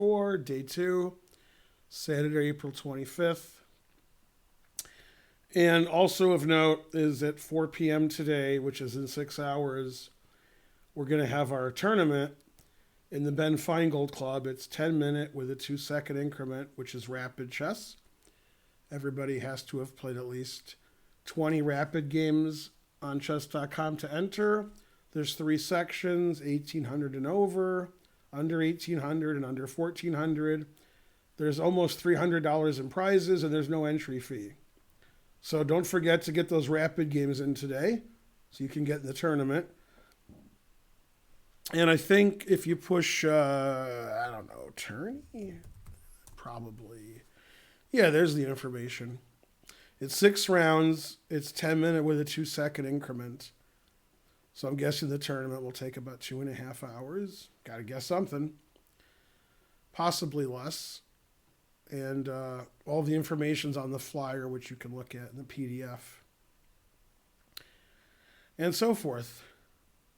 4, day 2, Saturday, April 25th. And also of note is at 4 p.m. today, which is in 6 hours, we're going to have our tournament in the Ben Feingold Club. It's 10-minute with a 2-second increment, which is rapid chess. Everybody has to have played at least 20 rapid games on chess.com to enter. There's 3 sections, 1800 and over, under 1800 and under 1400. There's almost $300 in prizes, and there's no entry fee. So don't forget to get those rapid games in today so you can get in the tournament. And I think if you push, tourney, probably. Yeah, there's the information. It's 6 rounds. It's 10-minute with a 2-second increment. So I'm guessing the tournament will take about 2.5 hours. Got to guess something. Possibly less. And all the information's on the flyer, which you can look at in the PDF. And so forth.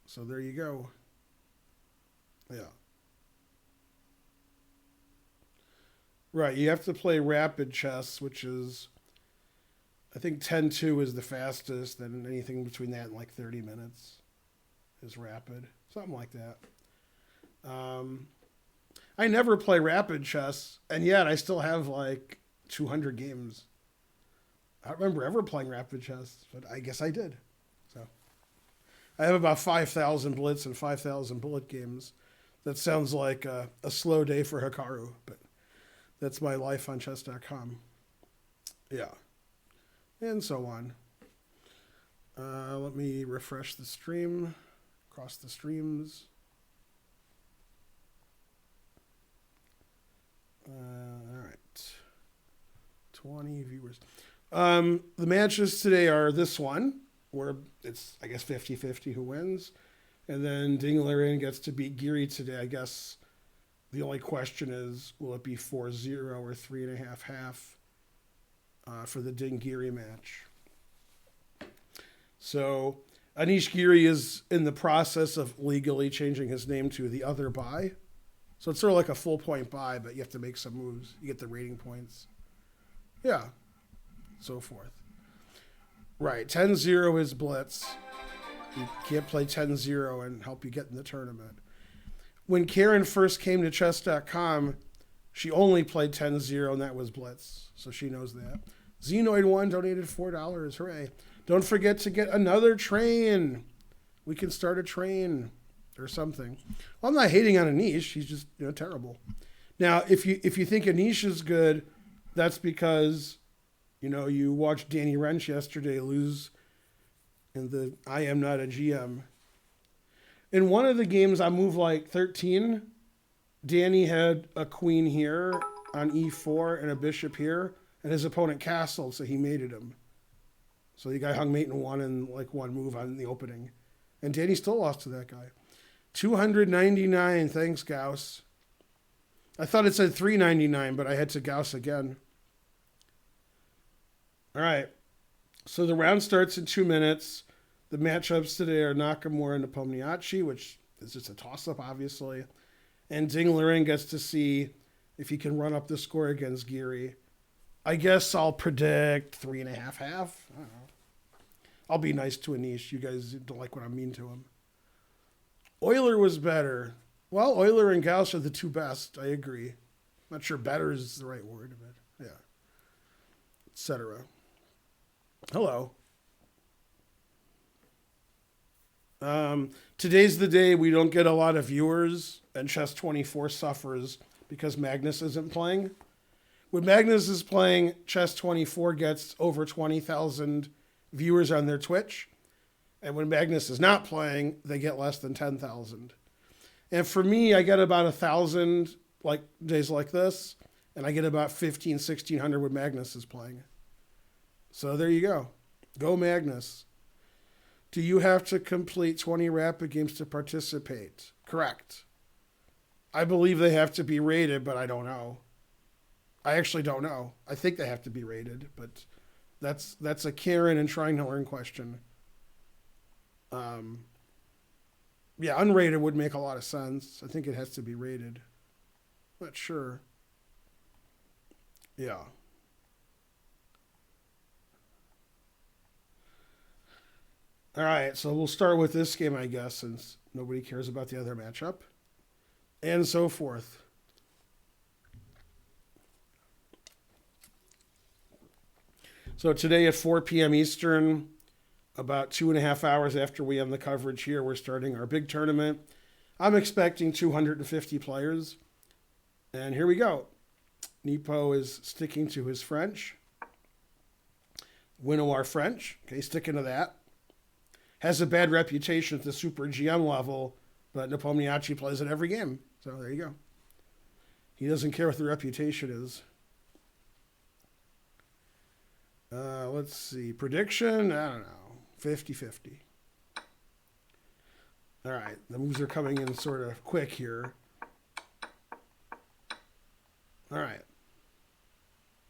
So there you go. Yeah. Right, you have to play rapid chess, which is, I think 10-2 is the fastest, and anything between that and like 30 minutes is rapid. Something like that. I never play rapid chess, and yet I still have like 200 games. I don't remember ever playing rapid chess, but I guess I did. So I have about 5,000 blitz and 5,000 bullet games. That sounds like a slow day for Hikaru, but that's my life on chess.com. Yeah. And so on. Let me refresh the stream. Across the streams. All right. 20 viewers. The matches today are this one, where it's, I guess, 50-50 who wins. And then Dinglerin gets to beat Geary today. I guess the only question is, will it be 4-0 or 3.5-half for the Ding-Geary match? So Anish Giri is in the process of legally changing his name to the other bye. So it's sort of like a full point bye, but you have to make some moves. You get the rating points. Yeah, so forth. Right, 10-0 is blitz. You can't play 10-0 and help you get in the tournament. When Karen first came to chess.com, she only played 10-0, and that was blitz. So she knows that. Xenoid1 donated $4. Hooray. Don't forget to get another train. We can start a train or something. Well, I'm not hating on Anish. He's just, terrible. Now, if you think Anish is good, that's because, you watched Danny Wrench yesterday lose in the I Am Not a GM. In one of the games on move like 13, Danny had a queen here on e4 and a bishop here, and his opponent castled, so he mated him. So the guy hung mate and won in like one move on the opening. And Danny still lost to that guy. 299, thanks, Gauss. I thought it said 399, but I had to Gauss again. All right. So the round starts in 2 minutes. The matchups today are Nakamura and Nepomniachtchi, which is just a toss-up, obviously. And Dinglerin gets to see if he can run up the score against Geary. I guess I'll predict 3.5-half. I don't know. I'll be nice to Anish. You guys don't like when I'm mean to him. Euler was better. Well, Euler and Gauss are the two best. I agree. I'm not sure better is the right word, but yeah. Etc. Hello. Today's the day we don't get a lot of viewers, and Chess24 suffers because Magnus isn't playing. When Magnus is playing, Chess24 gets over 20,000 viewers on their Twitch. And when Magnus is not playing, they get less than 10,000. And for me, I get about 1,000 like days like this, and I get about 1,600 when Magnus is playing. So there you go. Go Magnus. Do you have to complete 20 rapid games to participate? Correct. I believe they have to be rated, but I don't know. I actually don't know. I think they have to be rated, but that's a Karen and trying to learn question. Yeah, unrated would make a lot of sense. I think it has to be rated. Not sure. Yeah. All right, so we'll start with this game, I guess, since nobody cares about the other matchup, and so forth. So today at 4 p.m. Eastern, about 2.5 hours after we end the coverage here, we're starting our big tournament. I'm expecting 250 players. And here we go. Nepo is sticking to his French. Winoir French. Okay, sticking to that. Has a bad reputation at the Super GM level, but Nepomniachtchi plays it every game. So there you go. He doesn't care what the reputation is. Let's see. Prediction? I don't know. 50-50. All right. The moves are coming in sort of quick here. All right.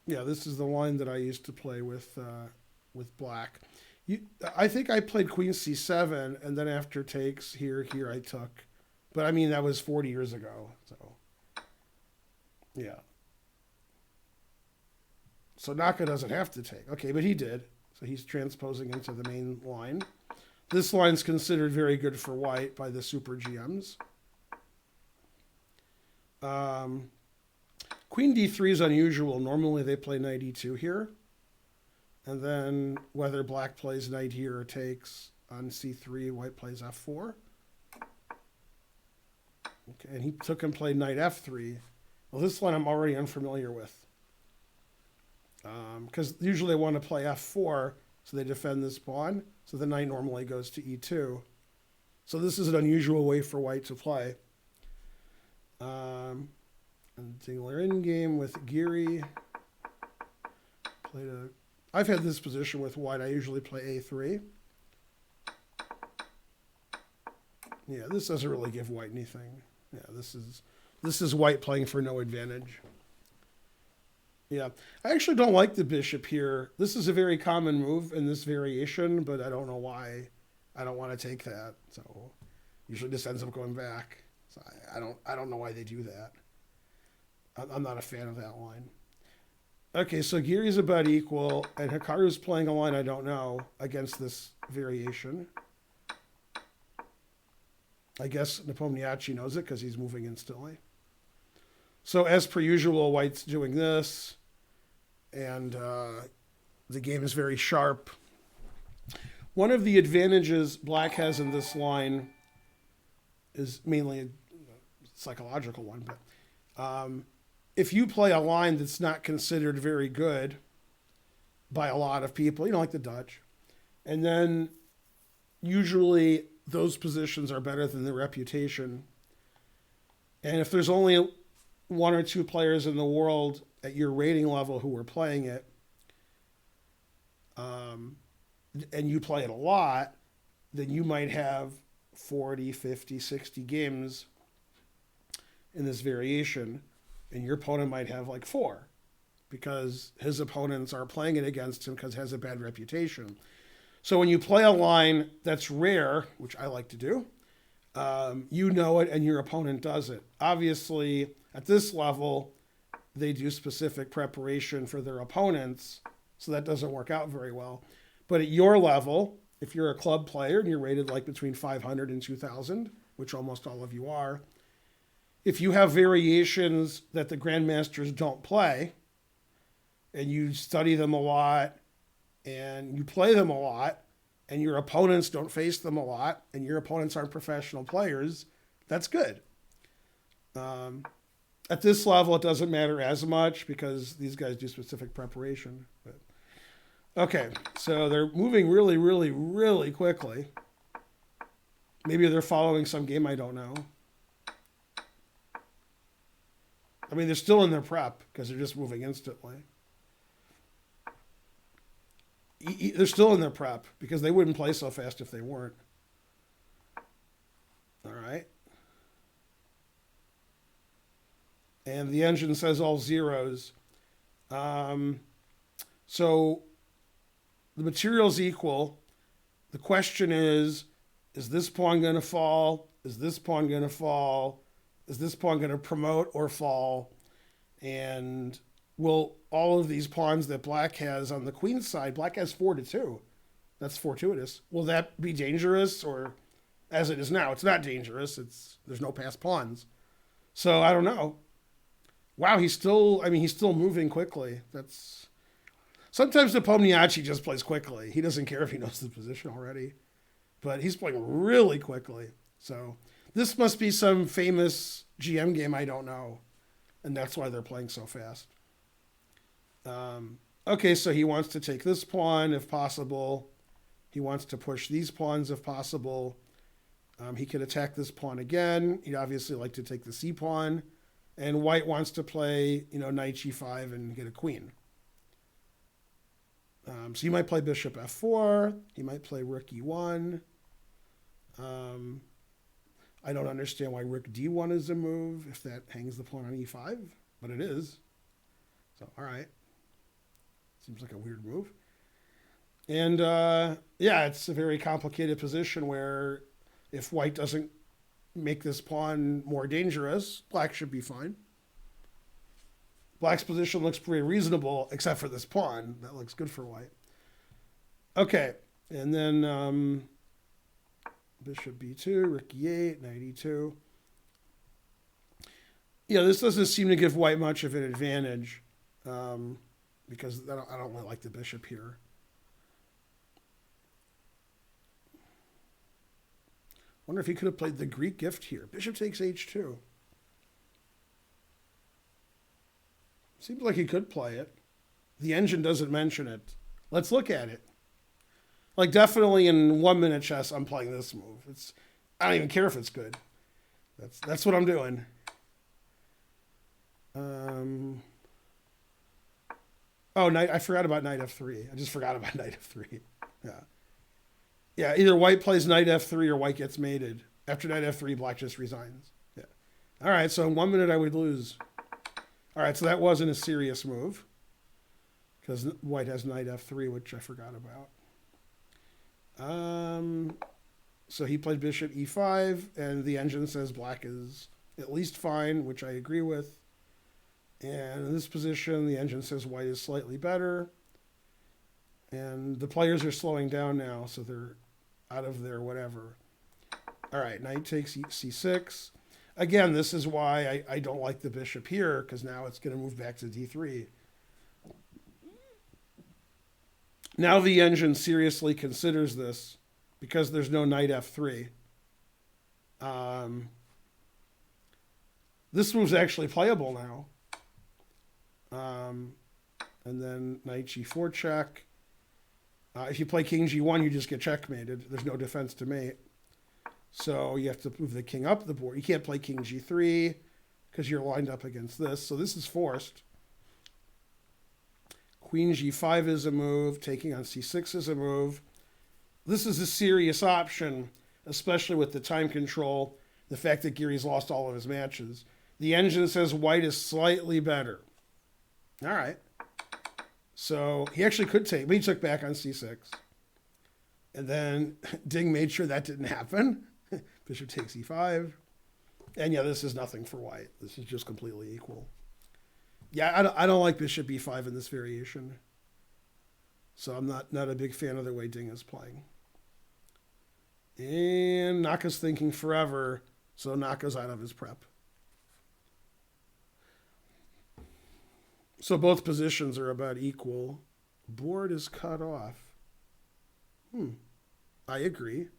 Yeah, this is the line that I used to play with black. I think I played Queen C7, and then after takes, here I took. But, I mean, that was 40 years ago. So, yeah. So Naka doesn't have to take. Okay, but he did. So he's transposing into the main line. This line's considered very good for white by the Super GMs. Queen D3 is unusual. Normally they play knight E2 here. And then whether black plays knight here or takes on C3, white plays F4. Okay, and he took and played knight F3. Well, this line I'm already unfamiliar with. Because usually they want to play F4, so they defend this pawn. So the knight normally goes to E2. So this is an unusual way for white to play. And Dingler in game with Geary. I've had this position with white. I usually play A3. Yeah, this doesn't really give white anything. Yeah, this is white playing for no advantage. Yeah, I actually don't like the bishop here. This is a very common move in this variation, but I don't know why. I don't want to take that. So usually this ends up going back. So I don't know why they do that. I'm not a fan of that line. Okay, so Geary's about equal, and Hikaru's playing a line I don't know against this variation. I guess Nepomniachtchi knows it because he's moving instantly. So as per usual, white's doing this, and the game is very sharp. One of the advantages black has in this line is mainly a psychological one, but if you play a line that's not considered very good by a lot of people, like the Dutch, and then usually those positions are better than the reputation. And if there's only one or two players in the world at your rating level who are playing it, and you play it a lot, then you might have 40, 50, 60 games in this variation, and your opponent might have like 4 because his opponents are playing it against him because it has a bad reputation. So when you play a line that's rare, which I like to do, you know it and your opponent does it. Obviously, at this level, they do specific preparation for their opponents, so that doesn't work out very well. But at your level, if you're a club player and you're rated like between 500 and 2,000, which almost all of you are, if you have variations that the grandmasters don't play, and you study them a lot, and you play them a lot, and your opponents don't face them a lot, and your opponents aren't professional players, that's good. At this level, it doesn't matter as much because these guys do specific preparation. But okay, so they're moving really, really, really quickly. Maybe they're following some game I don't know. I mean, they're still in their prep because they're just moving instantly. They're still in their prep because they wouldn't play so fast if they weren't. All right. And the engine says all zeros. So the material's equal. The question is this pawn going to fall? Is this pawn going to fall? Is this pawn going to promote or fall? And will all of these pawns that black has on the queen's side, black has 4-2. That's fortuitous. Will that be dangerous, or as it is now, it's not dangerous. There's no passed pawns. So I don't know. Wow, he's still moving quickly. That's sometimes the Pomniachi just plays quickly. He doesn't care if he knows the position already. But he's playing really quickly. So this must be some famous GM game I don't know. And that's why they're playing so fast. Okay, so he wants to take this pawn if possible. He wants to push these pawns if possible. He could attack this pawn again. He'd obviously like to take the c pawn. And white wants to play, knight g5 and get a queen. So he might play bishop f4. He might play rook e1. I don't understand why rook d1 is a move if that hangs the pawn on e5, but it is. So, all right. Seems like a weird move. And, it's a very complicated position where if white doesn't make this pawn more dangerous, black should be fine. Black's position looks pretty reasonable, except for this pawn. That looks good for white. Okay, and then bishop b2, rook e8, knight e2. Yeah, this doesn't seem to give white much of an advantage because I don't really like the bishop here. Wonder if he could have played the Greek gift here. Bishop takes h2. Seems like he could play it. The engine doesn't mention it. Let's look at it. Like, definitely in 1 minute chess, I'm playing this move. I don't even care if it's good. That's what I'm doing. I forgot about knight f3. I just forgot about knight f3. Yeah. Yeah, either white plays knight f3 or white gets mated. After knight f3, black just resigns. Yeah. All right, so in 1 minute I would lose. All right, so that wasn't a serious move because white has knight f3, which I forgot about. So he played bishop e5, and the engine says black is at least fine, which I agree with. And in this position, the engine says white is slightly better. And the players are slowing down now, so they're out of their whatever. All right, knight takes c6. Again, this is why I don't like the bishop here, because now it's going to move back to d3. Now the engine seriously considers this because there's no knight f3. This move's actually playable now. And then knight g4 check. If you play king g1, you just get checkmated. There's no defense to mate. So you have to move the king up the board. You can't play king g3 because you're lined up against this. So this is forced. Queen g5 is a move. Taking on c6 is a move. This is a serious option, especially with the time control, the fact that Geary's lost all of his matches. The engine says white is slightly better. All right. So he actually could take, but he took back on c6. And then Ding made sure that didn't happen. Bishop takes e5. And yeah, this is nothing for white. This is just completely equal. Yeah, I don't like bishop b5 in this variation. So I'm not a big fan of the way Ding is playing. And Naka's thinking forever, so Naka's out of his prep. So both positions are about equal. Board is cut off. I agree.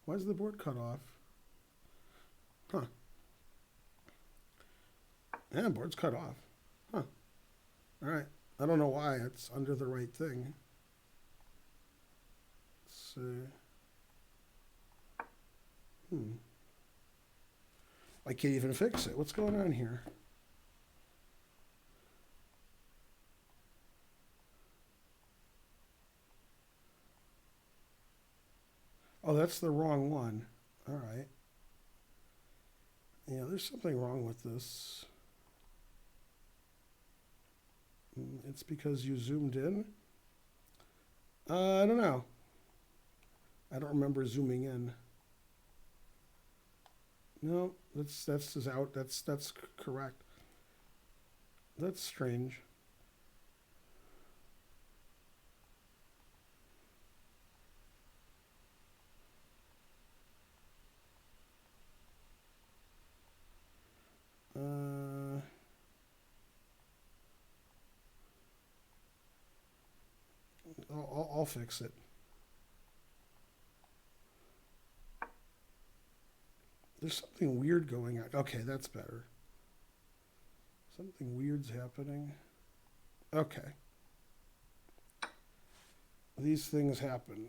Why is the board cut off? Huh. Yeah, board's cut off. Huh. All right. I don't know why. It's under the right thing. Let's see. I can't even fix it. What's going on here? Oh, that's the wrong one. All right. Yeah, there's something wrong with this. It's because you zoomed in? I don't know. I don't remember zooming in. No, that's is out. That's correct. That's strange. Uh, I'll fix it. There's something weird going on. Okay, that's better. Something weird's happening. Okay. These things happen.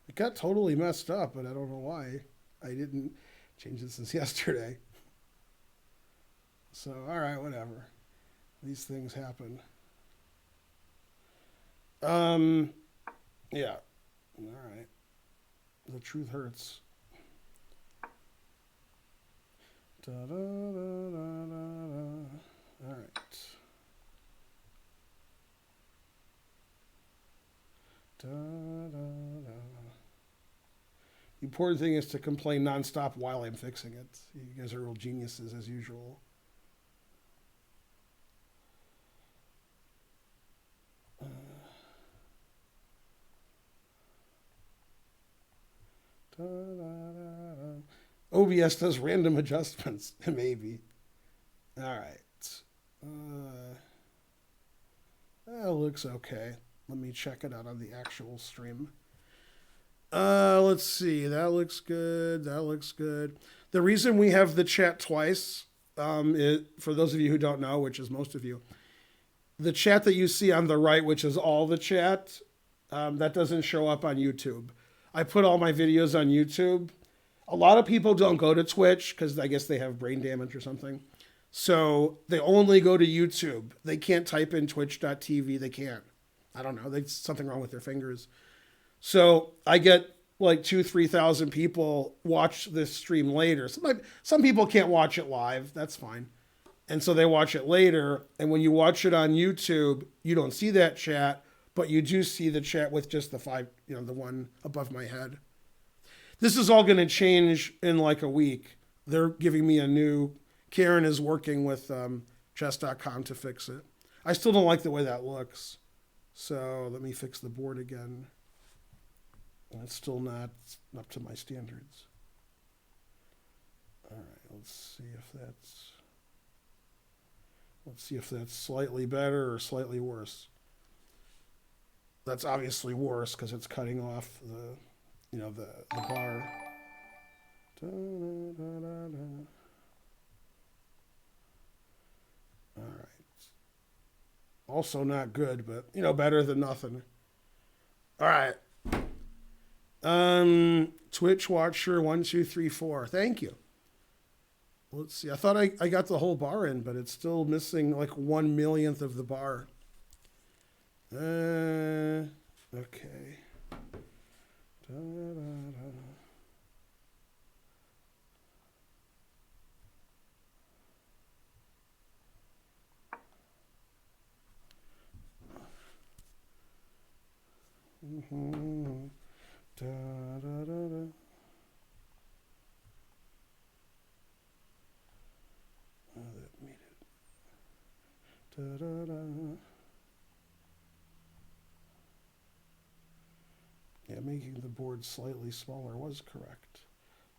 It got totally messed up, but I don't know why. I didn't change it since yesterday. So, all right, whatever. These things happen. Um, yeah. All right. The truth hurts. Da, da, da, da, da. All right. Da, da, da. The important thing is to complain nonstop while I'm fixing it. You guys are real geniuses as usual. Da, da, da, da. OBS does random adjustments, maybe. All right. That looks okay. Let me check it out on the actual stream. Let's see. That looks good. That looks good. The reason we have the chat twice, for those of you who don't know, which is most of you, the chat that you see on the right, which is all the chat, that doesn't show up on YouTube. I put all my videos on YouTube. A lot of people don't go to Twitch because I guess they have brain damage or something. So they only go to YouTube. They can't type in twitch.tv. They can't. I don't know. There's something wrong with their fingers. So I get like 2,000-3,000 people watch this stream later. Some people can't watch it live. That's fine. And so they watch it later. And when you watch it on YouTube, you don't see that chat, but you do see the chat with just the five, the one above my head. This is all going to change in like a week. They're giving me a new. Karen is working with chess.com to fix it. I still don't like the way that looks. So let me fix the board again. It's still not up to my standards. All right, let's see if that's slightly better or slightly worse. That's obviously worse because it's cutting off the bar. Da, da, da, da, da. All right. Also not good, but better than nothing. All right. Twitch watcher 1234. Thank you. Let's see. I thought I got the whole bar in, but it's still missing like 1/1,000,000th of the bar. Okay. Da, da, da. Mm-hmm. Da, da, da, da. That made it. Da, da, da. Yeah, making the board slightly smaller was correct.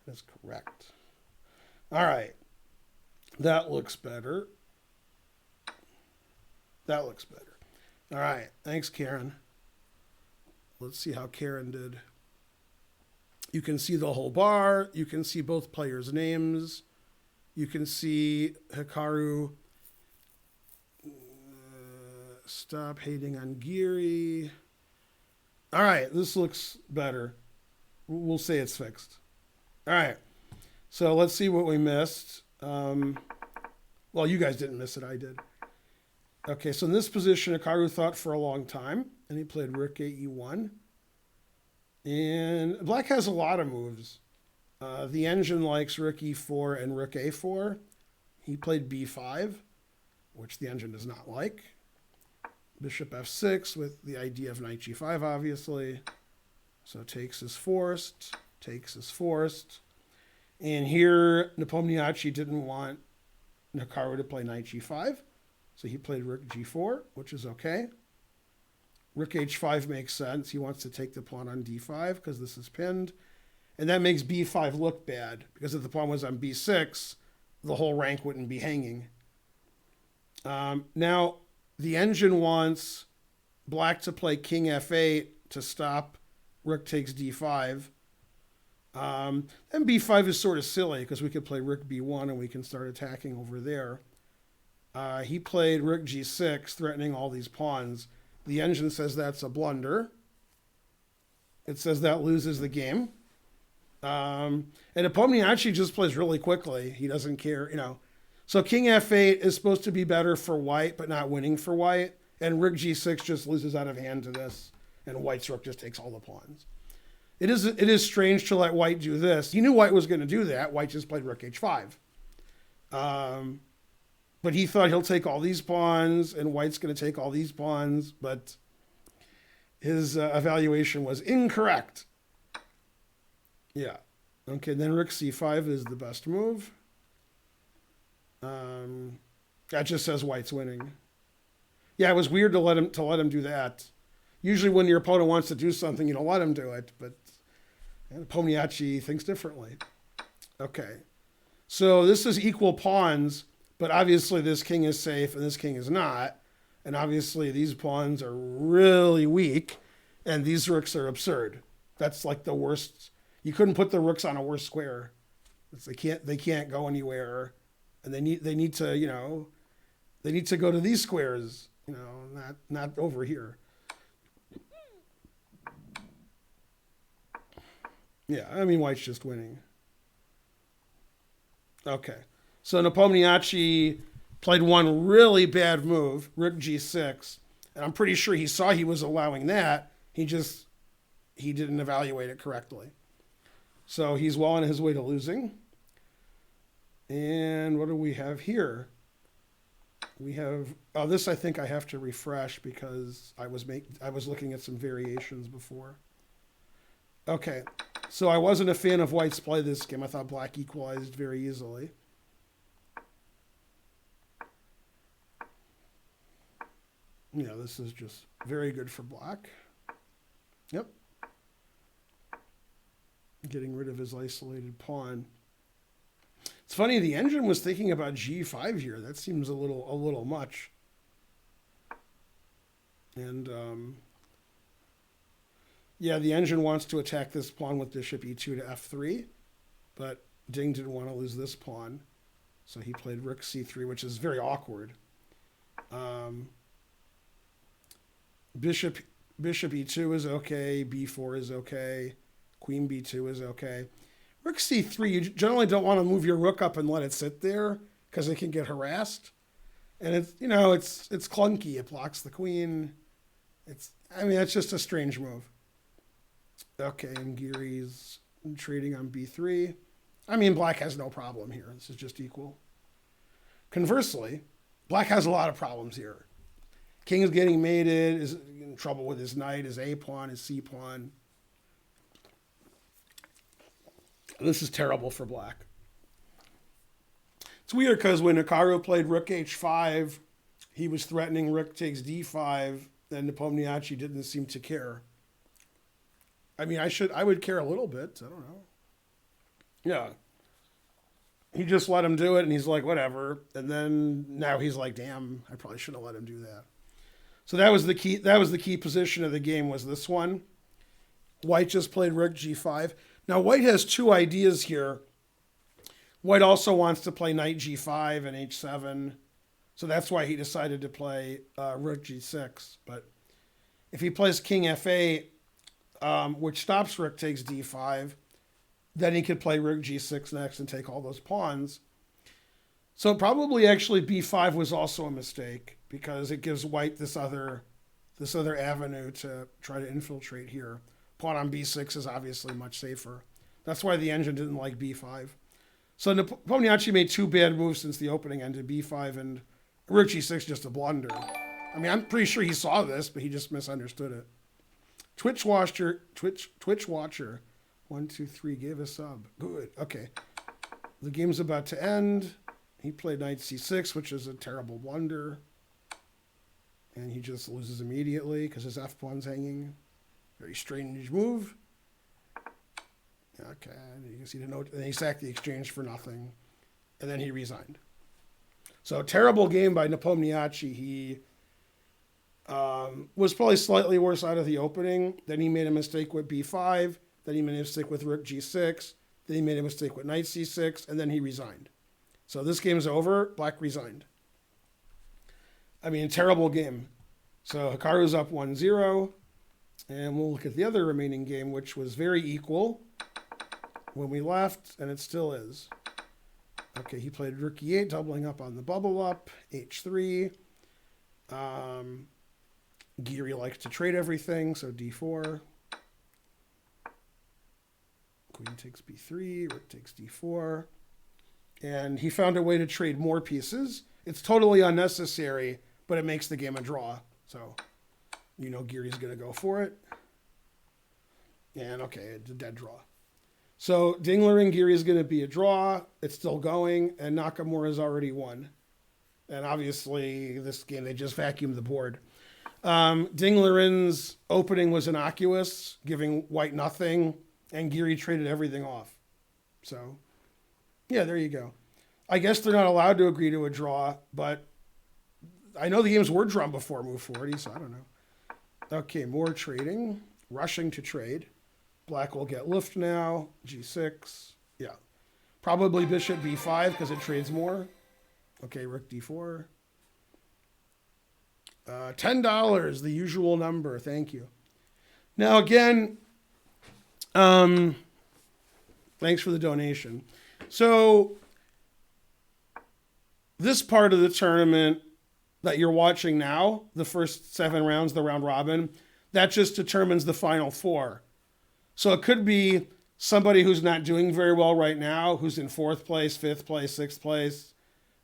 That's correct. All right. That looks better. That looks better. All right. Thanks, Karen. Let's see how Karen did. You can see the whole bar. You can see both players' names. You can see Hikaru. Stop hating on Geary. All right, this looks better. We'll say it's fixed. All right, so let's see what we missed. Well, you guys didn't miss it. I did. Okay, so in this position, Hikaru thought for a long time, and he played Rook E1. And Black has a lot of moves. The engine likes Rook E4 and Rook A4. He played B5, which the engine does not like. Bishop f6 with the idea of knight g5, obviously. So takes is forced, takes is forced. And here, Nepomniachtchi didn't want Hikaru to play knight g5, so he played rook g4, which is okay. Rook h5 makes sense. He wants to take the pawn on d5 because this is pinned. And that makes b5 look bad, because if the pawn was on b6, the whole rank wouldn't be hanging. Now, the engine wants black to play king f8 to stop rook takes d5. And b5 is sort of silly, because we could play rook b1 and we can start attacking over there. He played rook g6, threatening all these pawns. The engine says that's a blunder. It says that loses the game. And Nepomniachtchi just plays really quickly. He doesn't care, you know. So king f8 is supposed to be better for white, but not winning for white. And rook g6 just loses out of hand to this. And white's rook just takes all the pawns. It is strange to let white do this. He knew white was going to do that. White just played rook h5. But he thought he'll take all these pawns, and white's going to take all these pawns. But his evaluation was incorrect. Yeah. Okay, then rook c5 is the best move. That just says white's winning. Yeah, it was weird to let him do that. Usually when your opponent wants to do something, you don't let him do it, but Nepomniachtchi thinks differently. Okay. So this is equal pawns, but obviously this king is safe and this king is not. And obviously these pawns are really weak, and these rooks are absurd. That's like the worst. You couldn't put the rooks on a worse square. They can't go anywhere, and they need to, you know, they need to go to these squares, you know, not over here. Yeah, I mean, white's just winning. Okay, so Nepomniachtchi played one really bad move, rook g6, and I'm pretty sure he saw he was allowing that. He didn't evaluate it correctly. So he's well on his way to losing. And what do we have here? We have, this I think I have to refresh because I was looking at some variations before. Okay, so I wasn't a fan of white's play this game. I thought black equalized very easily. Yeah, this is just very good for black. Yep. Getting rid of his isolated pawn. It's funny, the engine was thinking about g5 here. That seems a little much. And yeah, the engine wants to attack this pawn with bishop e2 to f3, but Ding didn't want to lose this pawn, so he played rook c3, which is very awkward. Bishop e2 is okay, b4 is okay, queen b2 is okay. Rook c3, you generally don't want to move your rook up and let it sit there because it can get harassed. And it's, you know, it's clunky. It blocks the queen. It's just a strange move. Okay, and Giri's trading on b3. I mean, black has no problem here. This is just equal. Conversely, black has a lot of problems here. King is getting mated, is in trouble with his knight, his a pawn, his c pawn. This is terrible for black. It's weird because when Hikaru played rook h5, he was threatening rook takes d5, and Nepomniachtchi didn't seem to care. I mean, I would care a little bit. I don't know. Yeah. He just let him do it, and he's like, whatever. And then now he's like, damn, I probably shouldn't have let him do that. So that was the key. That was the key position of the game, was this one. White just played rook g5. Now, white has two ideas here. White also wants to play knight g5 and h7. So that's why he decided to play rook g6. But if he plays king f8, which stops rook takes d5, then he could play rook g6 next and take all those pawns. So probably actually b5 was also a mistake, because it gives white this other avenue to try to infiltrate here. Pawn on b6 is obviously much safer. That's why the engine didn't like b5. So Nepomniachtchi made two bad moves since the opening ended, b5 and rook g6, just a blunder. I mean, I'm pretty sure he saw this, but he just misunderstood it. Twitch watcher, 123 gave a sub. Good. Okay. The game's about to end. He played knight c6, which is a terrible blunder. And he just loses immediately because his f-pawn's hanging. Very strange move. Okay, you can see the note. And he sacked the exchange for nothing. And then he resigned. So terrible game by Nepomniachtchi. He was probably slightly worse out of the opening. Then he made a mistake with b5. Then he made a mistake with rook g6. Then he made a mistake with knight c6. And then he resigned. So this game's over. Black resigned. I mean, terrible game. So Hikaru's up 1-0. And we'll look at the other remaining game, which was very equal when we left, and it still is. Okay, he played rook e8, doubling up on the bubble up, h3. Giri likes to trade everything, so d4. Queen takes b3, rook takes d4. And he found a way to trade more pieces. It's totally unnecessary, but it makes the game a draw. So, you know Giri's going to go for it. And okay, it's a dead draw. So Dingler and Giri is going to be a draw. It's still going, and Nakamura's already won. And obviously, this game, they just vacuumed the board. Dinglerin's opening was innocuous, giving white nothing, and Giri traded everything off. So, yeah, there you go. I guess they're not allowed to agree to a draw, but I know the games were drawn before move 40, so I don't know. Okay, more trading. Rushing to trade. Black will get lift now. G6. Yeah. Probably bishop b5 because it trades more. Okay, rook d4. $10, the usual number. Thank you. Now, again, thanks for the donation. So, this part of the tournament that you're watching now, the first 7 rounds, the round robin, that just determines the final 4. So it could be somebody who's not doing very well right now, who's in 4th place, 5th place, 6th place.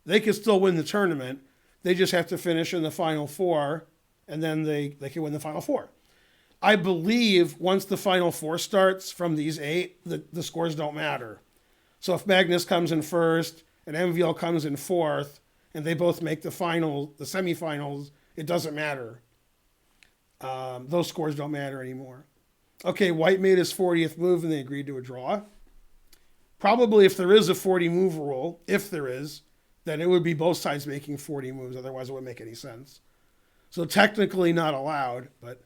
They could still win the tournament. They just have to finish in the final 4, and then they can win the final 4. I believe once the final 4 starts from these 8, the scores don't matter. So if Magnus comes in 1st and MVL comes in 4th, and they both make the semifinals, it doesn't matter. Those scores don't matter anymore. Okay, white made his 40th move and they agreed to a draw. Probably if there is a 40 move rule, if there is, then it would be both sides making 40 moves. Otherwise, it wouldn't make any sense. So technically not allowed, but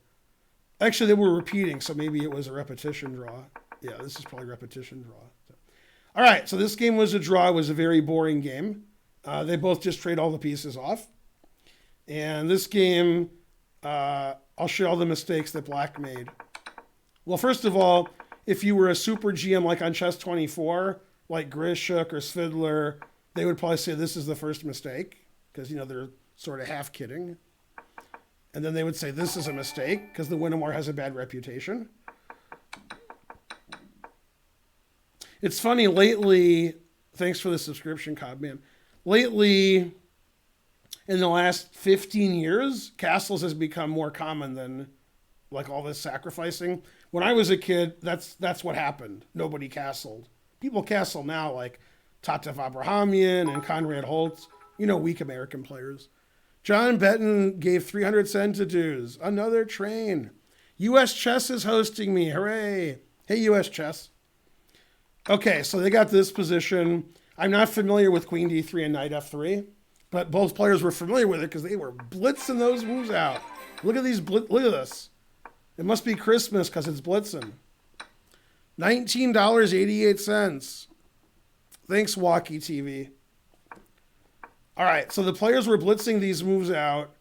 actually they were repeating, so maybe it was a repetition draw. Yeah, this is probably repetition draw. So. All right, so this game was a draw. It was a very boring game. They both just trade all the pieces off. And this game, I'll show you all the mistakes that Black made. Well, first of all, if you were a super GM like on Chess 24, like Grishuk or Svidler, they would probably say this is the first mistake because, you know, they're sort of half kidding. And then they would say this is a mistake because the Winnemar has a bad reputation. It's funny, lately, thanks for the subscription, Cobman. Lately, in the last 15 years, castles has become more common than like all this sacrificing. When I was a kid, that's what happened. Nobody castled. People castle now, like Tatev Abrahamian and Conrad Holtz, you know, weak American players. John Benton gave 300 cents to dues. Another train. U.S. Chess is hosting me. Hooray. Hey, U.S. Chess. Okay, so they got this position. I'm not familiar with Queen D3 and Knight F3, but both players were familiar with it because they were blitzing those moves out. Look at these. Look at this. It must be Christmas because it's blitzing. $19.88. Thanks, Walkie TV. All right, so the players were blitzing these moves out,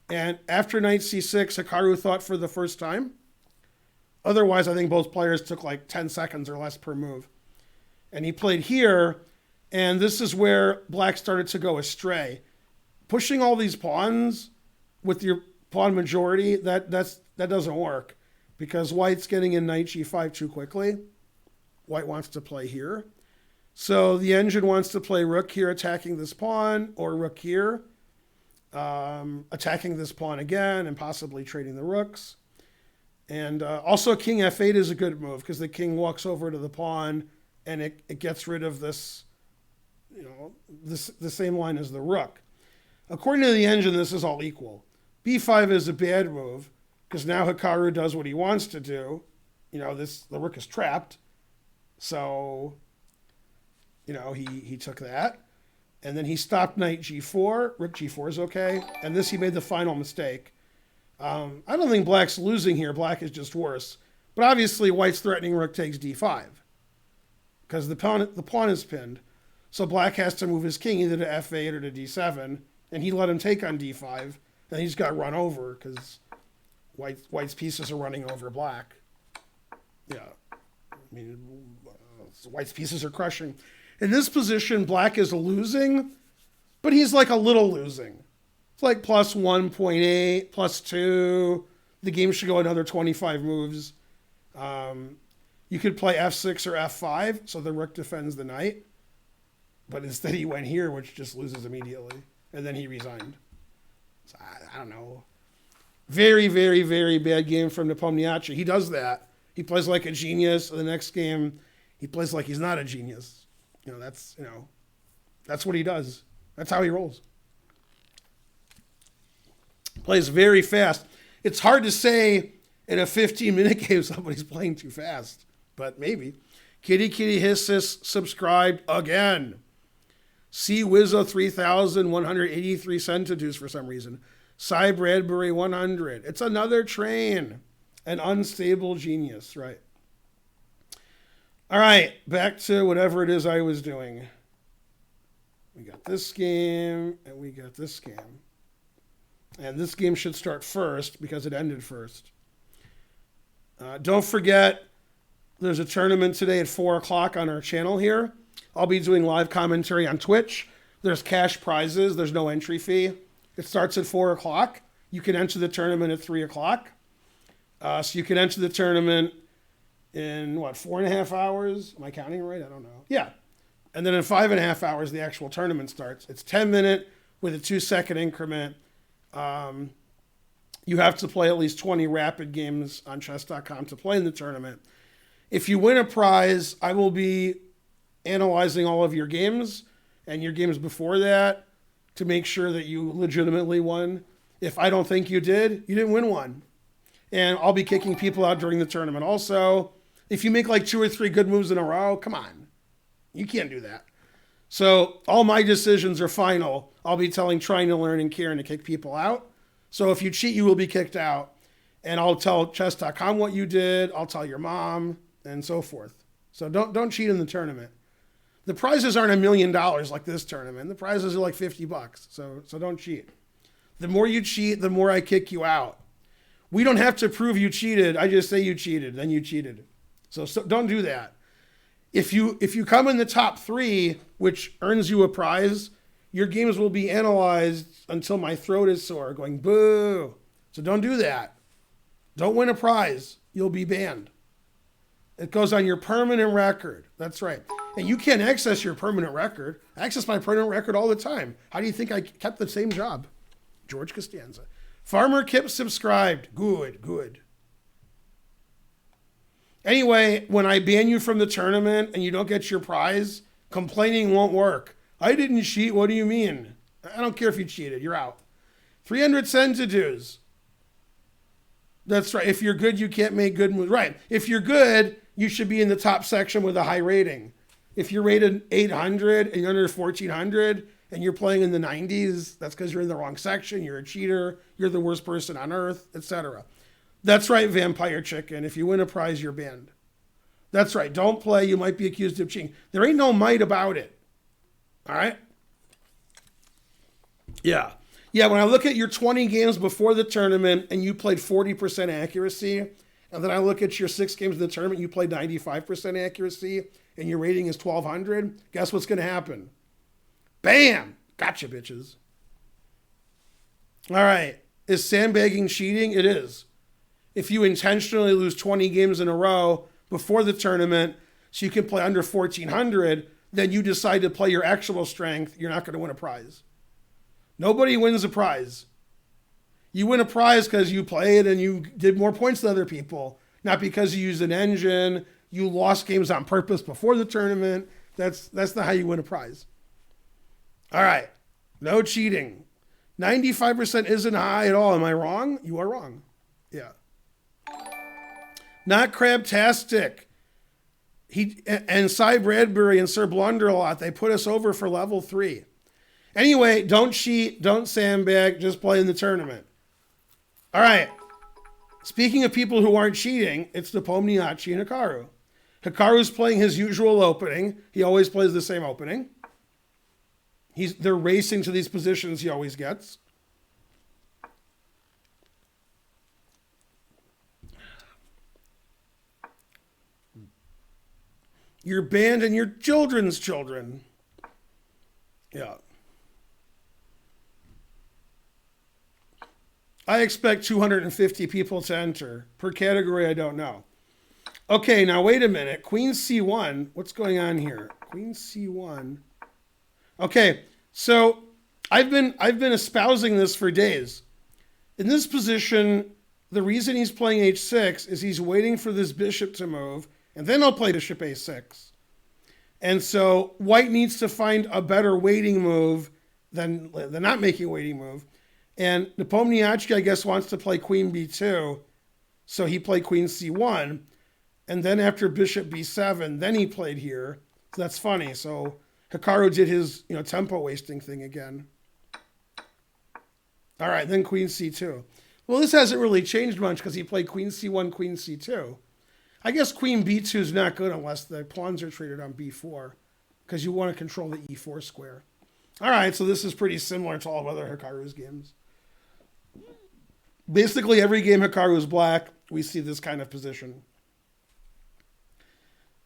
and after Knight C6, Hikaru thought for the first time. Otherwise, I think both players took like 10 seconds or less per move. And he played here, and this is where Black started to go astray. Pushing all these pawns with your pawn majority, that doesn't work because White's getting in Knight G5 too quickly. White wants to play here. So the engine wants to play rook here attacking this pawn or rook here. attacking this pawn again and possibly trading the rooks. And also king f8 is a good move because the king walks over to the pawn and it gets rid of this, the same line as the rook. According to the engine, this is all equal. b5 is a bad move because now Hikaru does what he wants to do. The rook is trapped. So, he took that. And then he stopped knight g4. Rook g4 is okay. And this, he made the final mistake. I don't think black's losing here. Black is just worse. But obviously, white's threatening rook takes d5 because the pawn is pinned. So black has to move his king either to f8 or to d7. And he let him take on d5. And he just got run over because white's pieces are running over black. Yeah. White's pieces are crushing. In this position, black is losing, but he's like a little losing. It's like plus 1.8, plus 2. The game should go another 25 moves. You could play f6 or f5, so the rook defends the knight. But instead he went here, which just loses immediately. And then he resigned. So I don't know. Very, very, very bad game from Nepomniachtchi. He does that. He plays like a genius. The next game, he plays like he's not a genius. That's what he does. That's how he rolls. Plays very fast. It's hard to say in a 15-minute game somebody's playing too fast, but maybe. Kitty Kitty Hissis subscribed again. C Wizzo 3,183 centidues for some reason. Cy Bradbury 100. It's another train. An unstable genius, right? All right, back to whatever it is I was doing. We got this game, and we got this game. And this game should start first because it ended first. Don't forget, there's a tournament today at 4 o'clock on our channel here. I'll be doing live commentary on Twitch. There's cash prizes. There's no entry fee. It starts at 4 o'clock. You can enter the tournament at 3 o'clock. So you can enter the tournament in, 4.5 hours? Am I counting right? I don't know. Yeah. And then in 5.5 hours, the actual tournament starts. It's 10-minute with a 2-second increment. You have to play at least 20 rapid games on chess.com to play in the tournament. If you win a prize, I will be analyzing all of your games and your games before that to make sure that you legitimately won. If I don't think you did, you didn't win one. And I'll be kicking people out during the tournament. Also, if you make like 2 or 3 good moves in a row, come on. You can't do that. So all my decisions are final. I'll be trying to learn and Kieran to kick people out. So if you cheat, you will be kicked out. And I'll tell chess.com what you did. I'll tell your mom and so forth. So don't cheat in the tournament. The prizes aren't $1 million like this tournament. The prizes are like $50. So don't cheat. The more you cheat, the more I kick you out. We don't have to prove you cheated. I just say you cheated, then you cheated. So don't do that. If you come in the top 3, which earns you a prize, your games will be analyzed until my throat is sore, going boo. So don't do that. Don't win a prize. You'll be banned. It goes on your permanent record. That's right. And you can't access your permanent record. I access my permanent record all the time. How do you think I kept the same job? George Costanza. Farmer Kip subscribed. Good. Anyway, when I ban you from the tournament and you don't get your prize, complaining won't work. I didn't cheat. What do you mean? I don't care if you cheated. You're out. 300 centidues. That's right. If you're good, you can't make good moves. Right. If you're good, you should be in the top section with a high rating. If you're rated 800 and you're under 1400 and you're playing in the 90s, that's because you're in the wrong section. You're a cheater. You're the worst person on earth, etc. That's right, Vampire Chicken. If you win a prize, you're banned. That's right. Don't play. You might be accused of cheating. There ain't no might about it. All right? Yeah. When I look at your 20 games before the tournament and you played 40% accuracy, and then I look at your 6 games in the tournament, you played 95% accuracy, and your rating is 1200, guess what's going to happen? Bam! Gotcha, bitches. All right. Is sandbagging cheating? It is. If you intentionally lose 20 games in a row before the tournament so you can play under 1400, then you decide to play your actual strength, you're not going to win a prize. Nobody wins a prize. You win a prize because you played and you did more points than other people, not because you used an engine, you lost games on purpose before the tournament. That's not how you win a prize. All right. No cheating. 95% isn't high at all. Am I wrong? You are wrong. Yeah. Not crabtastic. And Cy Bradbury and Sir Blunderlot, they put us over for level 3. Anyway, don't cheat, don't sandbag, just play in the tournament. All right. Speaking of people who aren't cheating, it's Nepomniachtchi and Hikaru. Hikaru's playing his usual opening. He always plays the same opening. They're racing to these positions he always gets. You're banned and your children's children. Yeah. I expect 250 people to enter. Per category, I don't know. Okay, now wait a minute. Queen C1. What's going on here? Queen C1. Okay, so I've been espousing this for days. In this position, the reason he's playing H6 is he's waiting for this bishop to move, and then he'll play bishop A6. And so white needs to find a better waiting move than not making a waiting move. And Nepomniachtchi, I guess, wants to play queen B2, so he played queen C1. And then after bishop B7, then he played here. So that's funny. So Hikaru did his tempo wasting thing again. All right, then queen C2. Well, this hasn't really changed much because he played queen C1, queen C2. I guess queen B2 is not good unless the pawns are traded on B4 because you want to control the E4 square. All right, so this is pretty similar to all other Hikaru's games. Basically, every game Hikaru is black, we see this kind of position.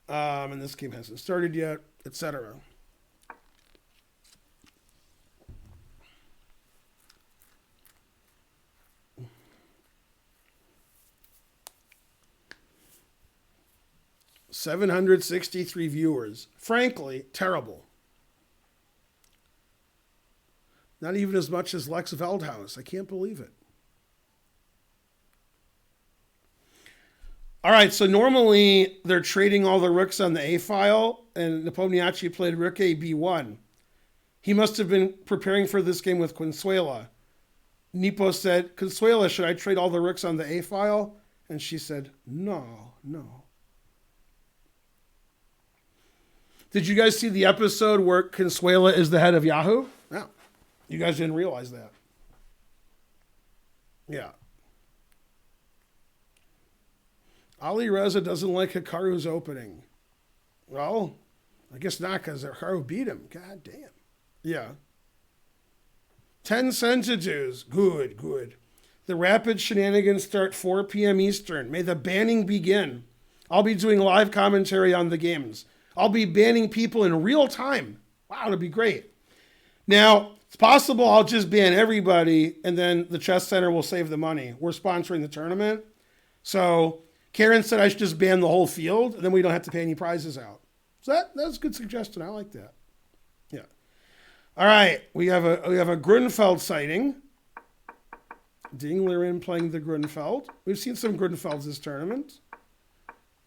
And this game hasn't started yet, etc. $763 viewers. Frankly, terrible. Not even as much as Lex Veldhaus. I can't believe it. All right, so normally they're trading all the rooks on the A file, and Nepomniachtchi played rook A, B1. He must have been preparing for this game with Consuela. Nepo said, Consuela, should I trade all the rooks on the A file? And she said, no. Did you guys see the episode where Consuela is the head of Yahoo? No. You guys didn't realize that. Yeah. Ali Reza doesn't like Hikaru's opening. Well, I guess not because Hikaru beat him. God damn. Yeah. 10 centidues. Good. The rapid shenanigans start 4 p.m. Eastern. May the banning begin. I'll be doing live commentary on the games. I'll be banning people in real time. Wow, it'll be great. Now, it's possible I'll just ban everybody and then the Chess Center will save the money. We're sponsoring the tournament. So Karen said I should just ban the whole field and then we don't have to pay any prizes out. So that's a good suggestion. I like that. Yeah. All right. We have a Grunfeld sighting. Dinglerin playing the Grunfeld. We've seen some Grunfelds this tournament.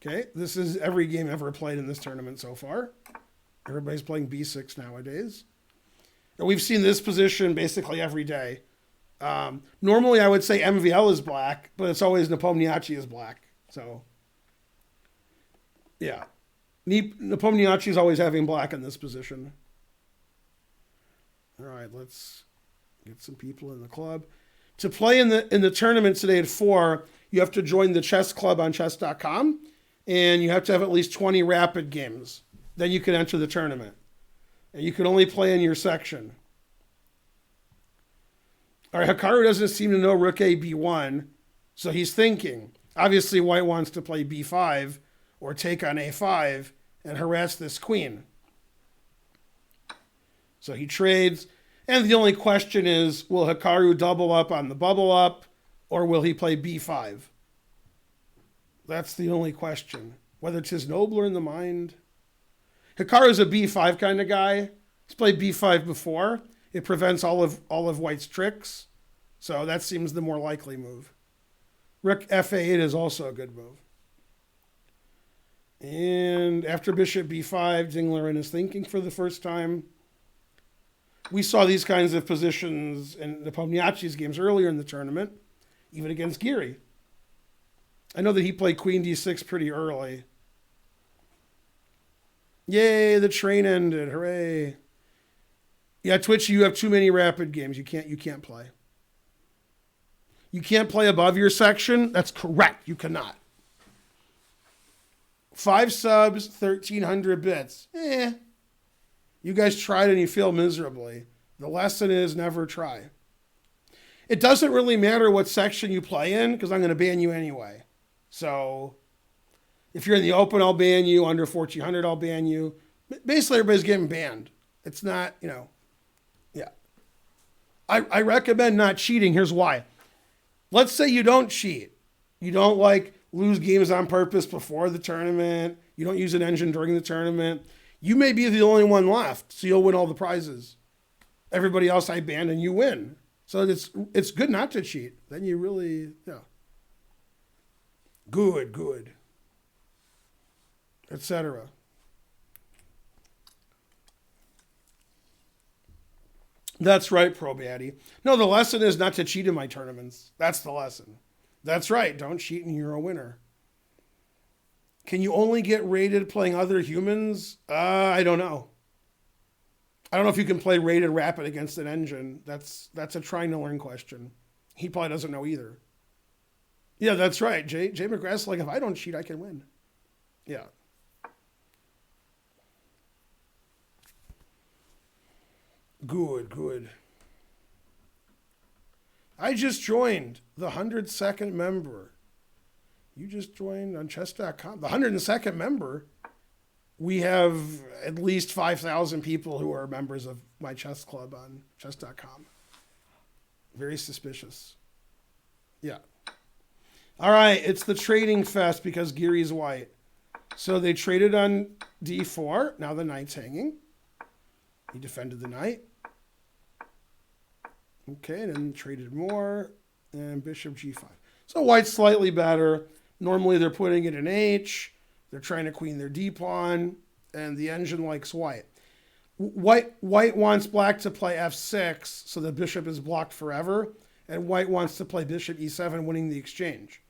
Okay. This is every game ever played in this tournament so far. Everybody's playing B6 nowadays. And we've seen this position basically every day. Normally I would say MVL is black, but it's always Nepomniachtchi is black. So, yeah. Nepomniachtchi is always having black in this position. All right, let's get some people in the club. To play in the tournament today at 4, you have to join the chess club on chess.com, and you have to have at least 20 rapid games. Then you can enter the tournament. And you can only play in your section. All right, Hikaru doesn't seem to know rook A, B1, so he's thinking. Obviously, white wants to play B5 or take on A5 and harass this queen. So he trades. And the only question is, will Hikaru double up on the bubble up or will he play B5? That's the only question. Whether it's his nobler in the mind. Hikaru's a B5 kind of guy. He's played B5 before. It prevents all of white's tricks. So that seems the more likely move. Rook f8 is also a good move. And after bishop b5, Dinglerin is thinking for the first time. We saw these kinds of positions in the Pomniachtchi's games earlier in the tournament, even against Geary. I know that he played queen d6 pretty early. Yay, the train ended. Hooray. Yeah, Twitch, you have too many rapid games. You can't play. You can't play above your section? That's correct. You cannot. 5 subs, 1,300 bits. You guys tried and you failed miserably. The lesson is never try. It doesn't really matter what section you play in because I'm going to ban you anyway. So if you're in the open, I'll ban you. Under 1,400, I'll ban you. Basically, everybody's getting banned. It's not, yeah. I recommend not cheating. Here's why. Let's say you don't cheat. You don't lose games on purpose before the tournament. You don't use an engine during the tournament. You may be the only one left, so you'll win all the prizes. Everybody else I banned and you win. So it's good not to cheat. Then you really, good, etc. That's right, Pro Baddie. No, the lesson is not to cheat in my tournaments. That's the lesson. That's right. Don't cheat and you're a winner. Can you only get rated playing other humans? I don't know. I don't know if you can play rated rapid against an engine. That's a trying to learn question. He probably doesn't know either. Yeah, that's right. Jay McGrath's like, if I don't cheat, I can win. Yeah. Good. I just joined the 102nd member. You just joined on chess.com. The 102nd member. We have at least 5,000 people who are members of my chess club on chess.com. Very suspicious. Yeah. All right, it's the trading fest because Geary's white. So they traded on d4. Now the knight's hanging. He defended the knight. Okay, and then traded more. And bishop g5. So white's slightly better. Normally they're putting it in h. They're trying to queen their d-pawn. And the engine likes white. White wants black to play f6, so the bishop is blocked forever. And white wants to play bishop e7, winning the exchange.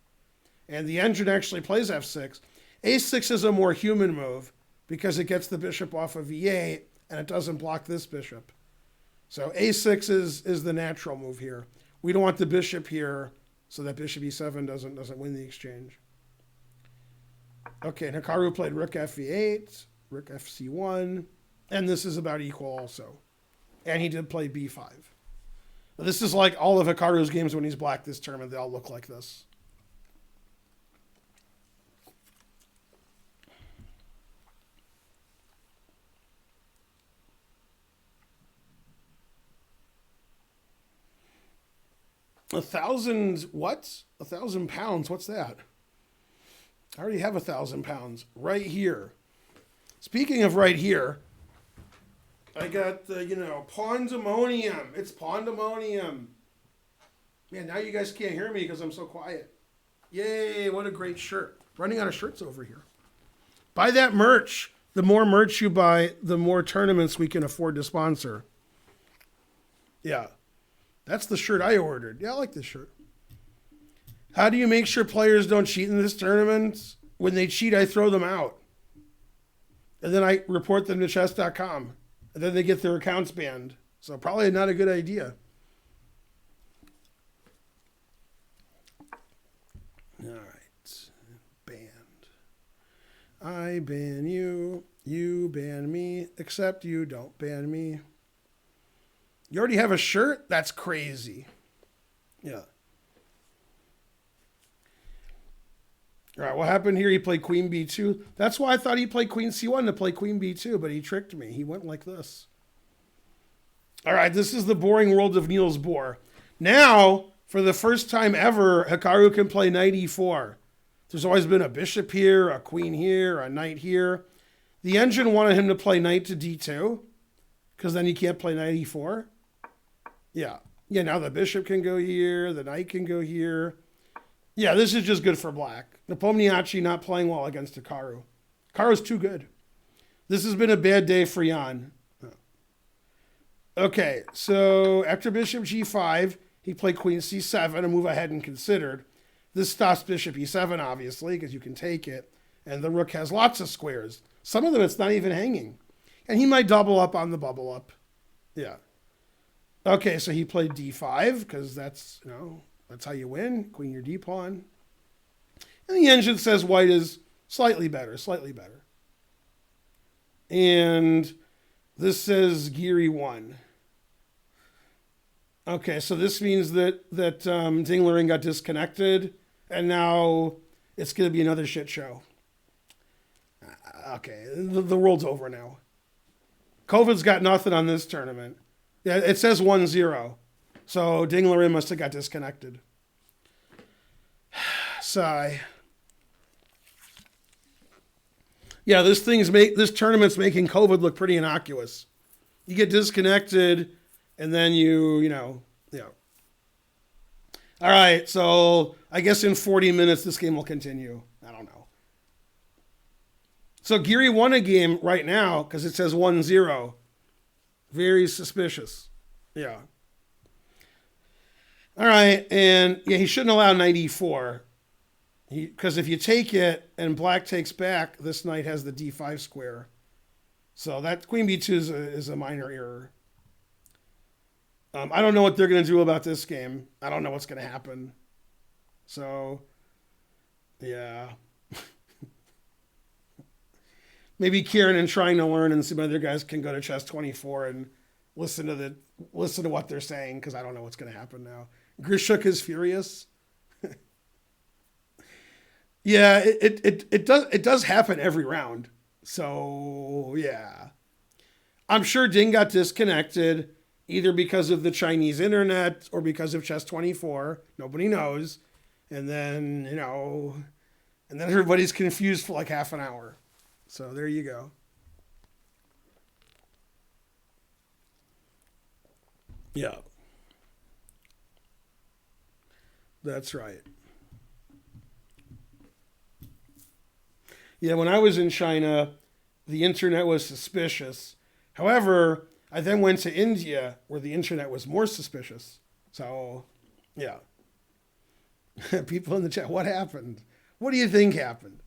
And the engine actually plays f6. a6 is a more human move because it gets the bishop off of e8 and it doesn't block this bishop. So a6 is the natural move here. We don't want the bishop here so that bishop e7 doesn't win the exchange. Okay, Hikaru played rook f8, rook fc1, and this is about equal also. And he did play b5. This is like all of Hikaru's games when he's black this tournament. They all look like this. What? 1,000 pounds? What's that? I already have 1,000 pounds right here. Speaking of right here, I got the, pandemonium. It's pandemonium. Man, now you guys can't hear me because I'm so quiet. Yay, what a great shirt. Running out of shirts over here. Buy that merch. The more merch you buy, the more tournaments we can afford to sponsor. Yeah. That's the shirt I ordered. Yeah, I like this shirt. How do you make sure players don't cheat in this tournament? When they cheat, I throw them out. And then I report them to chess.com. And then they get their accounts banned. So probably not a good idea. All right. Banned. I ban you. You ban me. Except you don't ban me. You already have a shirt? That's crazy. Yeah. All right, what happened here? He played queen b2. That's why I thought he played queen c1 to play queen b2, but he tricked me. He went like this. All right, this is the boring world of Niels Bohr. Now, for the first time ever, Hikaru can play knight e4. There's always been a bishop here, a queen here, a knight here. The engine wanted him to play knight to d2, because then he can't play knight e4. Yeah. Yeah, now the bishop can go here, the knight can go here. Yeah, this is just good for black. Nepomniachtchi not playing well against Hikaru. Hikaru's too good. This has been a bad day for Jan. Okay, so after bishop g5, he played queen c7, a move I hadn't considered. This stops bishop e7, obviously, because you can take it. And the rook has lots of squares. Some of them it's not even hanging. And he might double up on the bubble up. Yeah. Okay, so he played d5, because that's, that's how you win. Queen your d pawn. And the engine says white is slightly better. And this says Giri won. Okay, so this means that Dinglering got disconnected, and now it's going to be another shit show. Okay, the world's over now. COVID's got nothing on this tournament. Yeah, it says 1-0. So Dinglering must have got disconnected. Sigh. Yeah, this tournament's making COVID look pretty innocuous. You get disconnected, and then you. All right, so I guess in 40 minutes this game will continue. I don't know. So Giri won a game right now because it says 1-0. Very suspicious. Yeah. All right, and yeah, he shouldn't allow knight e4. Because if you take it and black takes back, this knight has the d5 square. So that queen b2 is a minor error. I don't know what they're going to do about this game. I don't know what's going to happen. So, yeah. Maybe Kieran and trying to learn and some other guys can go to chess 24 and listen to what they're saying, because I don't know what's going to happen now. Grishuk is furious. Yeah, it does happen every round. So, yeah. I'm sure Ding got disconnected either because of the Chinese internet or because of chess 24. Nobody knows. And then, and then everybody's confused for like half an hour. So there you go. Yeah. That's right. Yeah, when I was in China, the internet was suspicious. However, I then went to India where the internet was more suspicious. So, yeah. People in the chat, what happened? What do you think happened?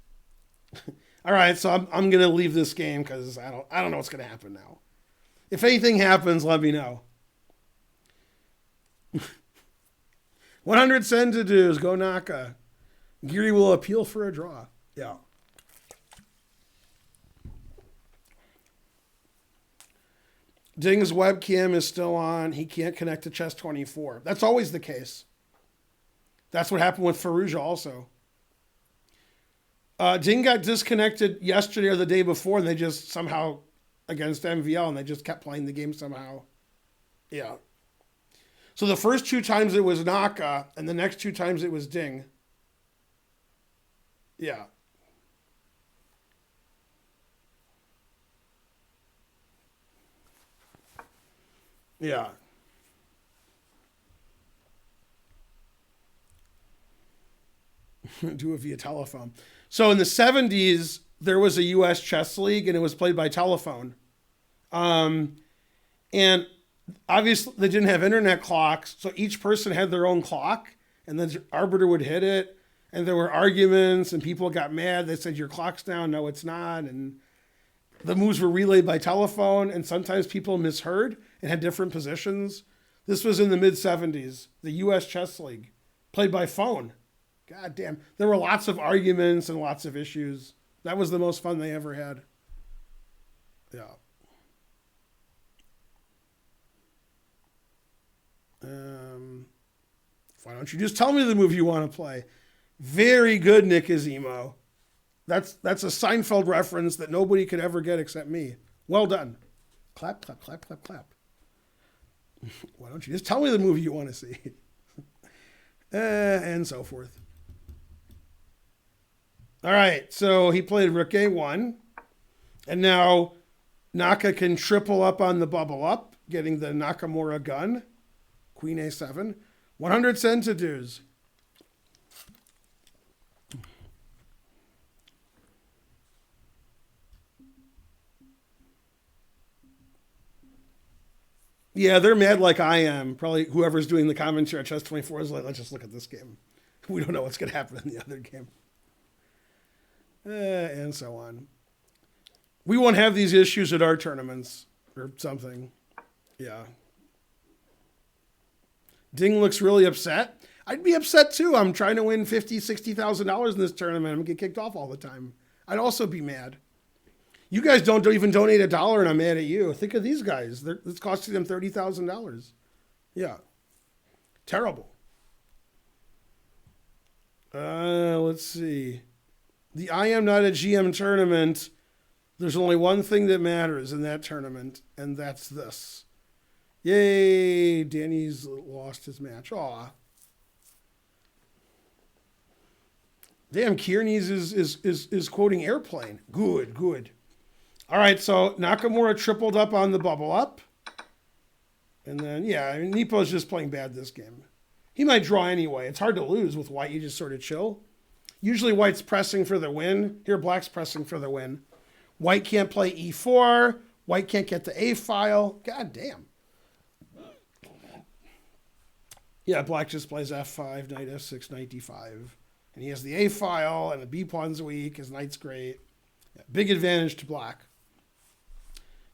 All right, so I'm going to leave this game because I don't know what's going to happen now. If anything happens, let me know. 100 Sentodoos, go Naka. Giri will appeal for a draw. Yeah. Ding's webcam is still on. He can't connect to chess 24. That's always the case. That's what happened with Faruja also. Ding got disconnected yesterday or the day before, and they just somehow, against MVL, and they just kept playing the game somehow. Yeah. So the first 2 times it was Naka, and the next 2 times it was Ding. Yeah. Yeah. Do it via telephone. So in the 70s, there was a U.S. chess league, and it was played by telephone. And obviously, they didn't have internet clocks, so each person had their own clock, and the arbiter would hit it, and there were arguments, and people got mad. They said, your clock's down. No, it's not. And the moves were relayed by telephone, and sometimes people misheard and had different positions. This was in the mid-70s, the U.S. Chess League, played by phone. God damn. There were lots of arguments and lots of issues. That was the most fun they ever had. Yeah. Why don't you just tell me the move you want to play? Very good, Nick Azimo. That's a Seinfeld reference that nobody could ever get except me. Well done. Clap, clap, clap, clap, clap. Why don't you just tell me the movie you want to see? And so forth. All right, so he played Rook A1. And now Naka can triple up on the bubble up, getting the Nakamura gun. Queen A7. 100 centidues. Yeah, they're mad like I am. Probably whoever's doing the commentary at Chess 24 is like, let's just look at this game. We don't know what's going to happen in the other game. And so on. We won't have these issues at our tournaments or something. Yeah. Ding looks really upset. I'd be upset too. I'm trying to win $50,000, $60,000 in this tournament. I'm going to get kicked off all the time. I'd also be mad. You guys don't even donate $1 and I'm mad at you. Think of these guys. It's costing them $30,000. Yeah. Terrible. Let's see. The I Am Not a GM tournament, there's only one thing that matters in that tournament, and that's this. Yay, Danny's lost his match. Aw. Damn, Kearney's is quoting airplane. Good, good. All right, so Nakamura tripled up on the bubble up. And then, yeah, I mean, Nepo's just playing bad this game. He might draw anyway. It's hard to lose with White. You just sort of chill. Usually White's pressing for the win. Here, Black's pressing for the win. White can't play E4. White can't get the A file. God damn. Yeah, Black just plays F5, Knight F6, Knight D5. And he has the A file, and the B pawn's weak. His Knight's great. Yeah, big advantage to Black.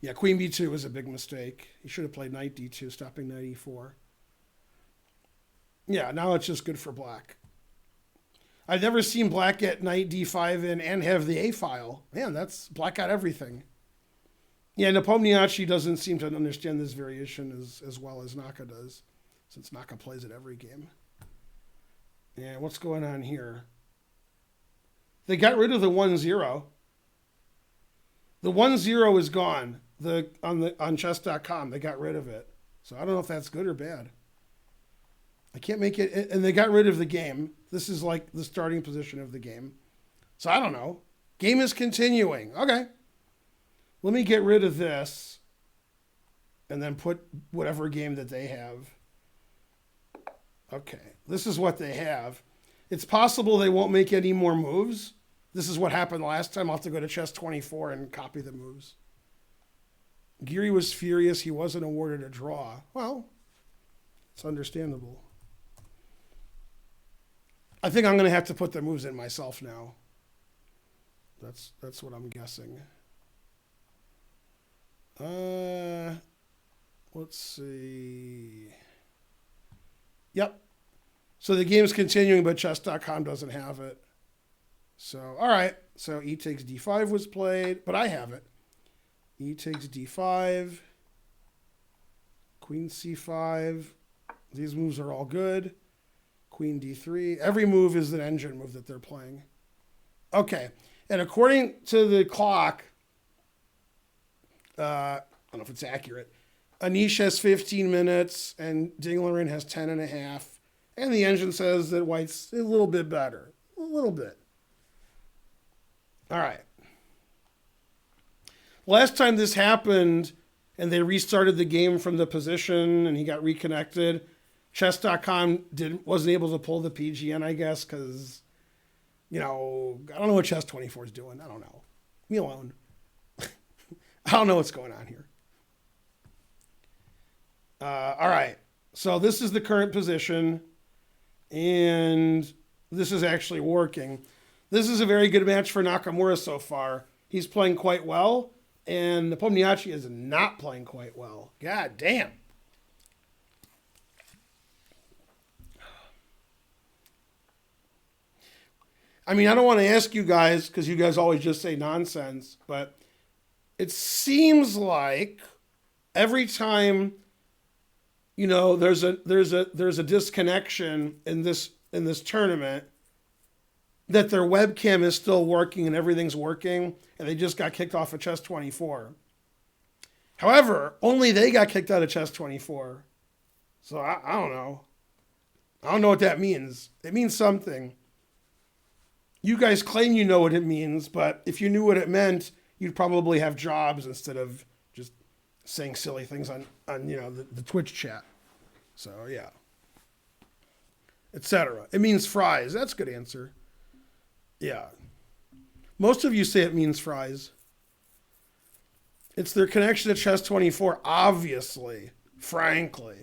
Yeah, Queen B2 was a big mistake. He should have played Knight D2, stopping Knight E4. Yeah, now it's just good for Black. I've never seen Black get Knight D5 in and have the A file. Man, that's Black got everything. Yeah, Nepomniachtchi doesn't seem to understand this variation as well as Naka does, since Naka plays it every game. Yeah, what's going on here? They got rid of the 1-0. The 1-0 is gone. On chess.com, they got rid of it. So I don't know if that's good or bad. I can't make it, and they got rid of the game. This is like the starting position of the game. So I don't know. Game is continuing. Okay. Let me get rid of this and then put whatever game that they have. Okay. This is what they have. It's possible they won't make any more moves. This is what happened last time. I'll have to go to chess 24 and copy the moves. Geary was furious he wasn't awarded a draw. Well, it's understandable. I think I'm going to have to put the moves in myself now. That's what I'm guessing. Let's see. Yep. So the game's continuing, but chess.com doesn't have it. So, all right. So E takes D5 was played, but I have it. E takes D5. Queen C5. These moves are all good. Queen D3. Every move is an engine move that they're playing. Okay. And according to the clock, I don't know if it's accurate, Anish has 15 minutes and Dinglerin has 10 and a half. And the engine says that White's a little bit better. A little bit. All right. Last time this happened and they restarted the game from the position and he got reconnected, chess.com wasn't able to pull the PGN, I guess, because, I don't know what chess 24 is doing. I don't know. Leave me alone. I don't know what's going on here. All right. So this is the current position, and this is actually working. This is a very good match for Nakamura so far. He's playing quite well, and Nepomniachtchi is not playing quite well. God damn. I mean, I don't want to ask you guys, because you guys always just say nonsense, but it seems like every time, there's a disconnection in this tournament, that their webcam is still working and everything's working, and they just got kicked off of chess 24. However, only they got kicked out of chess 24. So I don't know. I don't know what that means. It means something. You guys claim you know what it means, but if you knew what it meant, you'd probably have jobs instead of just saying silly things on the Twitch chat. So, yeah. Etc. It means fries. That's a good answer. Yeah. Most of you say it means fries. It's their connection to chess 24, obviously. Frankly.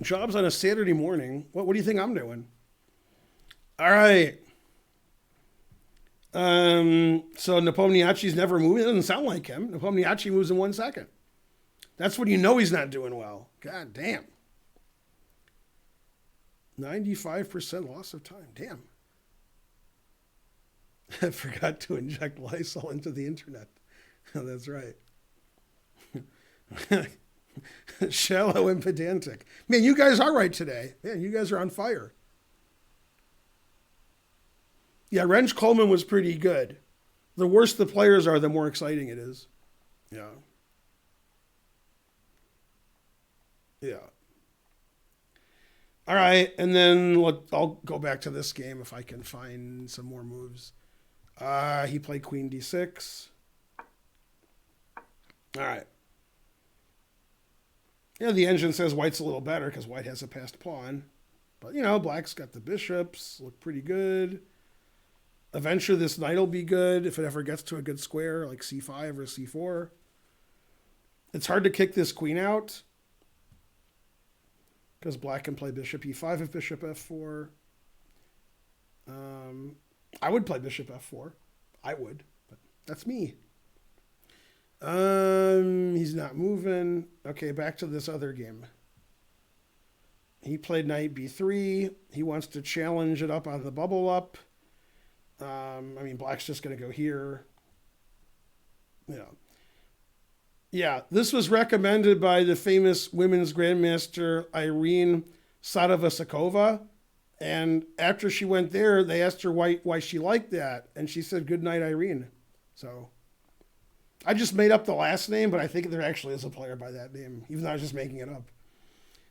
Jobs on a Saturday morning. What do you think I'm doing? All right. So Nepomniachtchi's never moving. It doesn't sound like him. Nepomniachtchi moves in 1 second. That's when you know he's not doing well. God damn. 95% loss of time. Damn. I forgot to inject Lysol into the internet. That's right. Shallow and pedantic. Man, you guys are right today. Man, you guys are on fire. Yeah, Wrench Coleman was pretty good. The worse the players are, the more exciting it is. Yeah. Yeah. All right, and then I'll go back to this game if I can find some more moves. He played Queen D6. All right. Yeah, the engine says White's a little better because White has a passed pawn. But, Black's got the bishops. Look pretty good. Eventually this knight will be good if it ever gets to a good square, like c5 or c4. It's hard to kick this queen out because Black can play bishop e5 if bishop f4. I would play bishop f4. I would, but that's me. He's not moving. Okay, back to this other game. He played knight b3. He wants to challenge it up on the bubble up. Black's just going to go here. Yeah, this was recommended by the famous women's grandmaster Irene Sadovasakova. And after she went there, they asked her why she liked that. And she said, "Good night, Irene." So I just made up the last name, but I think there actually is a player by that name, even though I was just making it up.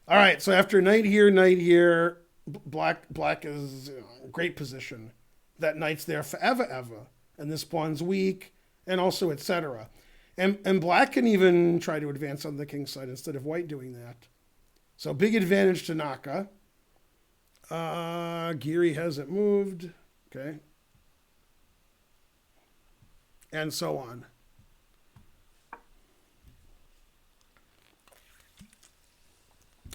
All right, so after knight here, Black is in a great position. That knight's there forever, and this pawn's weak, and also etc. And Black can even try to advance on the king's side instead of White doing that. So big advantage to Naka. Geary hasn't moved. Okay. And so on.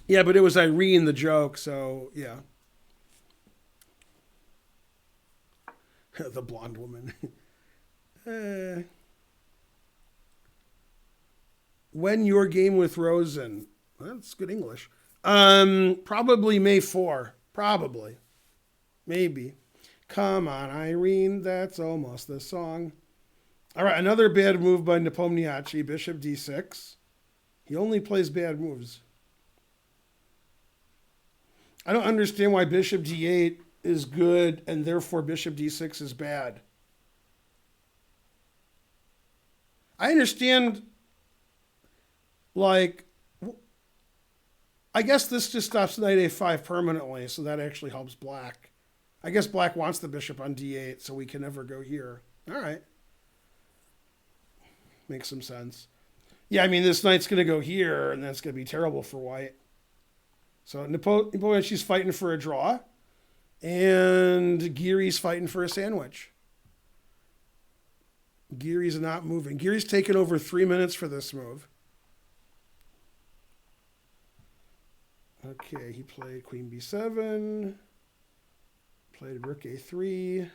Yeah, but it was Irene the joke, so yeah. The blonde woman. When your game with Rosen. That's good English. Probably May 4. Probably. Maybe. Come on, Irene. That's almost the song. All right, another bad move by Nepomniachtchi. Bishop d6. He only plays bad moves. I don't understand why bishop d8 is good and therefore bishop d6 is bad. I understand, I guess this just stops knight a5 permanently, so that actually helps Black. I guess Black wants the bishop on d8, so we can never go here. All right. Makes some sense. Yeah, this knight's going to go here, and that's going to be terrible for White. So Nepomniachtchi's fighting for a draw, and Geary's fighting for a sandwich. Geary's not moving. Geary's taken over 3 minutes for this move. Okay, he played queen b7, played rook a3.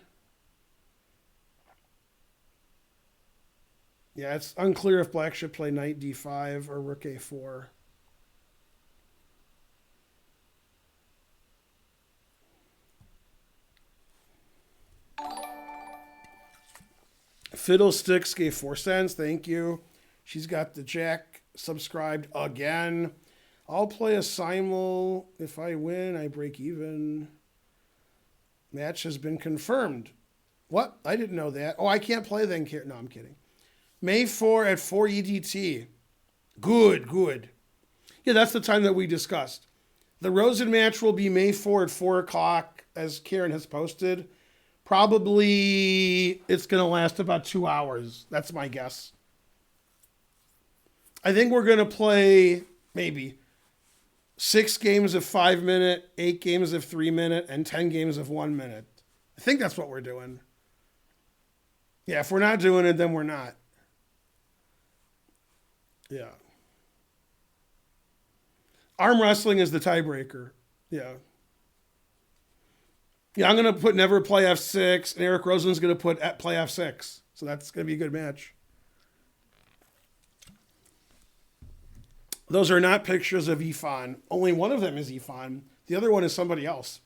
Yeah, it's unclear if Black should play knight d5 or rook a4. Fiddlesticks gave 4 cents. Thank you. She's got the jack subscribed again. I'll play a simul. If I win, I break even. Match has been confirmed. What? I didn't know that. Oh, I can't play then. No, I'm kidding. May 4 at 4 EDT. Good. Yeah, that's the time that we discussed. The Rosen match will be May 4 at 4 o'clock, as Karen has posted. Probably it's going to last about 2 hours. That's my guess. I think we're going to play maybe 6 games of 5 minute, 8 games of 3 minute, and 10 games of 1 minute. I think that's what we're doing. Yeah, if we're not doing it, then we're not. Yeah. Arm wrestling is the tiebreaker. Yeah. Yeah, I'm going to put never play F6, and Eric Rosen's going to put play F6. So that's going to be a good match. Those are not pictures of Ifan. Only one of them is Ifan. The other one is somebody else.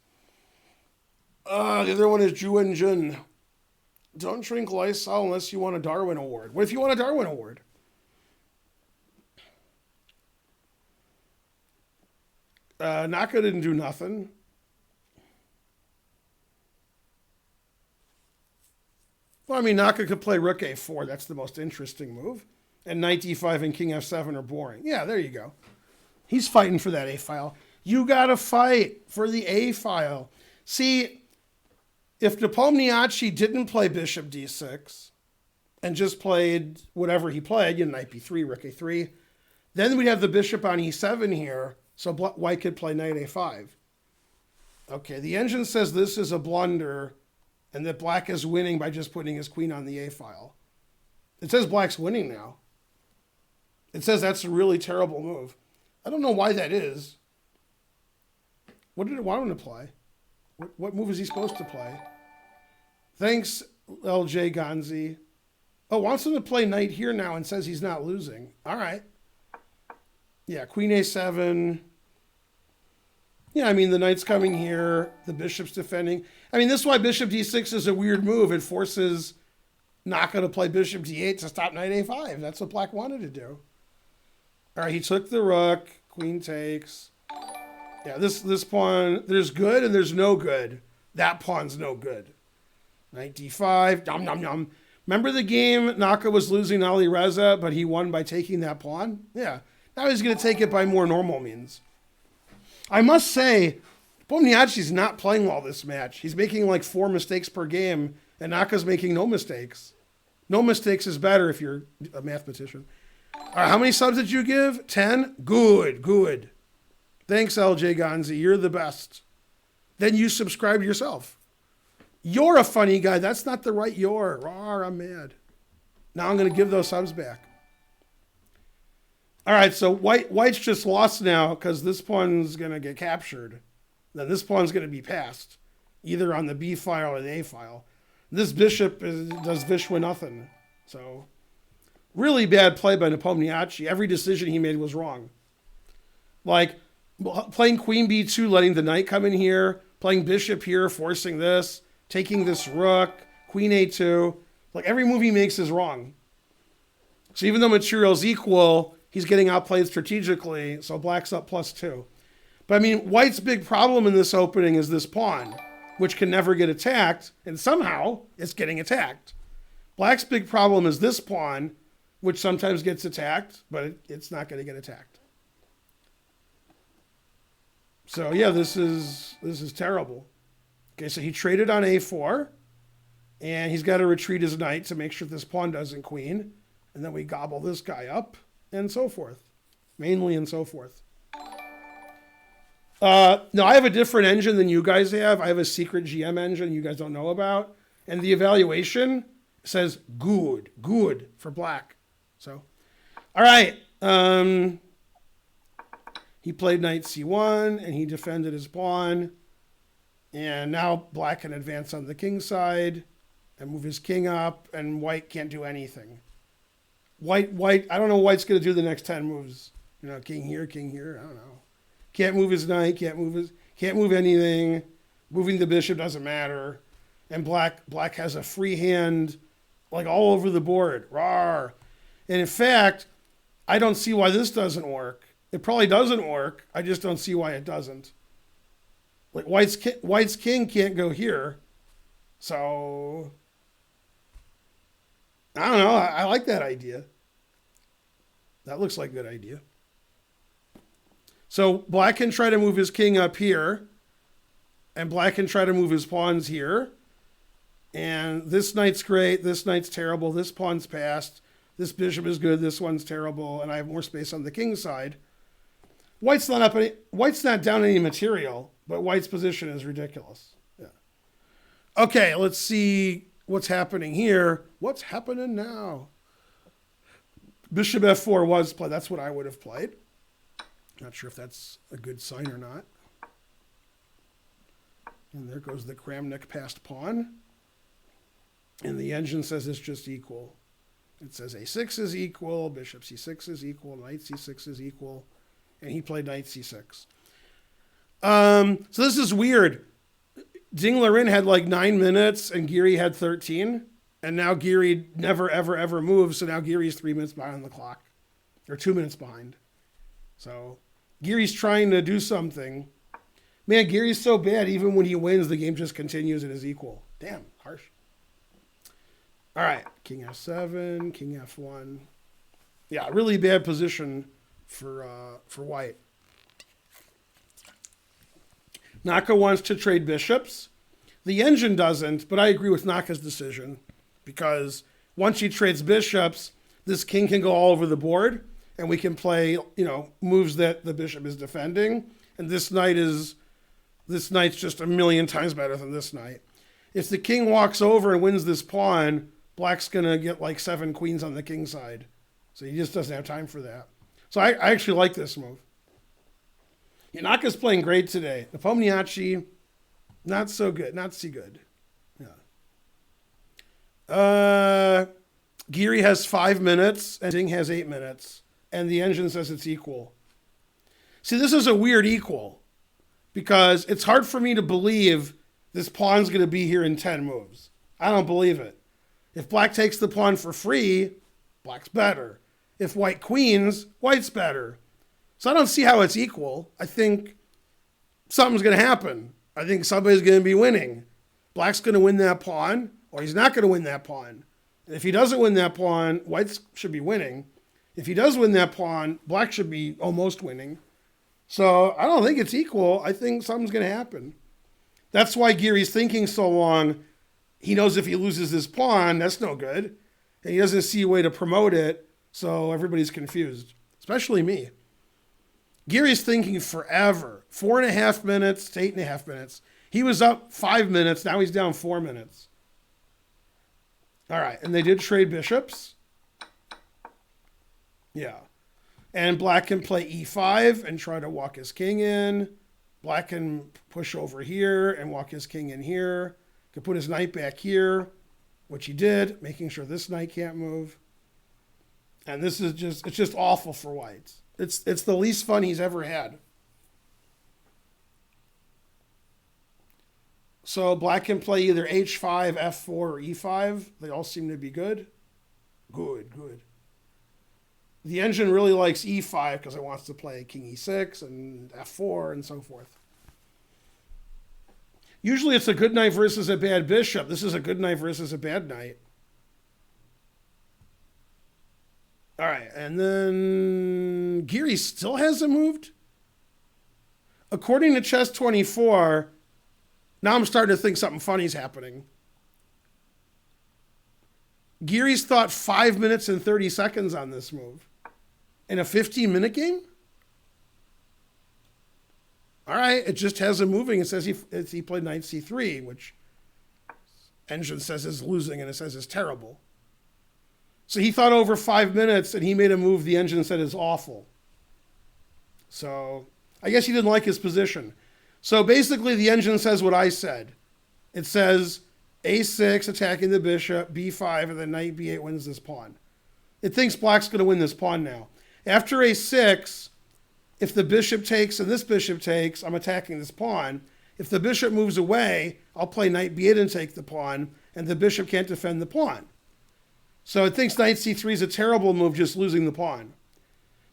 The other one is Juan Jun. Don't drink Lysol unless you want a Darwin Award. What if you want a Darwin Award? Naka didn't do nothing. Well, I mean, Naka could play Rook A4. That's the most interesting move. And Knight D5 and King F7 are boring. Yeah, there you go. He's fighting for that A file. You got to fight for the A file. See, if Nepomniachtchi didn't play Bishop D6 and just played whatever he played, Knight B3, Rook A3, then we'd have the bishop on E7 here, so White could play Knight A5. Okay, the engine says this is a blunder and that Black is winning by just putting his queen on the A file. It says Black's winning now. It says that's a really terrible move. I don't know why that is. What did it want him to play? What move is he supposed to play? Thanks, LJ Gonzi. Oh, wants him to play knight here now and says he's not losing. All right. Yeah, Queen A7. Yeah, I mean, the knight's coming here. The bishop's defending. I mean, this is why Bishop D6 is a weird move. It forces Naka to play Bishop D8 to stop Knight A5. That's what Black wanted to do. All right, he took the rook. Queen takes. Yeah, this pawn, there's good and there's no good. That pawn's no good. Knight D5. Nom, nom, nom. Remember the game Naka was losing Ali Reza, but he won by taking that pawn? Yeah. Now he's going to take it by more normal means. I must say, Pomniachtchi's not playing well this match. He's making like 4 mistakes per game, and Naka's making no mistakes. No mistakes is better if you're a mathematician. All right, how many subs did you give? 10? Good, good. Thanks, LJ Gonzi. You're the best. Then you subscribe yourself. You're a funny guy. That's not the right you're. Rawr, I'm mad. Now I'm going to give those subs back. All right, so White's just lost now because this pawn's going to get captured. Then this pawn's going to be passed, either on the B file or the A file. This bishop does Vishwa nothing. So, really bad play by Nepomniachtchi. Every decision he made was wrong. Like, playing Queen B2, letting the knight come in here, playing bishop here, forcing this, taking this rook, Queen A2. Like, every move he makes is wrong. So even though material's equal, he's getting outplayed strategically, so Black's up +2. But I mean, White's big problem in this opening is this pawn, which can never get attacked, and somehow it's getting attacked. Black's big problem is this pawn, which sometimes gets attacked, but it's not going to get attacked. So yeah, this is terrible. Okay, so he traded on A4, and he's got to retreat his knight to make sure this pawn doesn't queen, and then we gobble this guy up, and so forth. Mainly and so forth. No, I have a different engine than you guys have. I have a secret GM engine you guys don't know about. And the evaluation says good for Black. So, all right. He played knight C1, and he defended his pawn. And now Black can advance on the king side and move his king up, and White can't do anything. White, I don't know what White's going to do the next 10 moves. You know, king here, I don't know. Can't move his knight, can't move anything. Moving the bishop doesn't matter. And Black has a free hand, like all over the board. Rawr. And in fact, I don't see why this doesn't work. It probably doesn't work. I just don't see why it doesn't. Like White's king can't go here. So, I don't know. I like that idea. That looks like a good idea. So black can try to move his king up here, and black can try to move his pawns here. And this knight's great, this knight's terrible, this pawn's passed, this bishop is good, this one's terrible, and I have more space on the king's side. White's not down any material, but white's position is ridiculous. Yeah. Okay, let's see what's happening here. What's happening now? Bishop f4 was played. That's what I would have played. Not sure if that's a good sign or not. And there goes the Kramnik passed pawn. And the engine says it's just equal. It says a6 is equal, bishop c6 is equal, knight c6 is equal, and he played knight c6. So this is weird. Dinglerin had like 9 minutes and Geary had 13. And now Geary never, ever, ever moves. So now Geary's 3 minutes behind the clock. Or 2 minutes behind. So Geary's trying to do something. Man, Geary's so bad. Even when he wins, the game just continues and is equal. Damn, harsh. All right, king f7, king f1. Yeah, really bad position for white. Naka wants to trade bishops. The engine doesn't, but I agree with Naka's decision because once he trades bishops, this king can go all over the board, and we can play, moves that the bishop is defending. And this knight's just a million times better than this knight. If the king walks over and wins this pawn, black's going to get like 7 queens on the king side. So he just doesn't have time for that. So I actually like this move. Naka's playing great today. Nepomniachtchi, not so good. Not so good. Yeah. Geary has 5 minutes and Ding has 8 minutes. And the engine says it's equal. See, this is a weird equal. Because it's hard for me to believe this pawn's going to be here in 10 moves. I don't believe it. If black takes the pawn for free, black's better. If white queens, white's better. So I don't see how it's equal. I think something's going to happen. I think somebody's going to be winning. Black's going to win that pawn, or he's not going to win that pawn. And if he doesn't win that pawn, white should be winning. If he does win that pawn, black should be almost winning. So I don't think it's equal. I think something's going to happen. That's why Geary's thinking so long. He knows if he loses this pawn, that's no good. And he doesn't see a way to promote it, so everybody's confused, especially me. Geary's thinking forever. 4.5 minutes to 8.5 minutes. He was up 5 minutes, now he's down 4 minutes. All right, and they did trade bishops. Yeah. And black can play e5 and try to walk his king in. Black can push over here and walk his king in here. Could put his knight back here, which he did, making sure this knight can't move. And this is it's just awful for white. It's the least fun he's ever had. So black can play either h5, f4, or e5. They all seem to be good. Good. The engine really likes e5 because it wants to play king e6 and f4 and so forth. Usually it's a good knight versus a bad bishop. This is a good knight versus a bad knight. All right, and then Geary still hasn't moved? According to Chess24, now I'm starting to think something funny's happening. Geary's thought 5 minutes and 30 seconds on this move. In a 15-minute game? All right, it just has him moving. It says he played knight c3, which engine says is losing, and it says is terrible. So he thought over 5 minutes, and he made a move the engine said is awful. So I guess he didn't like his position. So basically the engine says what I said. It says a6 attacking the bishop, b5, and then knight b8 wins this pawn. It thinks black's going to win this pawn now. After a6, if the bishop takes and this bishop takes, I'm attacking this pawn. If the bishop moves away, I'll play knight b8 and take the pawn, and the bishop can't defend the pawn. So it thinks knight c3 is a terrible move, just losing the pawn.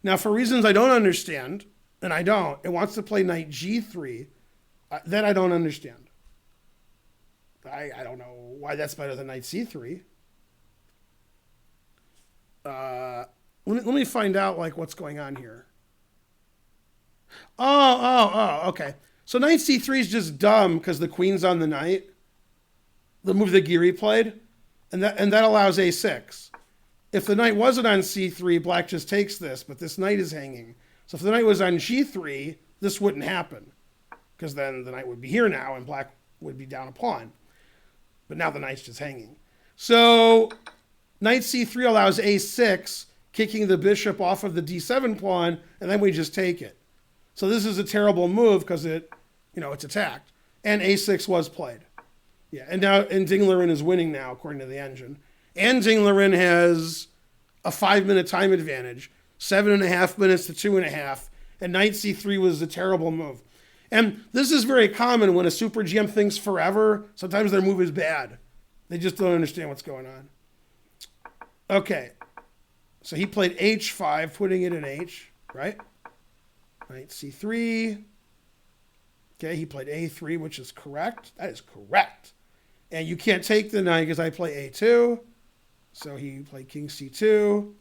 Now, for reasons I don't understand, and I don't, it wants to play knight g3. That I don't understand. I don't know why that's better than knight c3. Let me find out like what's going on here. Okay. So knight c3 is just dumb because the queen's on the knight. The move that Geary played, and that allows a6. If the knight wasn't on c3, black just takes this, but this knight is hanging. So if the knight was on g3, this wouldn't happen, because then the knight would be here now, and black would be down a pawn. But now the knight's just hanging. So knight c3 allows a6, kicking the bishop off of the d7 pawn, and then we just take it. So this is a terrible move because it's attacked. And a6 was played. Yeah, and Dinglerin is winning now, according to the engine. And Dinglerin has a 5-minute time advantage, 7.5 minutes to 2.5. And knight c3 was a terrible move. And this is very common when a super GM thinks forever. Sometimes their move is bad. They just don't understand what's going on. Okay, so he played h5, putting it in h, right? Knight c3. Okay, he played a3, which is correct. That is correct. And you can't take the knight because I play a2. So he played king c2.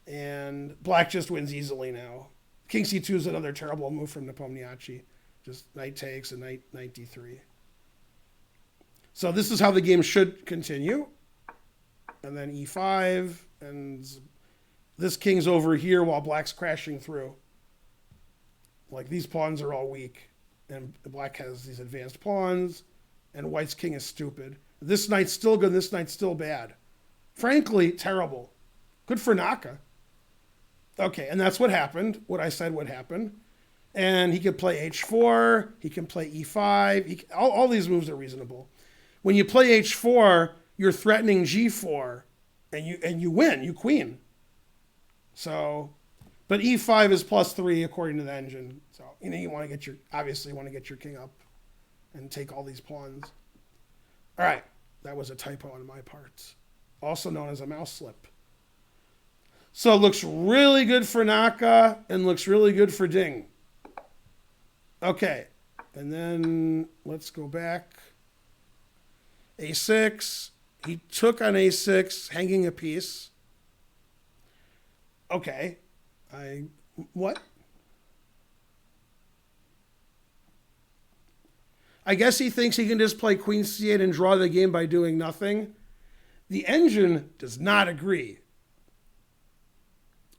And black just wins easily now. King c2 is another terrible move from Nepomniachtchi. Just knight takes and knight d3. So this is how the game should continue. And then e5. And this king's over here while black's crashing through. Like, these pawns are all weak. And black has these advanced pawns. And white's king is stupid. This knight's still good, this knight's still bad. Frankly, terrible. Good for Naka. Okay, and that's what happened, what I said would happen. And he could play h4, he can play e5. All these moves are reasonable. When you play h4, you're threatening g4, and you win, you queen. So, but e5 is +3 according to the engine. So, you want to get your king up and take all these pawns. All right, that was a typo on my part, also known as a mouse slip. So it looks really good for Naka and looks really good for Ding. Okay, and then let's go back. a6, he took on a6, hanging a piece. Okay, what? I guess he thinks he can just play queen c8 and draw the game by doing nothing. The engine does not agree.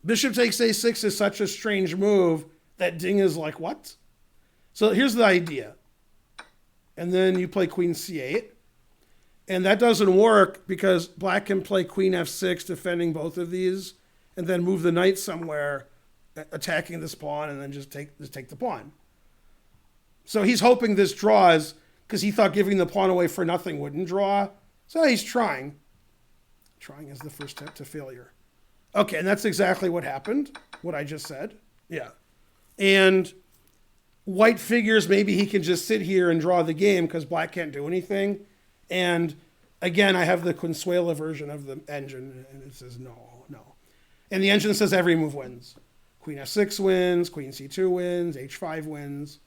Bishop takes a6 is such a strange move that Ding is like, what? So here's the idea. And then you play queen c8. And that doesn't work because black can play queen f6, defending both of these, and then move the knight somewhere, attacking this pawn, and then just take the pawn. So he's hoping this draws because he thought giving the pawn away for nothing wouldn't draw. So he's trying. Trying is the first step to failure. Okay, and that's exactly what happened, what I just said. Yeah. And white figures maybe he can just sit here and draw the game because black can't do anything. And again, I have the Consuela version of the engine, and it says no. And the engine says every move wins. Queen f6 wins, queen c2 wins, h5 wins.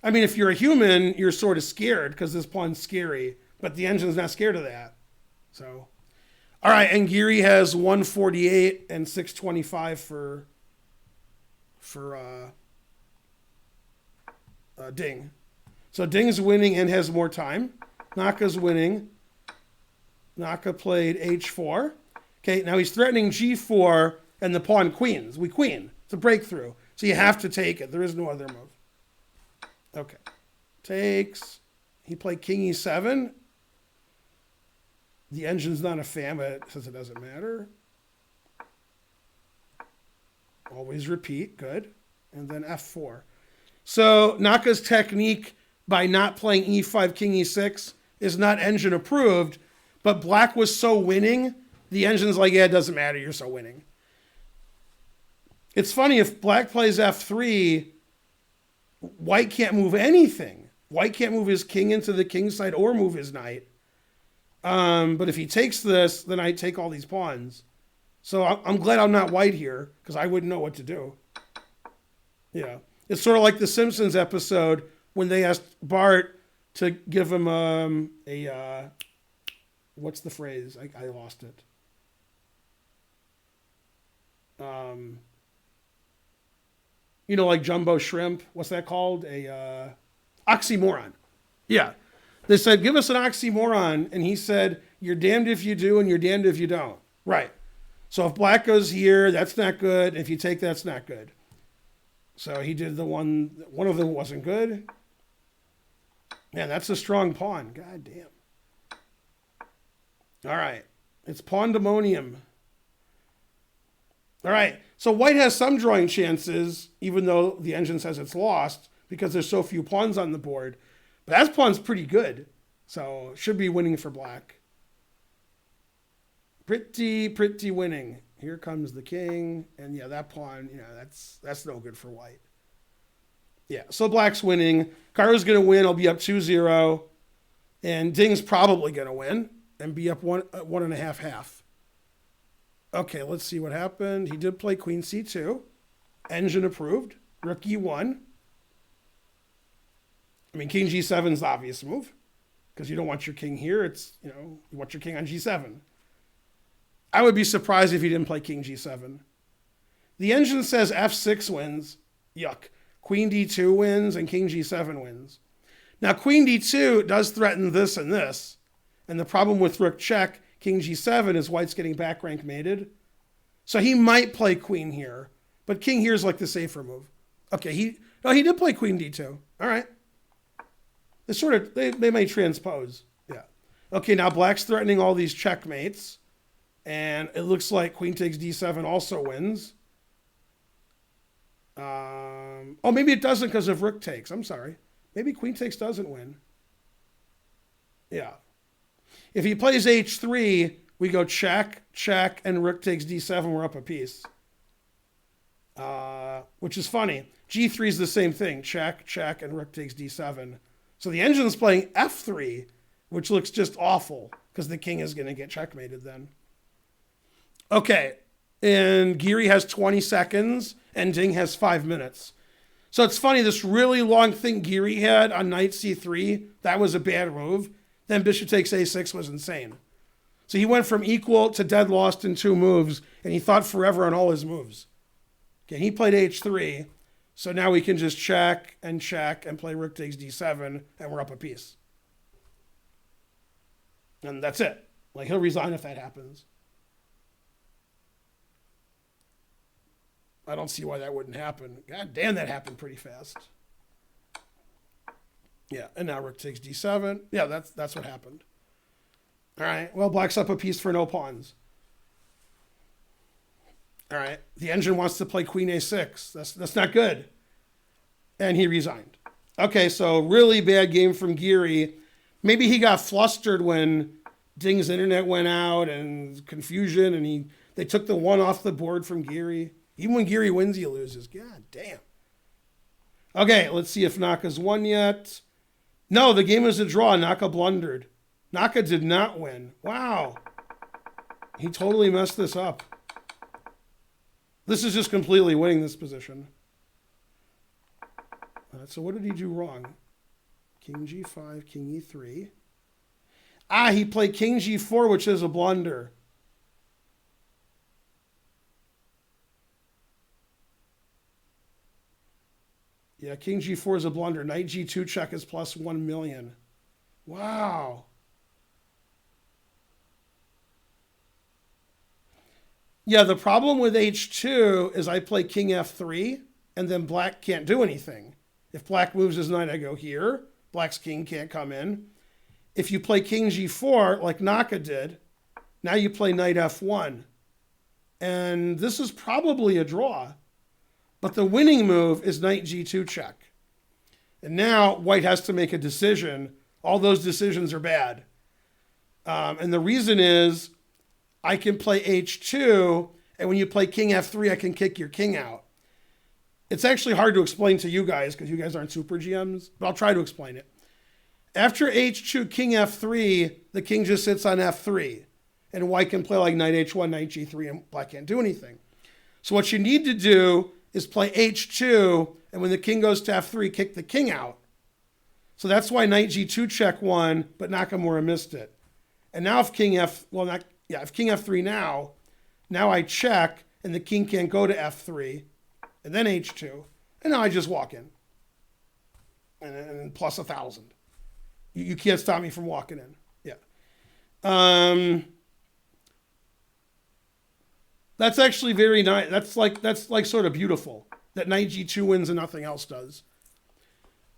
I mean, if you're a human, you're sort of scared because this pawn's scary, but the engine's not scared of that. So, all right, and Geary has 148 and 625 for Ding. So Ding's winning and has more time. Naka's winning. Naka played h4. Okay, now he's threatening g4 and the pawn queens. We queen. It's a breakthrough. So you have to take it. There is no other move. Okay. Takes. He played king e7. The engine's not a fan, but it says it doesn't matter. Always repeat. Good. And then f4. So Naka's technique by not playing e5, king e6 is not engine approved, but black was so winning, the engine's like, yeah, it doesn't matter, you're so winning. It's funny, if black plays f3, white can't move anything. White can't move his king into the king side or move his knight. But if he takes this, then I take all these pawns. So I'm glad I'm not white here, because I wouldn't know what to do. Yeah. It's sort of like the Simpsons episode when they asked Bart to give him what's the phrase? I lost it. You know, like jumbo shrimp. What's that called? Oxymoron. Yeah. They said, give us an oxymoron. And he said, you're damned if you do and you're damned if you don't. Right. So if black goes here, that's not good. If you take, that's not good. So he did one of them wasn't good. Man, that's a strong pawn. God damn. All right. It's pandemonium. All right. So white has some drawing chances, even though the engine says it's lost, because there's so few pawns on the board. But that pawn's pretty good. So should be winning for black. Pretty winning. Here comes the king. And yeah, that pawn, that's no good for white. Yeah, so black's winning. Karu's going to win. I'll be up 2-0. And Ding's probably going to win and be up 1.5. Okay, let's see what happened. He did play queen c2. Engine approved. Rook e1. I mean, king g7 is the obvious move because you don't want your king here. It's, you want your king on g7. I would be surprised if he didn't play king g7. The engine says f6 wins. Yuck. Queen d2 wins and king g7 wins. Now, queen d2 does threaten this and this. And the problem with rook check, king g7, is white's getting back rank mated. So he might play queen here. But king here is like the safer move. Okay, he did play queen d2. All right. They may transpose. Yeah. Okay, now black's threatening all these checkmates. And it looks like queen takes d7 also wins. Maybe it doesn't because of rook takes. I'm sorry. Maybe queen takes doesn't win. Yeah. If he plays h3, we go check, check, and rook takes d7. We're up a piece. Which is funny. g3 is the same thing. Check, check, and rook takes d7. So the engine's playing f3, which looks just awful because the king is going to get checkmated then. Okay. And Giri has 20 seconds and Ding has 5 minutes. So it's funny, this really long thing Giri had on knight c3, that was a bad move. Then bishop takes a6 was insane. So he went from equal to dead lost in 2 moves, and he thought forever on all his moves. Okay, he played h3, so now we can just check and play rook takes d7, and we're up a piece. And that's it. Like, he'll resign if that happens. I don't see why that wouldn't happen. God damn, that happened pretty fast. Yeah, and now rook takes d7. Yeah, that's what happened. All right, well, black's up a piece for no pawns. All right, the engine wants to play queen a6. That's not good. And he resigned. Okay, so really bad game from Giri. Maybe he got flustered when Ding's internet went out and confusion, and they took the 1 off the board from Giri. Even when Giri wins, he loses. God damn. Okay, let's see if Naka's won yet. No, the game is a draw. Naka blundered. Naka did not win. Wow. He totally messed this up. This is just completely winning this position. So what did he do wrong? King g5, king e3. He played king g4, which is a blunder. Yeah, king g4 is a blunder. Knight g2 check is plus 1 million. Wow. Yeah, the problem with h2 is I play king f3, and then black can't do anything. If black moves his knight, I go here. Black's king can't come in. If you play king g4, like Naka did, now you play knight f1. And this is probably a draw. But the winning move is knight g2 check. And now white has to make a decision. All those decisions are bad. And the reason is I can play h2, and when you play king f3, I can kick your king out. It's actually hard to explain to you guys because you guys aren't super GMs, but I'll try to explain it. After h2, king f3, the king just sits on f3. And white can play like knight h1, knight g3, and black can't do anything. So what you need to do is play h2, and when the king goes to f3, kick the king out. So that's why knight g2 check won, but Nakamura missed it. And now if king f3 now I check, and the king can't go to f3, and then h2, And now I just walk in. And plus 1,000. You can't stop me from walking in. Yeah. That's actually very nice. That's like sort of beautiful. That knight g2 wins and nothing else does.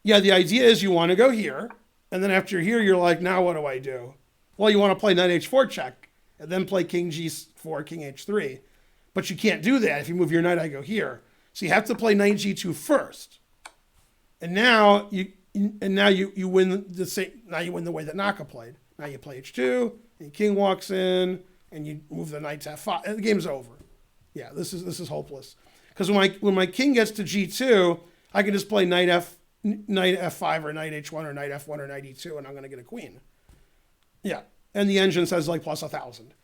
Yeah, the idea is you want to go here. And then after here, you're like, now what do I do? Well, you want to play knight h4 check. And then play king g4, king h3. But you can't do that. If you move your knight, I go here. So you have to play knight g2 first. And now you win the same. Now you win the way that Naka played. Now you play h2, and your king walks in, and you move the knight to f5. And the game's over. Yeah, this is hopeless. Because when my king gets to g2, I can just play knight f5 or knight h1 or knight f1 or knight e2, and I'm going to get a queen. Yeah, and the engine says like plus 1,000.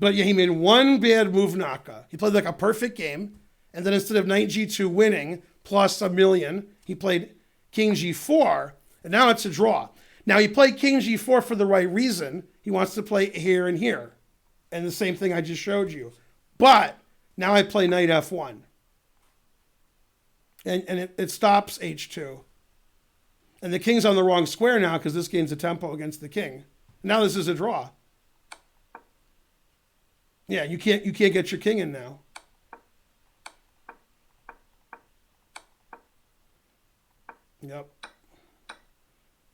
But yeah, he made one bad move, Naka. He played like a perfect game, and then instead of knight g2 winning plus 1,000,000, he played king g4, and now it's a draw. Now he played king g4 for the right reason. He wants to play here and here, and the same thing I just showed you. But now I play knight f1, and it stops h2. And the king's on the wrong square now because this gains a tempo against the king. Now this is a draw. Yeah, you can't get your king in now. Yep.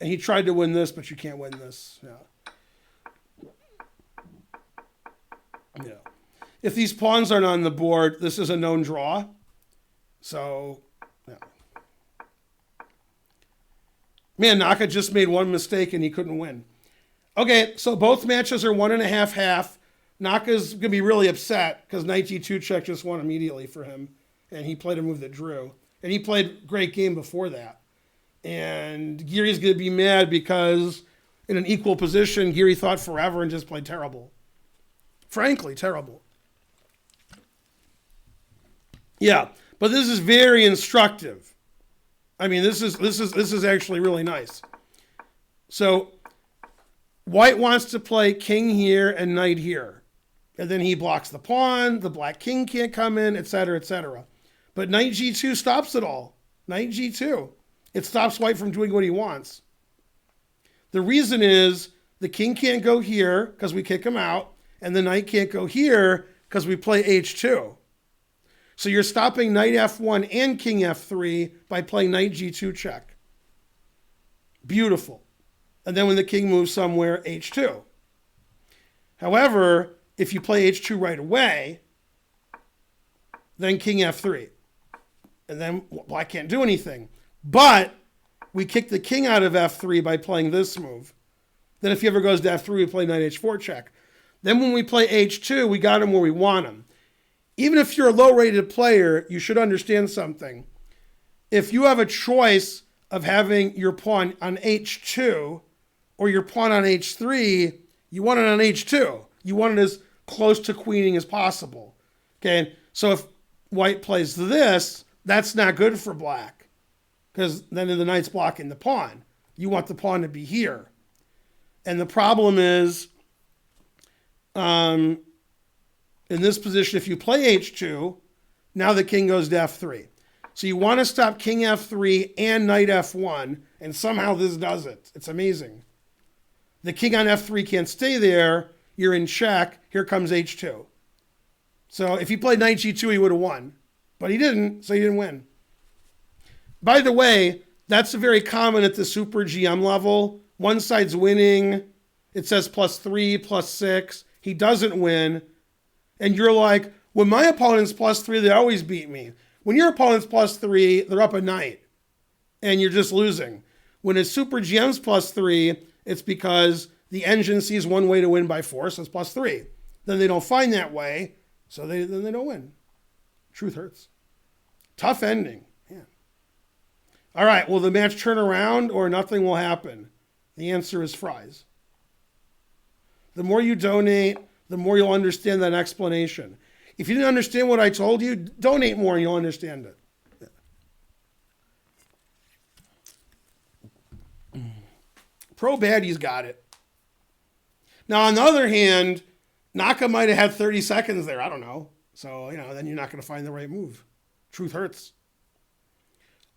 And he tried to win this, but you can't win this. Yeah. Yeah. If these pawns aren't on the board, this is a known draw. So, yeah. Man, Naka just made one mistake and he couldn't win. Okay, so both matches are 1.5 half. Naka's going to be really upset because knight g2 check just won immediately for him. And he played a move that drew. And he played a great game before that. And Giri's going to be mad because in an equal position, Giri thought forever and just played terrible. Frankly, terrible. Yeah, but this is very instructive. I mean, this is actually really nice. So white wants to play king here and knight here. And then he blocks the pawn, the black king can't come in, etc., etc. But knight g2 stops it all. Knight g2. It stops white from doing what he wants. The reason is the king can't go here because we kick him out, and the knight can't go here because we play h2. So you're stopping knight f1 and king f3 by playing knight g2 check. Beautiful. And then when the king moves somewhere, h2. However, if you play h2 right away, then king f3. And then black can't do anything. But we kick the king out of f3 by playing this move. Then if he ever goes to f3, we play knight h4 check. Then when we play h2, we got him where we want him. Even if you're a low-rated player, you should understand something. If you have a choice of having your pawn on h2 or your pawn on h3, you want it on h2. You want it as close to queening as possible. Okay, so if white plays this, that's not good for black because then the knight's blocking the pawn. You want the pawn to be here. And the problem is, in this position, if you play h2, now the king goes to f3. So you want to stop king f3 and knight f1, and somehow this does it. It's amazing. The king on f3 can't stay there. You're in check. Here comes h2. So if he played knight g2, he would have won. But he didn't, so he didn't win. By the way, that's very common at the super GM level. One side's winning. It says +3, +6. He doesn't win. And you're like, when my opponent's +3, they always beat me. When your opponent's +3, they're up a knight. And you're just losing. When it's super GM's +3, it's because the engine sees one way to win by force, so it's +3. Then they don't find that way, so then they don't win. Truth hurts. Tough ending. Yeah. All right, will the match turn around or nothing will happen? The answer is fries. The more you donate, the more you'll understand that explanation. If you didn't understand what I told you, donate more and you'll understand it. Yeah. Pro Baddies got it. Now, on the other hand, Naka might have had 30 seconds there. I don't know. So, then you're not going to find the right move. Truth hurts.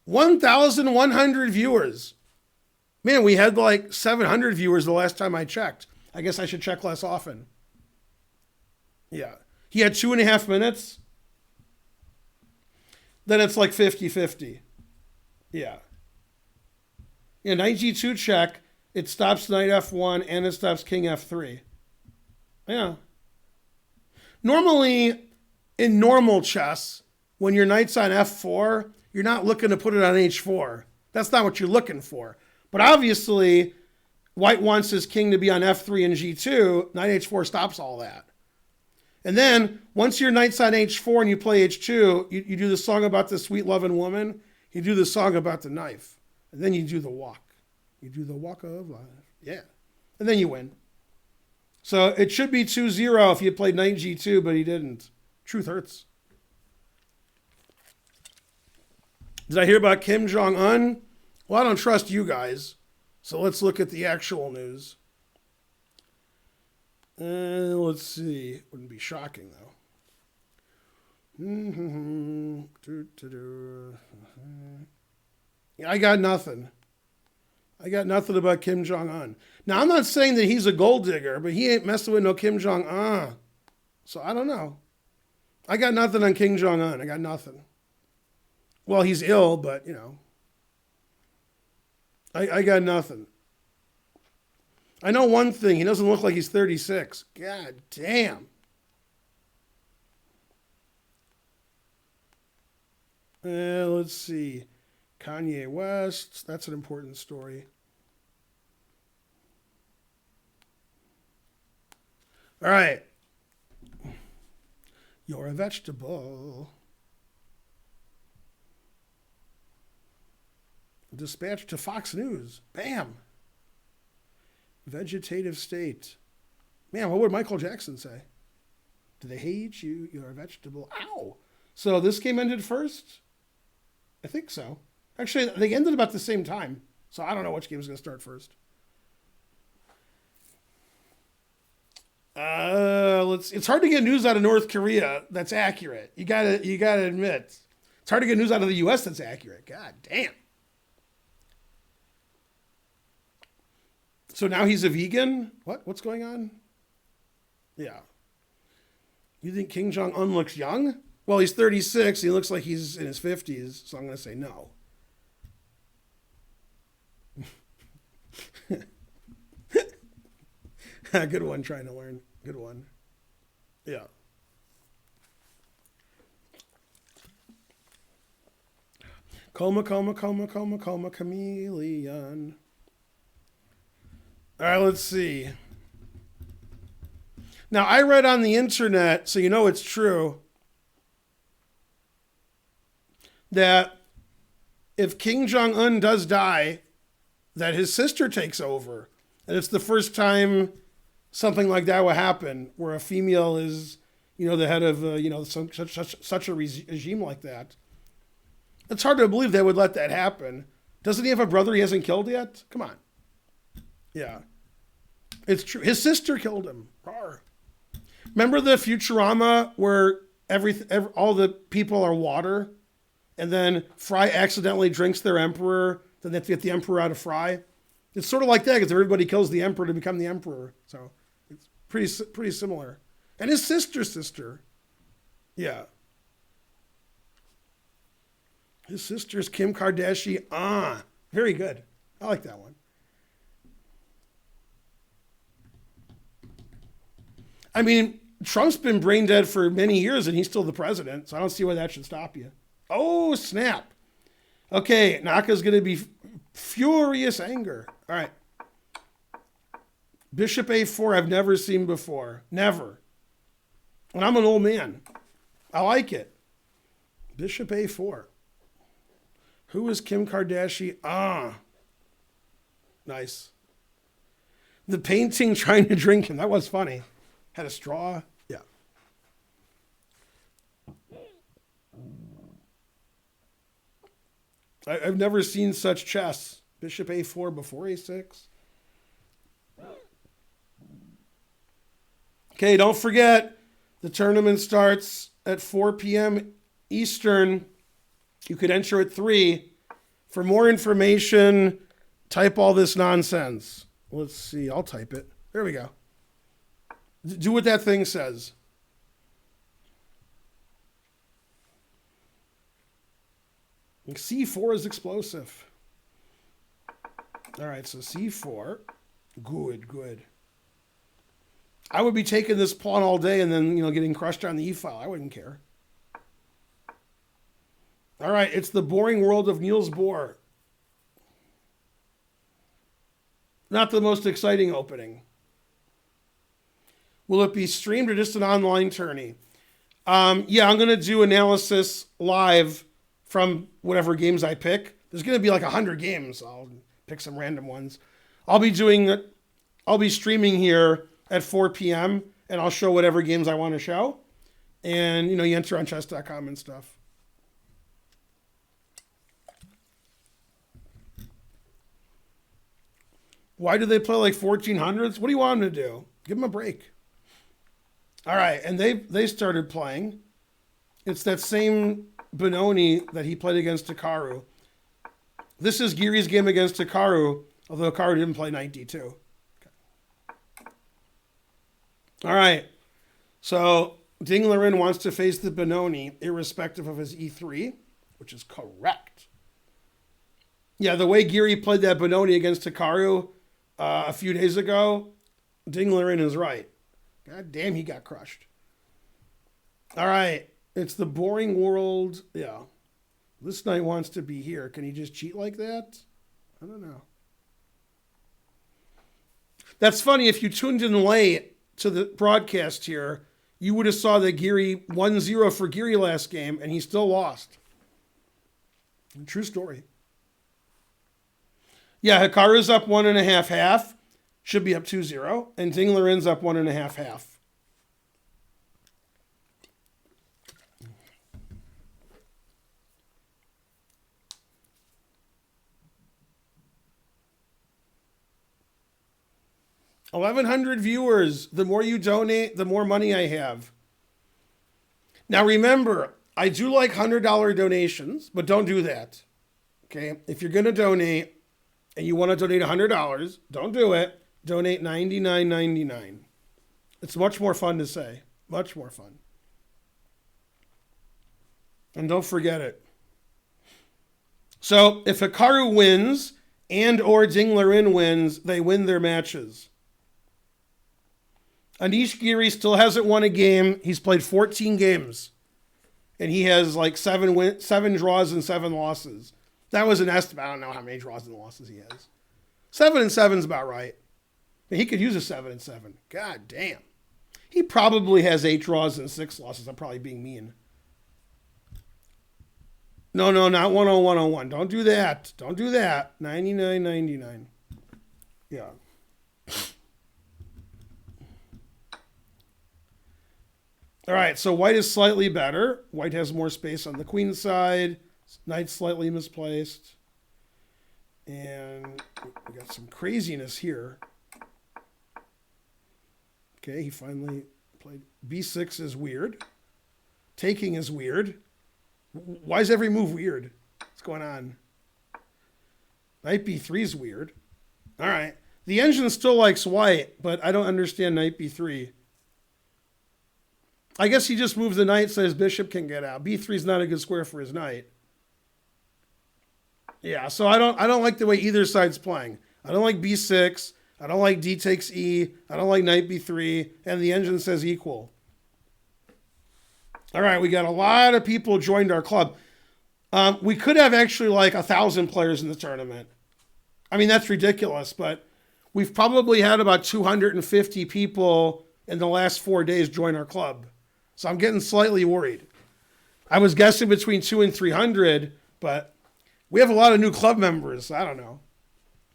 1,100 viewers. Man, we had like 700 viewers the last time I checked. I guess I should check less often. Yeah. He had 2.5 minutes. Then it's like 50-50. Yeah. Yeah, knight g2 check. It stops knight f1 and it stops king f3. Yeah. Normally, in normal chess, when your knight's on f4, you're not looking to put it on h4. That's not what you're looking for. But obviously, white wants his king to be on f3 and g2. Knight h4 stops all that. And then, once your knight's on h4 and you play h2, you do the song about the sweet loving woman. You do the song about the knife. And then you do the walk. You do the walk of life. Yeah. And then you win. So it should be 2-0 if you played knight g2, but he didn't. Truth hurts. Did I hear about Kim Jong-un? Well, I don't trust you guys. So let's look at the actual news. Let's see. Wouldn't be shocking, though. I got nothing. I got nothing about Kim Jong-un. Now, I'm not saying that he's a gold digger, but he ain't messing with no Kim Jong-un. So I don't know. I got nothing on Kim Jong-un. I got nothing. Well, he's ill, but, you know. I got nothing. I know one thing. He doesn't look like he's 36. God damn. Let's see. Kanye West. That's an important story. All right. You're a vegetable. Dispatched to Fox News. Bam. Vegetative state. Man, what would Michael Jackson say? Do they hate you? You're a vegetable. Ow. So this game ended first? I think so. Actually, they ended about the same time. So I don't know which game is going to start first. It's hard to get news out of North Korea that's accurate. You gotta admit. It's hard to get news out of the US that's accurate. God damn. So now he's a vegan? What's going on? Yeah. You think Kim Jong-un looks young? Well, he's 36. He looks like he's in his 50s, so I'm going to say no. Good one, trying to learn. Good one. Yeah. Coma, chameleon. All right, let's see. Now, I read on the internet, so you know it's true, that if Kim Jong-un does die, that his sister takes over. And it's the first time something like that will happen, where a female is, the head of, such a regime like that. It's hard to believe they would let that happen. Doesn't he have a brother he hasn't killed yet? Come on. Yeah. It's true. His sister killed him. Rawr. Remember the Futurama where all the people are water, and then Fry accidentally drinks their emperor, then they have to get the emperor out of Fry? It's sort of like that, because everybody kills the emperor to become the emperor. So it's pretty similar. And his sister. Yeah. His sister's Kim Kardashian. Very good. I like that one. I mean, Trump's been brain dead for many years and he's still the president, so I don't see why that should stop you. Oh, snap. Okay, Naka's going to be furious anger. All right. Bishop a4 I've never seen before. Never. And I'm an old man. I like it. Bishop a4. Who is Kim Kardashian? Nice. The painting trying to drink him. That was funny. Had a straw. Yeah. I've never seen such chess. Bishop a4 before a6. Okay, don't forget, the tournament starts at 4 p.m. Eastern. You could enter at 3. For more information, type all this nonsense. Let's see. I'll type it. There we go. Do what that thing says. C4 is explosive. All right, so C4. Good. I would be taking this pawn all day and then, getting crushed on the e-file. I wouldn't care. All right, it's the boring world of Niels Bohr. Not the most exciting opening. Will it be streamed or just an online tourney? Yeah, I'm going to do analysis live from whatever games I pick. There's going to be like 100 games. I'll pick some random ones. I'll be streaming here at 4 p.m. and I'll show whatever games I want to show. And, you enter on chess.com and stuff. Why do they play like 1400s? What do you want them to do? Give them a break. All right, and they started playing. It's that same Benoni that he played against Hikaru. This is Giri's game against Hikaru, although Hikaru didn't play knight d2. Okay. All right, so Dinglerin wants to face the Benoni irrespective of his e3, which is correct. Yeah, the way Giri played that Benoni against Hikaru a few days ago, Dinglerin is right. God damn, he got crushed. All right, it's the boring world. Yeah, this knight wants to be here. Can he just cheat like that? I don't know. That's funny. If you tuned in late to the broadcast here, you would have saw that Giri 1-0 for Giri last game, and he still lost. True story. Yeah, Hikaru's up 1.5 half. Should be up 2-0. And Dinglerin's up 1.5 half. $1,100 viewers. The more you donate, the more money I have. Now remember, I do like $100 donations, but don't do that. Okay? If you're going to donate and you want to donate $100, don't do it. Donate $99.99. It's much more fun to say. Much more fun. And don't forget it. So if Hikaru wins and or Dinglerin wins, they win their matches. Anish Giri still hasn't won a game. He's played 14 games. And he has like 7 draws and 7 losses. That was an estimate. I don't know how many draws and losses he has. 7 and 7 is about right. He could use a 7 and 7. God damn. He probably has 8 draws and 6 losses. I'm probably being mean. No, not 10101. Don't do that. Don't do that. 99.99. Yeah. All right, so white is slightly better. White has more space on the queen side. Knight's slightly misplaced. And we got some craziness here. Okay, he finally played. B6 is weird. Taking is weird. Why is every move weird? What's going on? Knight B3 is weird. All right. The engine still likes white, but I don't understand knight B3. I guess he just moves the knight so his bishop can get out. B3 is not a good square for his knight. Yeah, so I don't like the way either side's playing. I don't like B6. I don't like D takes E. I don't like knight B3. And the engine says equal. All right, we got a lot of people joined our club. We could have actually like 1,000 players in the tournament. I mean, that's ridiculous, but we've probably had about 250 people in the last 4 days join our club. So I'm getting slightly worried. I was guessing between 200 and 300, but we have a lot of new club members. I don't know.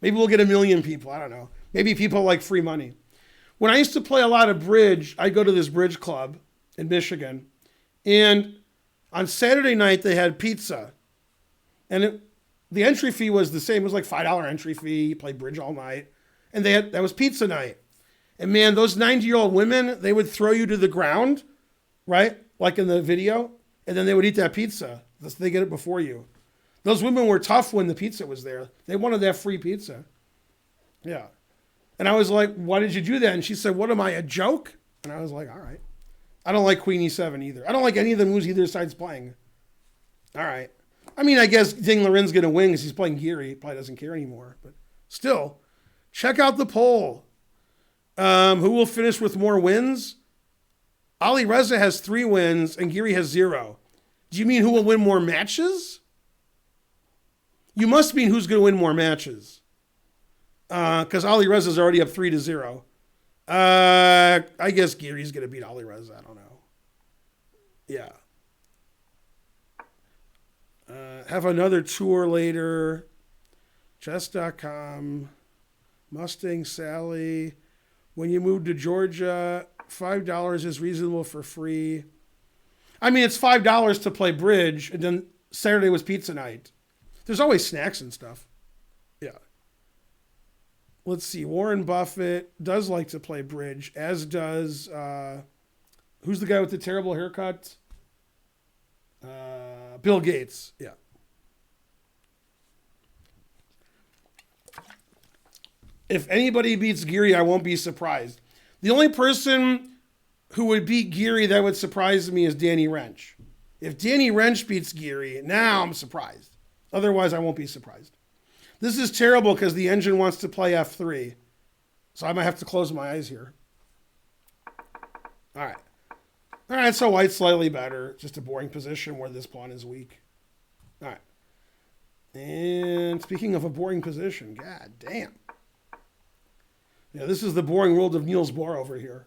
Maybe we'll get 1 million people. I don't know. Maybe people like free money. When I used to play a lot of bridge, I'd go to this bridge club in Michigan. And on Saturday night, they had pizza. And the entry fee was the same. It was like $5 entry fee. You play bridge all night. And that was pizza night. And man, those 90-year-old women, they would throw you to the ground, right? Like in the video. And then they would eat that pizza. They get it before you. Those women were tough when the pizza was there. They wanted that free pizza. Yeah. And I was like, why did you do that? And she said, what am I, a joke? And I was like, all right. I don't like Queen E7 either. I don't like any of the moves either side's playing. All right. I mean, I guess Ding Liren's going to win because he's playing Geary. He probably doesn't care anymore. But still, check out the poll. Who will finish with more wins? Ali Reza has 3 wins and Geary has 0. Do you mean who will win more matches? You must mean who's going to win more matches. Because Ali Reza's already up 3-0. I guess Geary's going to beat Ali Reza. I don't know. Yeah. Have another tour later. Chess.com. Mustang Sally. When you move to Georgia, $5 is reasonable for free. I mean, it's $5 to play bridge, and then Saturday was pizza night. There's always snacks and stuff. Yeah. Let's see. Warren Buffett does like to play bridge, as does, who's the guy with the terrible haircut? Bill Gates. Yeah. If anybody beats Geary, I won't be surprised. The only person who would beat Geary that would surprise me is Danny Wrench. If Danny Wrench beats Geary, now I'm surprised. Otherwise, I won't be surprised. This is terrible because the engine wants to play F3. So I might have to close my eyes here. All right. All right, so white's slightly better. Just a boring position where this pawn is weak. All right. And speaking of a boring position, god damn. Yeah, this is the boring world of Niels Bohr over here.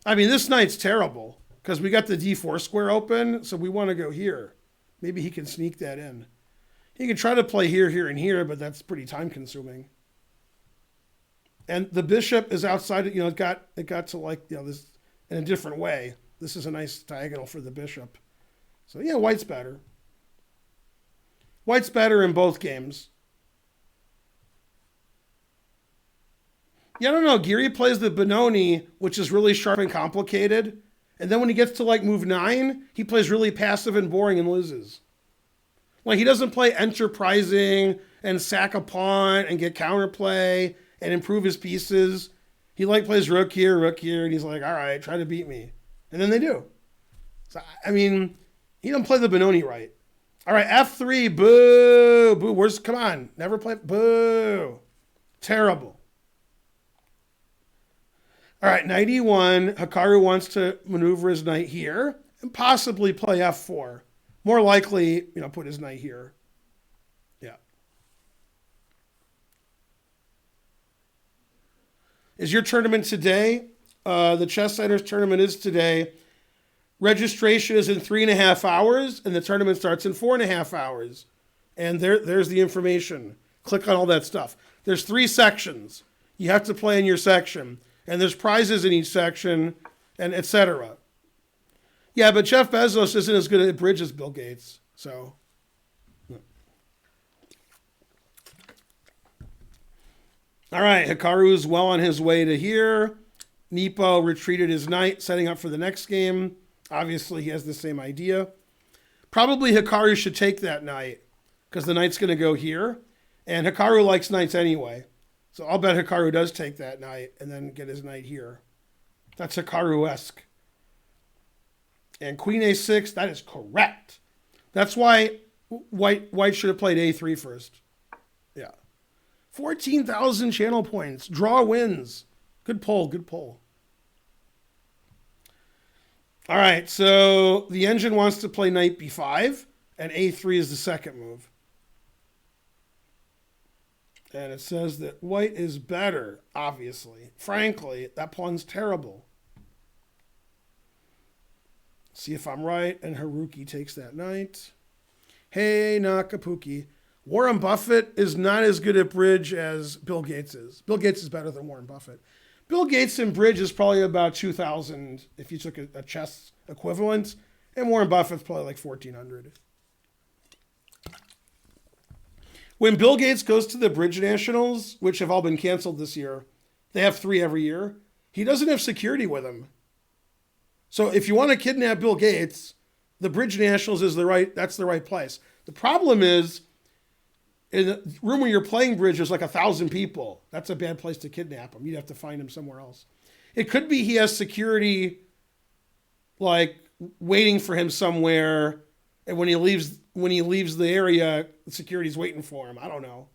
I mean, this knight's terrible because we got the D4 square open, so we want to go here. Maybe he can sneak that in. He can try to play here, here, and here, but that's pretty time-consuming. And the bishop is outside. You know, it got to like this in a different way. This is a nice diagonal for the bishop. So yeah, white's better. White's better in both games. Yeah, I don't know. Geary plays the Benoni, which is really sharp and complicated. And then when he gets to like move 9, he plays really passive and boring and loses. Like he doesn't play enterprising and sack a pawn and get counterplay and improve his pieces. He like plays rook here, and he's like, all right, try to beat me. And then they do. So, I mean, he doesn't play the Benoni right. All right, F3, boo, boo. Come on, never play, boo. Terrible. All right, knight E1. Hikaru wants to maneuver his knight here and possibly play F4. More likely, put his knight here. Yeah. Is your tournament today? The Chess Center's tournament is today. Registration is in 3.5 hours, and the tournament starts in 4.5 hours. And there's the information. Click on all that stuff. There's 3 sections. You have to play in your section. And there's prizes in each section, and etc. Yeah, but Jeff Bezos isn't as good at bridge as Bill Gates. So, all right, Hikaru is well on his way to here. Nepo retreated his knight, setting up for the next game. Obviously, he has the same idea. Probably Hikaru should take that knight, because the knight's going to go here. And Hikaru likes knights anyway. So I'll bet Hikaru does take that knight and then get his knight here. That's Hikaru-esque. And queen a6, that is correct. That's why white should have played a3 first. Yeah. 14,000 channel points. Draw wins. Good poll, good poll. All right, so the engine wants to play knight b5, and a3 is the second move. And it says that white is better, obviously. Frankly, that pawn's terrible. See if I'm right. And Haruki takes that knight. Hey, Nakapuki. Warren Buffett is not as good at bridge as Bill Gates is. Bill Gates is better than Warren Buffett. Bill Gates in bridge is probably about 2,000 if you took a chess equivalent. And Warren Buffett's probably like 1,400. When Bill Gates goes to the Bridge Nationals, which have all been canceled this year, they have 3 every year, he doesn't have security with him. So if you want to kidnap Bill Gates, The Bridge Nationals is that's the right place. The problem is, in the room where you're playing bridge, there's like 1,000 people. That's a bad place to kidnap him. You'd have to find him somewhere else. It could be he has security, like, waiting for him somewhere, and when he leaves the area, the security's waiting for him. I don't know.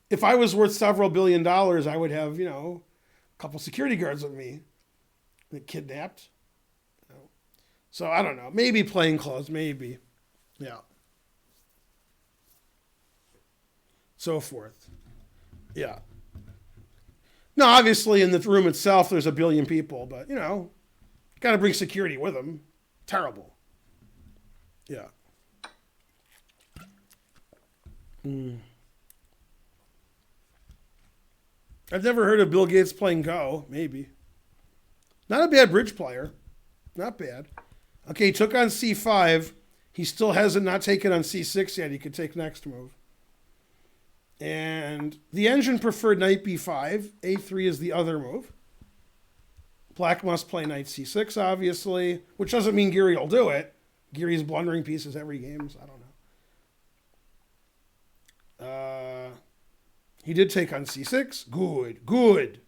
If I was worth several $1 billion, I would have, a couple security guards with me. Get kidnapped. So I don't know. Maybe plain clothes. Maybe. Yeah. So forth. Yeah. No, obviously in the room itself, there's 1 billion people, but, got to bring security with them. Terrible. Yeah. I've never heard of Bill Gates playing Go. Maybe. Not a bad bridge player. Not bad. Okay, he took on C5. He still hasn't not taken on C6 yet. He could take next move. And the engine preferred knight B5. A3 is the other move. Black must play knight C6, obviously, which doesn't mean Geary will do it. Geary's blundering pieces every game, so I don't know. He did take on C6. Good.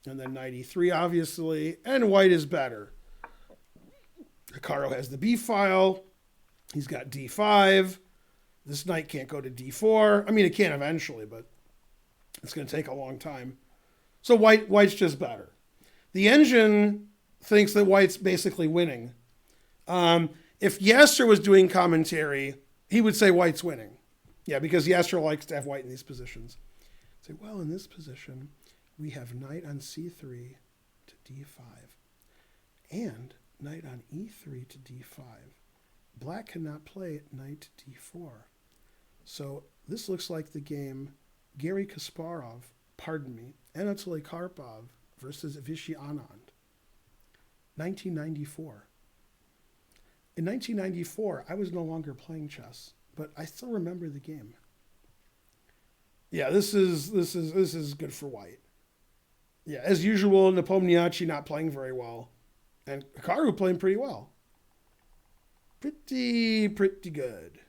And then knight E3, obviously. And white is better. Hikaru has the B file. He's got D5. This knight can't go to D4. I mean, it can eventually, but it's going to take a long time. So white's just better. The engine thinks that white's basically winning. If Yasser was doing commentary, he would say white's winning. Yeah, because Yasser likes to have white in these positions. Say, well, in this position, we have knight on C3 to D5 and knight on E3 to D5. Black cannot play knight to D4. So this looks like the game Garry Kasparov, Anatoly Karpov versus Vishy Anand. 1994. In 1994, I was no longer playing chess, but I still remember the game. Yeah, this is good for white. Yeah, as usual, Nepomniachtchi not playing very well, and Hikaru playing pretty well. Pretty good.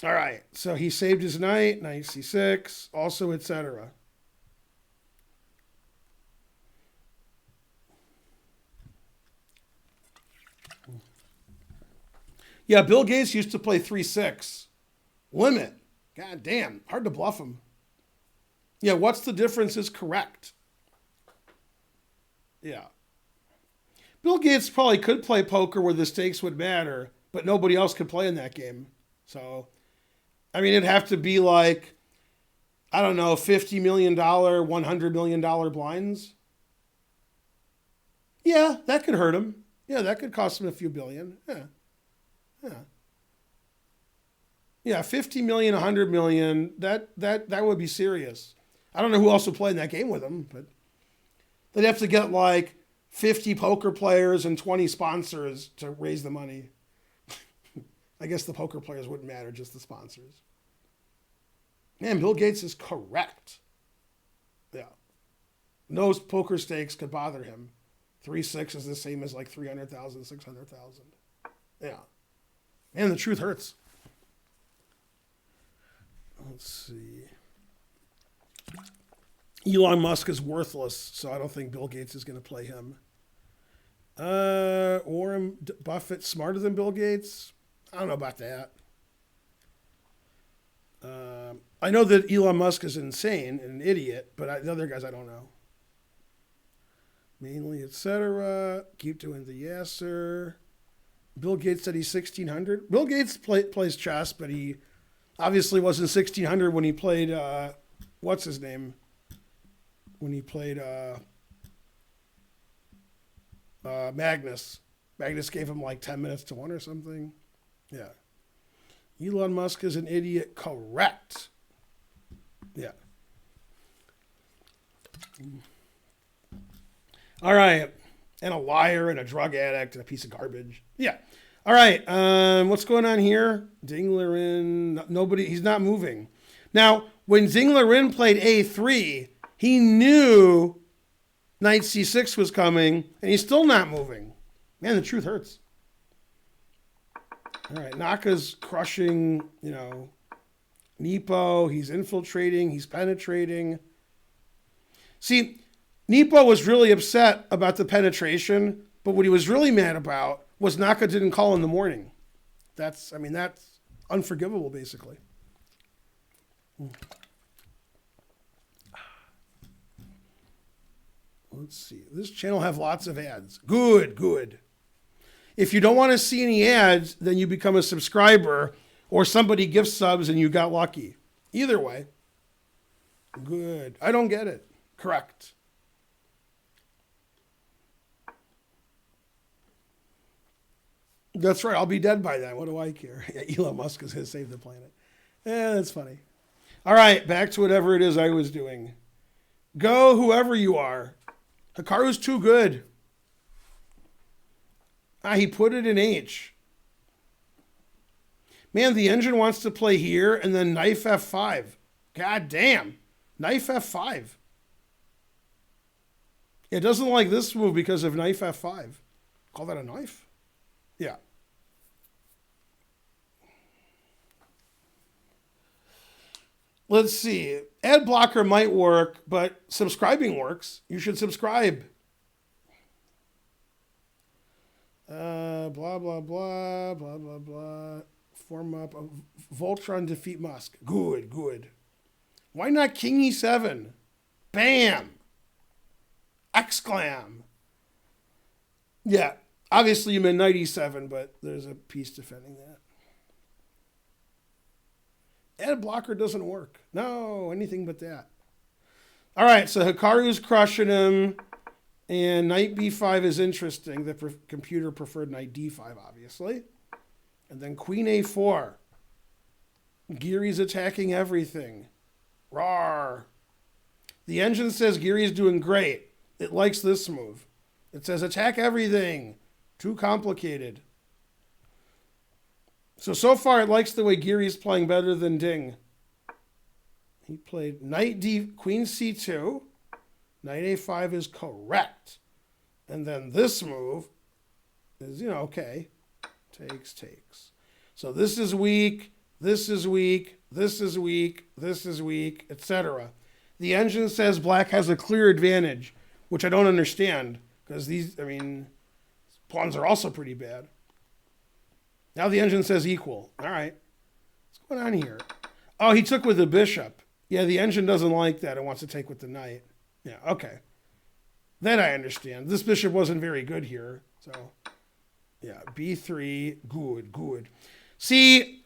All right, so he saved his knight c6, also etc. Yeah, Bill Gates used to play 3-6. Limit. God damn, hard to bluff him. Yeah, what's the difference is correct. Yeah. Bill Gates probably could play poker where the stakes would matter, but nobody else could play in that game. So, I mean, it'd have to be like, I don't know, $50 million, $100 million blinds. Yeah, that could hurt him. Yeah, that could cost him a few billion. Yeah, 50 million, 100 million, that would be serious. I don't know who else would play in that game with him, but they'd have to get like 50 poker players and 20 sponsors to raise the money. I guess the poker players wouldn't matter, just the sponsors. Man, Bill Gates is correct. Yeah. No poker stakes could bother him. 3-6 is the same as like 300,000, 600,000. Yeah. And the truth hurts. Let's see. Elon Musk is worthless, so I don't think Bill Gates is going to play him. Warren Buffett smarter than Bill Gates? I don't know about that. I know that Elon Musk is insane and an idiot, but the other guys I don't know. Mainly, etc. Keep doing the Yasser. Bill Gates said he's 1600. Bill Gates plays chess, but he obviously wasn't 1600 when he played, what's his name? When he played Magnus. Magnus gave him like 10 minutes to 1 or something. Yeah. Elon Musk is an idiot. Correct. Yeah. All right. And a liar and a drug addict and a piece of garbage. Yeah. All right. What's going on here? Dinglerin. Nobody. He's not moving. Now, when Dinglerin played A3, he knew knight C6 was coming, and he's still not moving. Man, the truth hurts. All right, Naka's crushing, Nepo. He's infiltrating. He's penetrating. See, Nepo was really upset about the penetration, but what he was really mad about was Naka didn't call in the morning. That's unforgivable, basically. Let's see. This channel have lots of ads. Good. If you don't want to see any ads, then you become a subscriber or somebody gives subs and you got lucky. Either way. Good. I don't get it. Correct. That's right. I'll be dead by then. What do I care? Yeah, Elon Musk is going to save the planet. That's funny. All right. Back to whatever it is I was doing. Go whoever you are. Hikaru's too good. He put it in H. Man, the engine wants to play here and then knife F5. God damn. Knife F5. It doesn't like this move because of knife F5. Call that a knife? Yeah. Let's see. Ad blocker might work, but subscribing works. You should subscribe. Blah, blah, blah, blah, blah, blah. Form up. Voltron defeat Musk. Good. Why not King E7? Bam! Exclam. Yeah, obviously you meant Knight E7, but there's a piece defending that. Ad blocker doesn't work. No, anything but that. All right, so Hikaru's crushing him. And Knight B5 is interesting. The computer preferred Knight D5, obviously. And then Queen A4. Giri's attacking everything. Rawr. The engine says Giri's doing great. It likes this move. It says attack everything. Too complicated. So far it likes the way Giri's playing better than Ding. He played Knight D, Queen C2. Knight A5 is correct. And then this move is, okay. Takes. So this is weak, this is weak, this is weak, this is weak, etc. The engine says black has a clear advantage, which I don't understand, because pawns are also pretty bad. Now the engine says equal. All right. What's going on here? Oh, he took with the bishop. Yeah, the engine doesn't like that. It wants to take with the knight. Yeah, okay. That I understand. This bishop wasn't very good here. So, yeah, B3, good. See,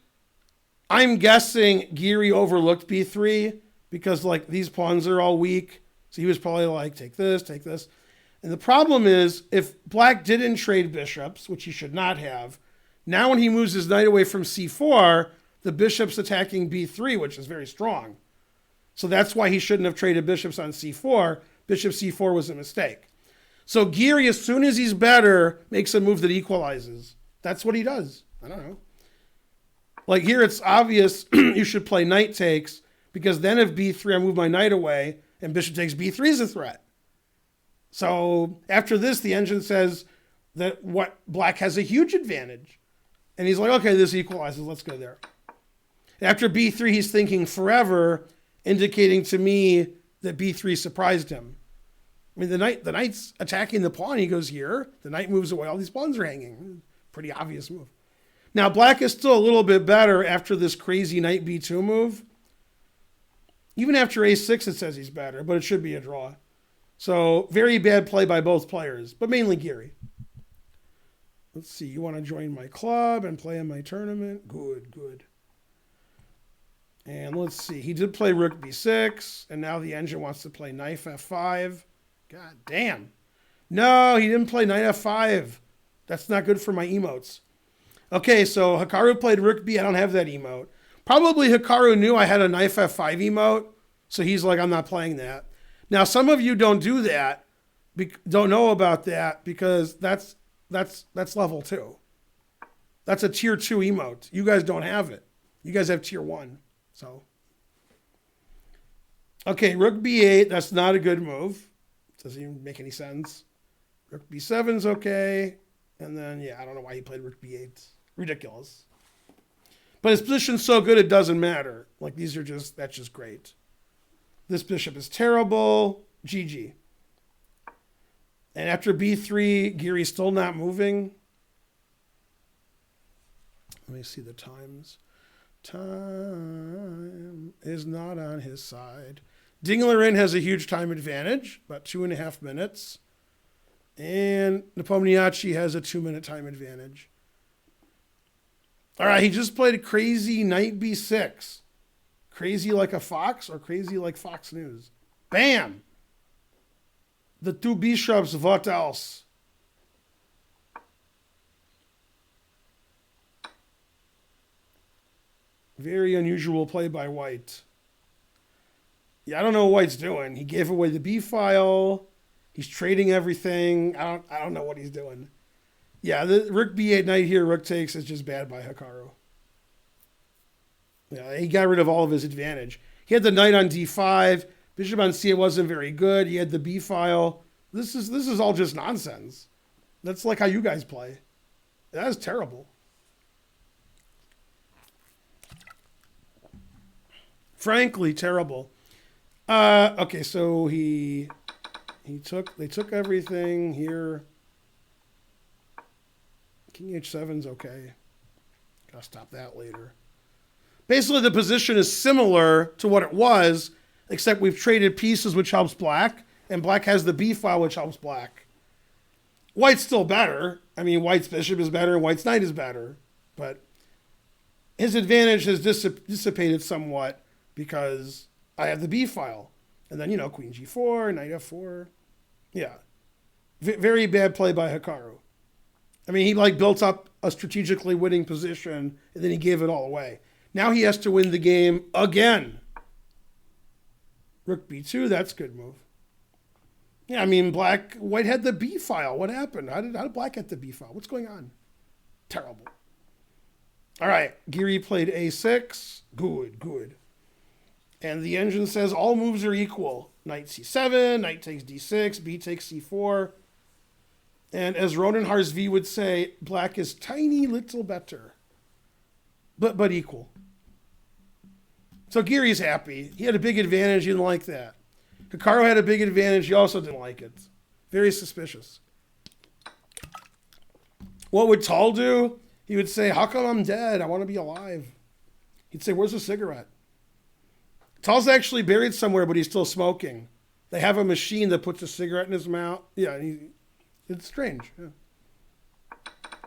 I'm guessing Giri overlooked B3 because, these pawns are all weak. So he was probably like, take this. And the problem is, if black didn't trade bishops, which he should not have, now when he moves his knight away from C4, the bishop's attacking B3, which is very strong. So that's why he shouldn't have traded bishops on C4. Bishop C4 was a mistake. So Giri, as soon as he's better, makes a move that equalizes. That's what he does. I don't know. Like here, it's obvious you should play knight takes, because then if B3, I move my knight away, and bishop takes B3 is a threat. So after this, the engine says that black has a huge advantage. And he's like, okay, this equalizes. Let's go there. After B3, he's thinking forever, indicating to me that B3 surprised him. I mean, the knight's attacking the pawn. He goes here. The knight moves away. All these pawns are hanging. Pretty obvious move. Now, black is still a little bit better after this crazy knight B2 move. Even after A6, it says he's better, but it should be a draw. So, very bad play by both players, but mainly Giri. Let's see. You want to join my club and play in my tournament? Good. And let's see. He did play rook b6, and now the engine wants to play knight f5. God damn. No, he didn't play knight f5. That's not good for my emotes. Okay, so Hikaru played rook b. I don't have that emote. Probably Hikaru knew I had a knight f5 emote, so he's like, I'm not playing that. Now, some of you don't do that, don't know about that, because that's level 2. That's a tier 2 emote. You guys don't have it. You guys have tier 1. So, okay, rook b8, that's not a good move. Doesn't even make any sense. Rook b7's okay. And then, yeah, I don't know why he played rook b8. Ridiculous. But his position's so good it doesn't matter. Like, that's just great. This bishop is terrible. GG. And after b3, Geary's still not moving. Let me see the times. Time is not on his side. Dinglerin has a huge time advantage, about 2.5 minutes. And Nepomniachtchi has a 2-minute time advantage. All right, he just played a crazy knight b6. Crazy like a fox or crazy like Fox News? Bam! The two bishops, what else? Very unusual play by White. Yeah, I don't know what White's doing. He gave away the B file. He's trading everything. I don't know what he's doing. Yeah, the rook b8 knight here, rook takes is just bad by Hikaru. Yeah, he got rid of all of his advantage. He had the knight on d5. Bishop on c8 wasn't very good. He had the b file. This is all just nonsense. That's like how you guys play. That is terrible. Frankly, terrible. Okay, so they took everything here. King h7's okay. Gotta stop that later. Basically, the position is similar to what it was, except we've traded pieces, which helps black, and black has the b file, which helps black. White's still better. I mean, White's bishop is better, and White's knight is better, but his advantage has dissipated somewhat because I have the b file. And then, queen g4, knight f4. Yeah. Very bad play by Hikaru. I mean, he built up a strategically winning position, and then he gave it all away. Now he has to win the game again. Rook b2, that's a good move. Yeah, I mean, White had the b file. What happened? How did Black get the b file? What's going on? Terrible. All right, Geary played a6. Good. And the engine says all moves are equal. Knight c7, knight takes d6, b takes c4. And as Ronan Harzvi would say, black is tiny little better. But equal. So Geary's happy. He had a big advantage. He didn't like that. Hikaru had a big advantage. He also didn't like it. Very suspicious. What would Tal do? He would say, how come I'm dead? I want to be alive. He'd say, where's the cigarette? Tal's actually buried somewhere, but he's still smoking. They have a machine that puts a cigarette in his mouth. Yeah, it's strange. Yeah.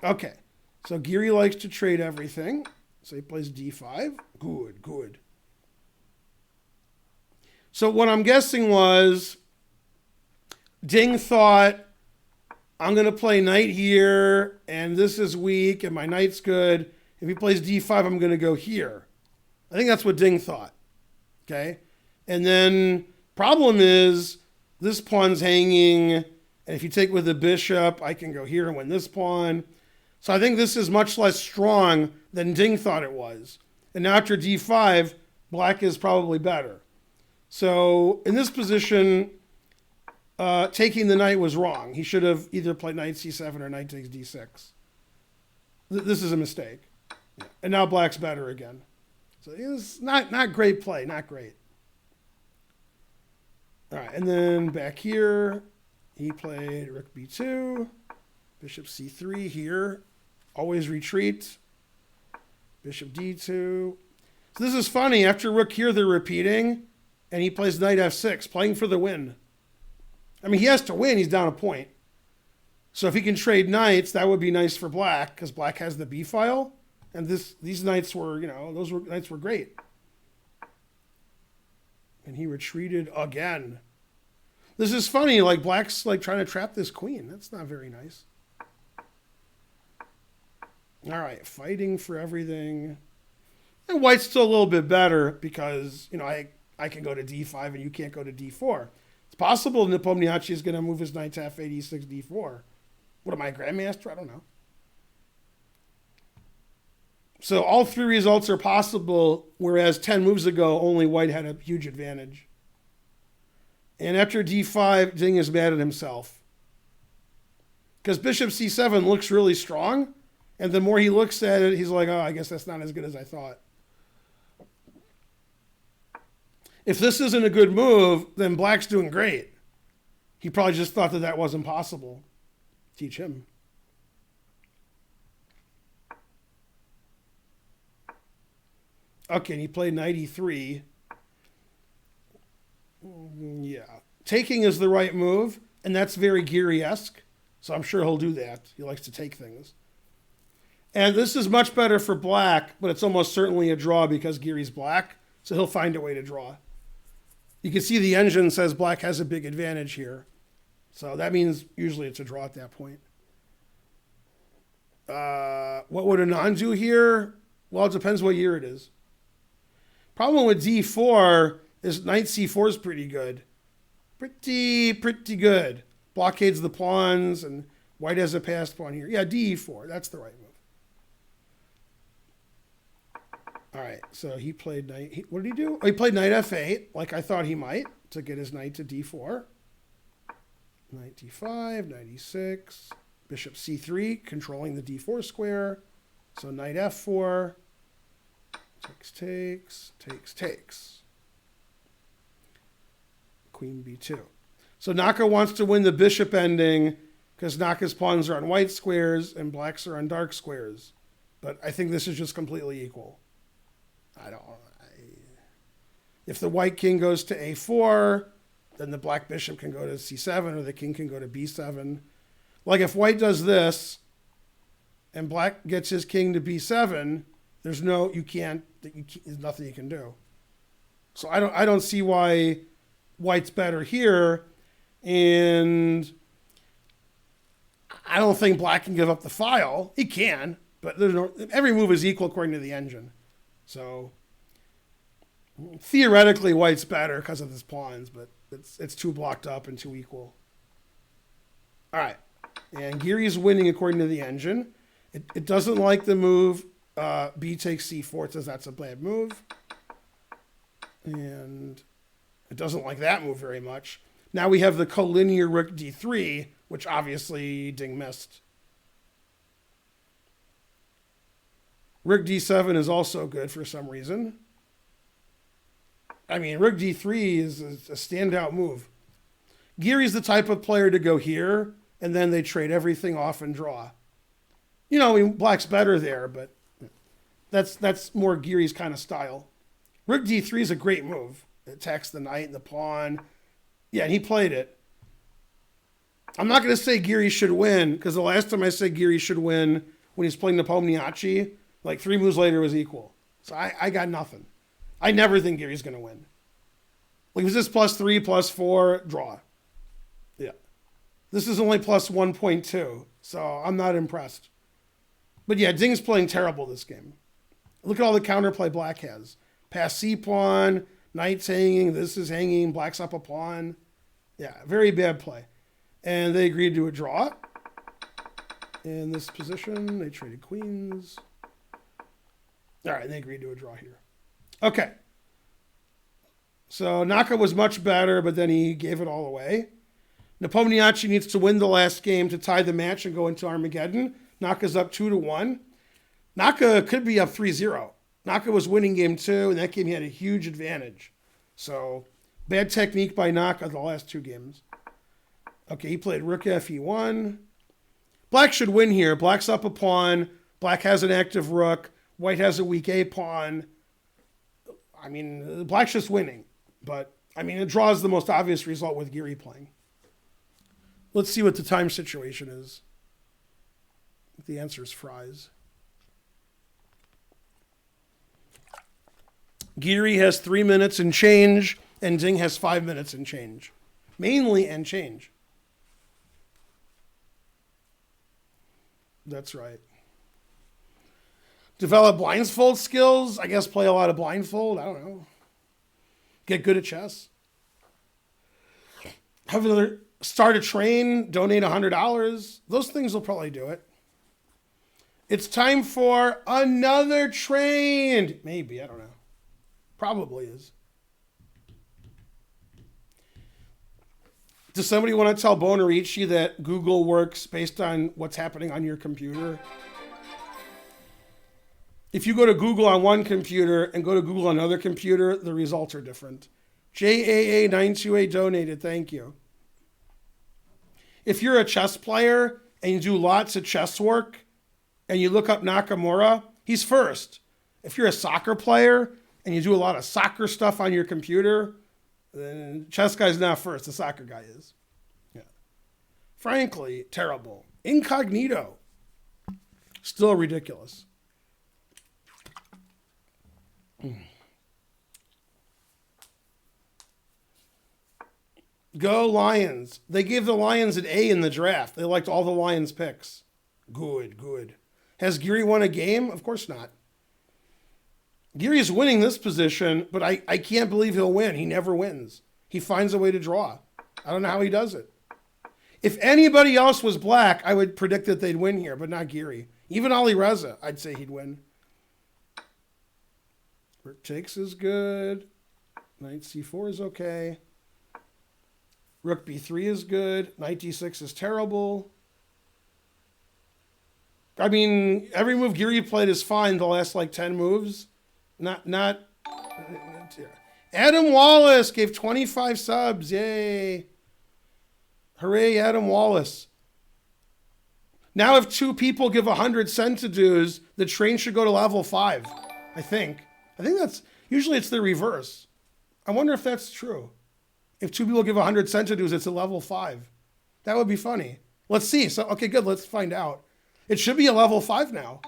Okay, so Geary likes to trade everything. So he plays d5. Good. So what I'm guessing was Ding thought, I'm going to play knight here, and this is weak, and my knight's good. If he plays d5, I'm going to go here. I think that's what Ding thought. Okay, and then problem is this pawn's hanging, and if you take with the bishop, I can go here and win this pawn. So I think this is much less strong than Ding thought it was. And now after d5, black is probably better. So in this position, taking the knight was wrong. He should have either played knight c7 or knight takes d6. This is a mistake. And now black's better again. So it's not great play, not great. All right, and then back here, he played rook b2, bishop c3 here, always retreat, bishop d2. So this is funny, after rook here, they're repeating, and he plays knight f6, playing for the win. I mean, he has to win, he's down a point. So if he can trade knights, that would be nice for black, because black has the b file. And these knights were, knights were great. And he retreated again. This is funny, black's trying to trap this queen. That's not very nice. All right, fighting for everything. And white's still a little bit better because, I can go to d5 and you can't go to d4. It's possible Nepomniachtchi is going to move his knight to f8, e6, d4. What am I, a grandmaster? I don't know. So all three results are possible, whereas 10 moves ago, only white had a huge advantage. And after d5, Ding is mad at himself. Because bishop c7 looks really strong, and the more he looks at it, he's like, oh, I guess that's not as good as I thought. If this isn't a good move, then black's doing great. He probably just thought that that wasn't possible. Teach him. Okay, and he played knight e3. Yeah. Taking is the right move, and that's very Geary-esque, so I'm sure he'll do that. He likes to take things. And this is much better for black, but it's almost certainly a draw because Geary's black, so he'll find a way to draw. You can see the engine says black has a big advantage here. So that means usually it's a draw at that point. What would Anand do here? Well, it depends what year it is. Problem with d4 is knight c4 is pretty good. Pretty good. Blockades the pawns, and white has a passed pawn here. Yeah, de4. That's the right move. All right, so he played knight. What did he do? Oh, he played knight f8, like I thought he might, to get his knight to d4. Knight d5, knight e6, bishop c3, controlling the d4 square. So knight f4, takes. Queen b2. So Naka wants to win the bishop ending because Naka's pawns are on white squares and black's are on dark squares. But I think this is just completely equal. If the white king goes to a4, then the black bishop can go to c7 or the king can go to b7. Like if white does this and black gets his king to b7, there's nothing you can do. So I don't see why white's better here, and I don't think black can give up the file. He can, but every move is equal according to the engine. So theoretically, white's better because of his pawns, but it's too blocked up and too equal. All right, and Geary's winning according to the engine. It doesn't like the move b takes c4. It says that's a bad move, and it doesn't like that move very much. Now we have the collinear rook d3, which obviously Ding missed. Rook d7 is also good for some reason. I mean, rook d3 is a standout move. Geary's the type of player to go here, and then they trade everything off and draw. You know, I mean, black's better there, but that's more Geary's kind of style. Rook d3 is a great move. It attacks the knight and the pawn. Yeah, and he played it. I'm not going to say Geary should win, because the last time I said Geary should win when he's playing Nepomniachtchi, like 3 moves later was equal. So I got nothing. I never think Geary's going to win. Like, was this +3, +4, draw. Yeah. This is only +1.2, so I'm not impressed. But yeah, Ding's playing terrible this game. Look at all the counterplay black has. Pass c-pawn, knight's hanging, this is hanging, black's up a pawn. Yeah, very bad play. And they agreed to a draw. In this position, they traded queens. All right, they agreed to a draw here. Okay. So Naka was much better, but then he gave it all away. Nepomniachtchi needs to win the last game to tie the match and go into Armageddon. Naka's up 2-1. Naka could be up 3-0. Naka was winning game 2, and that game he had a huge advantage. So bad technique by Naka the last 2 games. Okay, he played rook fe1. Black should win here. Black's up a pawn. Black has an active rook. White has a weak a pawn. I mean, black's just winning. But, I mean, a draw is the most obvious result with Geary playing. Let's see what the time situation is. The answer is fries. Geary has 3 minutes and change, and Ding has 5 minutes and change. Mainly and change. That's right. Develop blindfold skills. I guess play a lot of blindfold. I don't know. Get good at chess. Have another, start a train, donate $100. Those things will probably do it. It's time for another train. Maybe, I don't know. Probably is. Does somebody want to tell Bonarici that Google works based on what's happening on your computer? If you go to Google on one computer and go to Google on another computer, the results are different. JAA928 donated, thank you. If you're a chess player and you do lots of chess work and you look up Nakamura, he's first. If you're a soccer player and you do a lot of soccer stuff on your computer, then chess guy's not first, the soccer guy is. Yeah. Frankly, terrible. Incognito. Still ridiculous. Go Lions. They gave the Lions an A in the draft. They liked all the Lions picks. Good, good. Has Geary won a game? Of course not. Geary's winning this position, but I can't believe he'll win. He never wins. He finds a way to draw. I don't know how he does it. If anybody else was black, I would predict that they'd win here, but not Geary. Even Ali Reza, I'd say he'd win. Rook takes is good. Knight c4 is okay. Rook b3 is good. Knight d6 is terrible. I mean, every move Geary played is fine the last like 10 moves. Not. Adam Wallace gave 25 subs. Yay. Hooray, Adam Wallace. Now if two people give 100 centidues, the train should go to level 5, I think. I think that's, usually it's the reverse. I wonder if that's true. If two people give 100 centidues, it's a level 5. That would be funny. Let's see. So, okay, good. Let's find out. It should be a level 5 now.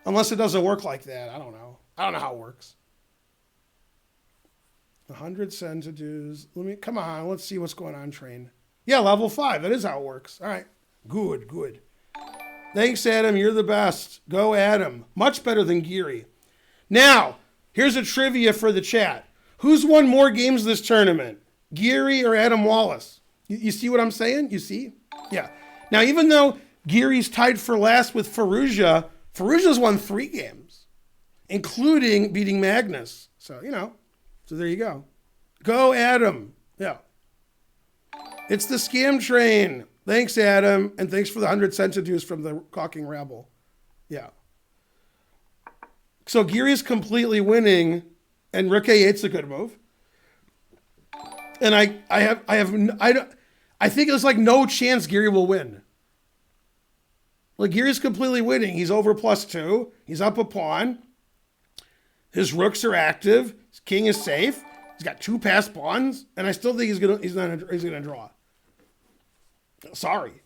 Unless it doesn't work like that. I don't know. I don't know how it works. 100 centidues. Come on. Let's see what's going on, train. Yeah, level 5. That is how it works. All right. Good, good. Thanks, Adam. You're the best. Go, Adam. Much better than Geary. Now, here's a trivia for the chat. Who's won more games this tournament? Geary or Adam Wallace? You see what I'm saying? You see? Yeah. Now, even though Geary's tied for last with Firouzja, Firouzja's won 3 games, including beating Magnus. So, so there you go. Go, Adam. Yeah. It's the scam train. Thanks, Adam. And thanks for the 100 centidues from the Gawking Rabble. Yeah. So Geary's completely winning, and Rook A8's a good move. And I think there's like no chance Geary will win. Like Geary's completely winning. He's over +2. He's up a pawn. His rooks are active. His king is safe. He's got 2 passed pawns, and I still think he's gonna draw. Sorry.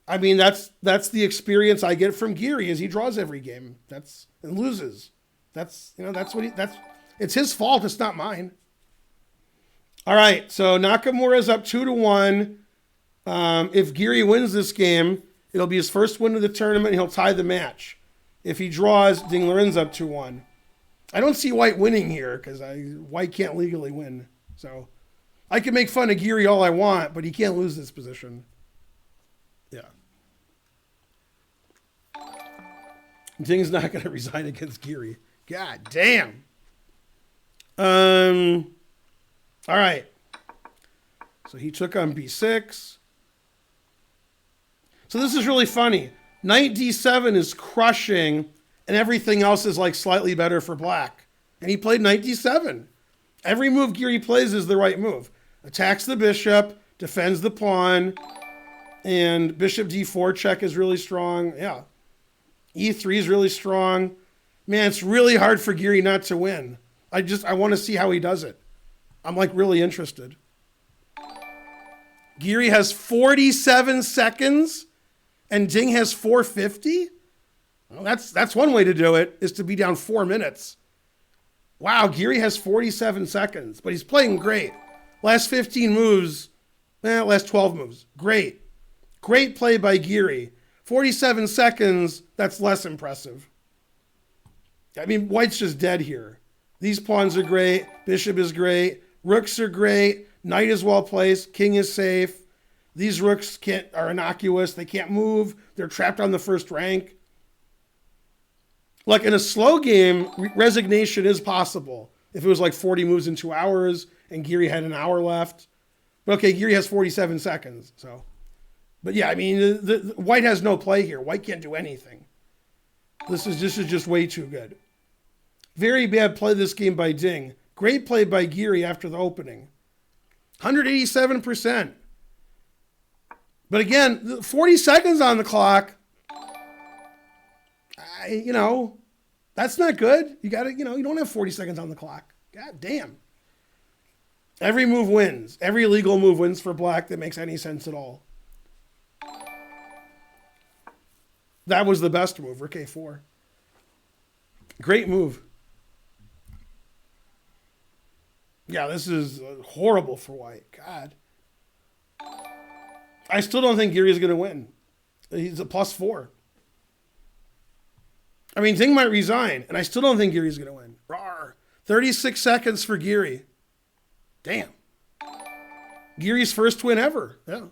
I mean, that's the experience I get from Geary is he draws every game. And loses. It's his fault. It's not mine. All right. So Nakamura's up 2-1. If Geary wins this game, it'll be his first win of the tournament. And he'll tie the match. If he draws, Ding Liren's up 2-1. I don't see White winning here because White can't legally win. So I can make fun of Geary all I want, but he can't lose this position. Yeah. Ding's not going to resign against Geary. God damn. All right. So he took on b6. So this is really funny. Knight d7 is crushing, and everything else is like slightly better for black. And he played knight d7. Every move Geary plays is the right move. Attacks the bishop, defends the pawn, and bishop d4 check is really strong. Yeah. E3 is really strong. Man, it's really hard for Geary not to win. I want to see how he does it. I'm like really interested. Geary has 47 seconds and Ding has 450. Well, that's one way to do it, is to be down 4 minutes. Wow, Geary has 47 seconds, but he's playing great. Last 15 moves, last 12 moves, great. Great play by Geary. 47 seconds, that's less impressive. I mean, White's just dead here. These pawns are great. Bishop is great. Rooks are great. Knight is well placed. King is safe. These rooks are innocuous. They can't move. They're trapped on the first rank. Like in a slow game, resignation is possible. If it was like 40 moves in 2 hours and Geary had an hour left. But okay, Geary has 47 seconds. So, but yeah, I mean, the White has no play here. White can't do anything. This is just way too good. Very bad play this game by Ding. Great play by Geary after the opening. 187%. But again, 40 seconds on the clock. That's not good. You got to, you don't have 40 seconds on the clock. God damn. Every move wins. Every legal move wins for black that makes any sense at all. That was the best move, Rook A4. Great move. Yeah, this is horrible for White. God. I still don't think Geary is going to win. He's a +4. I mean, Ding might resign, and I still don't think Geary's going to win. Rawr. 36 seconds for Geary. Damn. Geary's first win ever. Yeah.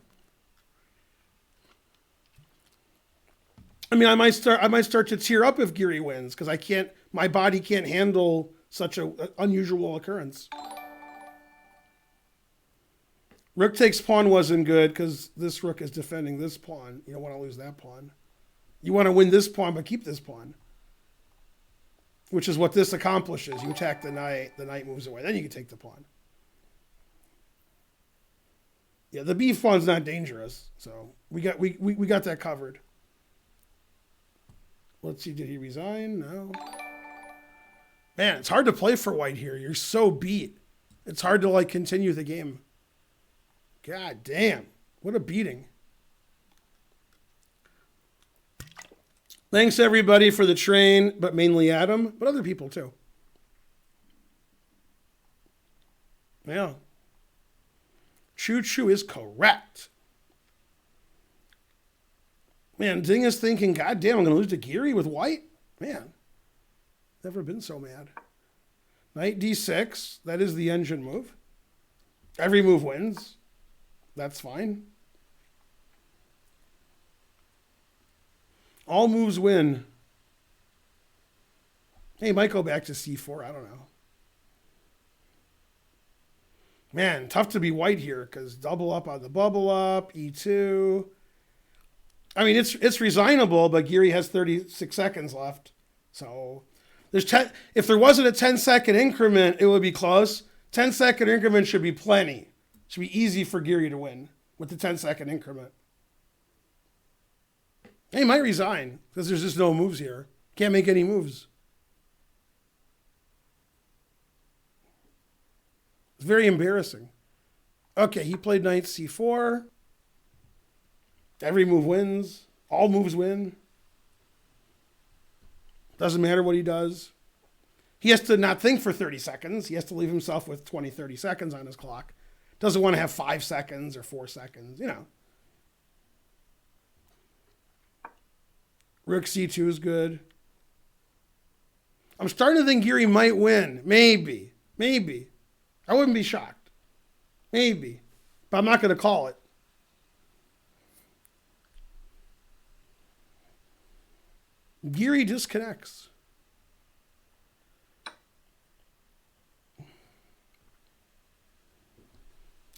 I mean, I might start to tear up if Geary wins because my body can't handle such an unusual occurrence. Rook takes pawn wasn't good because this rook is defending this pawn. You don't want to lose that pawn. You want to win this pawn but keep this pawn, which is what this accomplishes. You attack the knight moves away. Then you can take the pawn. Yeah, the b pawn's not dangerous, so we got that covered. Let's see, did he resign? No. Man, it's hard to play for White here. You're so beat. It's hard to continue the game. God damn. What a beating. Thanks everybody for the train, but mainly Adam, but other people too. Yeah. Choo-choo is correct. Man, Ding is thinking, God damn, I'm going to lose to Geary with White? Man, never been so mad. Knight D6, that is the engine move. Every move wins. That's fine. All moves win. Hey, might go back to C4. I don't know. Man, tough to be White here because double up on the bubble up, E2. I mean, it's resignable, but Geary has 36 seconds left. So if there wasn't a 10-second increment, it would be close. 10-second increment should be plenty. Should be easy for Geary to win with the 10-second increment. He might resign because there's just no moves here. Can't make any moves. It's very embarrassing. Okay, he played knight C4. Every move wins. All moves win. Doesn't matter what he does. He has to not think for 30 seconds. He has to leave himself with 20, 30 seconds on his clock. Doesn't want to have 5 seconds or 4 seconds, Rook C2 is good. I'm starting to think Geary might win. Maybe. I wouldn't be shocked. Maybe. But I'm not going to call it. Geary disconnects.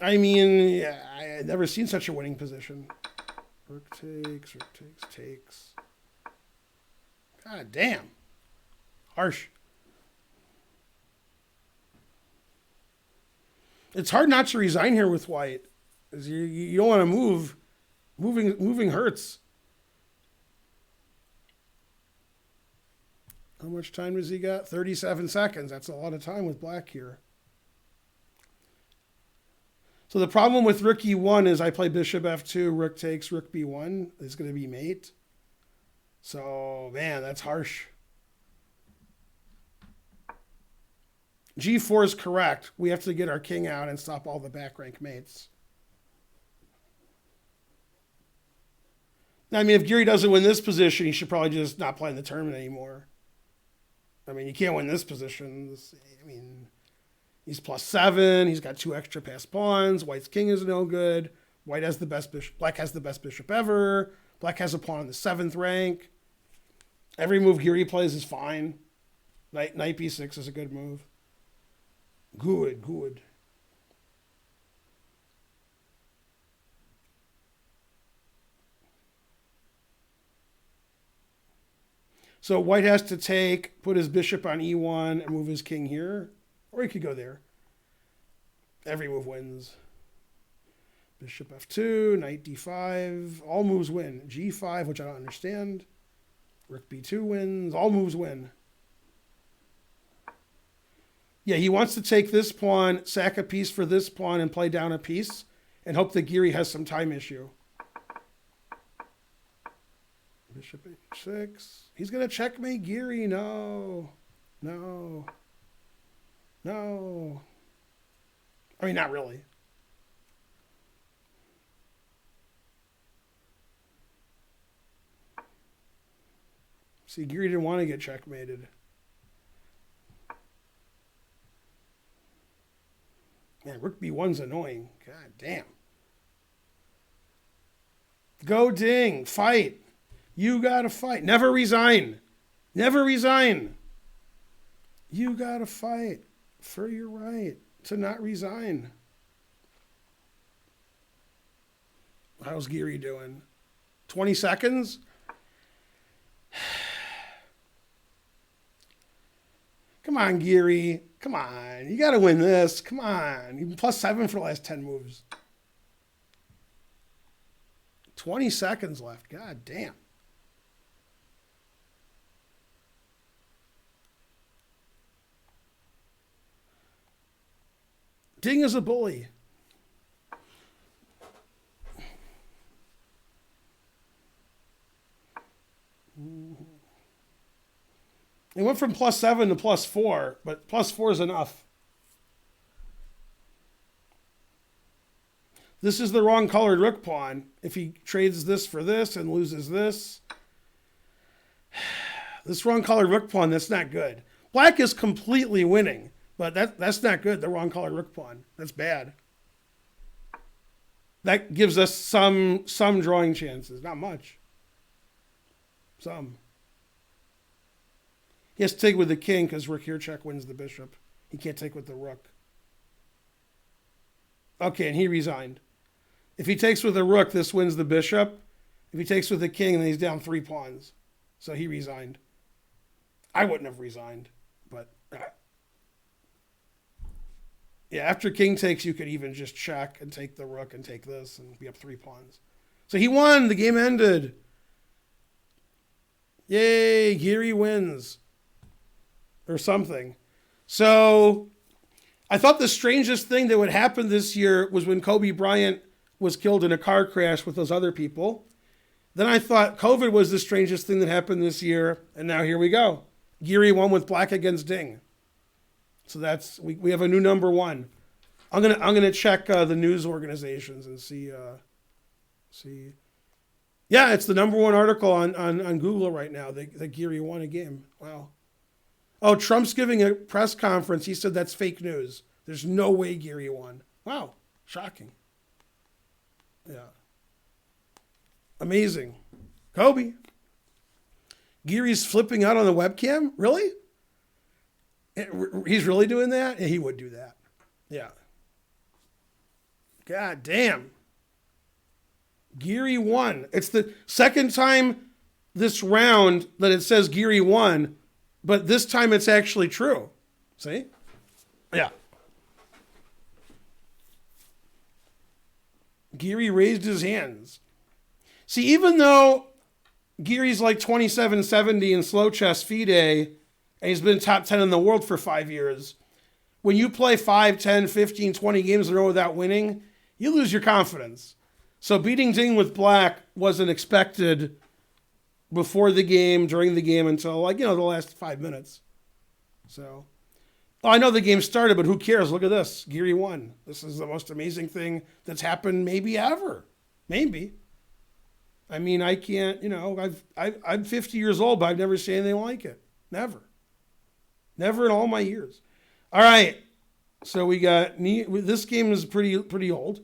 I mean, yeah, I had never seen such a winning position. Rook takes. God damn. Harsh. It's hard not to resign here with White. Because you don't want to move. Moving hurts. How much time does he got? 37 seconds. That's a lot of time with black here. So the problem with rook e1 is I play bishop f2, rook takes, rook b1 is going to be mate. So, man, that's harsh. g4 is correct. We have to get our king out and stop all the back rank mates. Now, I mean, if Geary doesn't win this position, he should probably just not play in the tournament anymore. I mean, you can't win this position. I mean, he's +7. He's got 2 extra passed pawns. White's king is no good. White has the best bishop. Black has the best bishop ever. Black has a pawn in the 7th rank. Every move Geary plays is fine. Knight b6 is a good move. Good. So white has to put his bishop on e1 and move his king here. Or he could go there. Every move wins. Bishop f2, knight d5. All moves win. g5, which I don't understand. Rook b2 wins. All moves win. Yeah, he wants to take this pawn, sack a piece for this pawn, and play down a piece, and hope that Geary has some time issue. Bishop h6. He's going to checkmate Geary. No. No. No. I mean, not really. See, Geary didn't want to get checkmated. Man, Rook b1's annoying. God damn. Go Ding. Fight. You gotta fight. Never resign. Never resign. You gotta fight for your right to not resign. How's Geary doing? 20 seconds? Come on, Geary. Come on. You got to win this. Come on. You've been +7 for the last 10 moves. 20 seconds left. God damn. Ding is a bully. It went from +7 to +4, but +4 is enough. This is the wrong colored rook pawn. If he trades this for this and loses this. This wrong colored rook pawn, that's not good. Black is completely winning, but that's not good, the wrong colored rook pawn. That's bad. That gives us some drawing chances, not much. Some. He has to take with the king because rook here check wins the bishop. He can't take with the rook. Okay, and he resigned. If he takes with the rook, this wins the bishop. If he takes with the king, then he's down 3 pawns. So he resigned. I wouldn't have resigned, but yeah, after king takes, you could even just check and take the rook and take this and be up 3 pawns. So he won. The game ended. Yay, Geary wins. Or something. So I thought the strangest thing that would happen this year was when Kobe Bryant was killed in a car crash with those other people. Then I thought COVID was the strangest thing that happened this year, and now here we go. Geary won with black against Ding. So that's we have a new number 1. I'm gonna check the news organizations and see. Yeah, it's the number 1 article on Google right now. That Geary won a game. Wow. Oh, Trump's giving a press conference. He said that's fake news. There's no way Geary won. Wow. Shocking. Yeah. Amazing. Kobe. Geary's flipping out on the webcam? Really? He's really doing that? Yeah, he would do that. Yeah. God damn. Geary won. It's the second time this round that it says Geary won. But this time it's actually true. See? Yeah. Geary raised his hands. See, even though Geary's like 2770 in slow chess FIDE, and he's been top 10 in the world for 5 years, when you play 5, 10, 15, 20 games in a row without winning, you lose your confidence. So beating Ding with black wasn't expected before the game, during the game, until the last 5 minutes. So, I know the game started, but who cares? Look at this. Geary won. This is the most amazing thing that's happened maybe ever. Maybe. I mean, I can't, I'm 50 years old, but I've never seen anything like it. Never. Never in all my years. All right. So we got, this game is pretty old.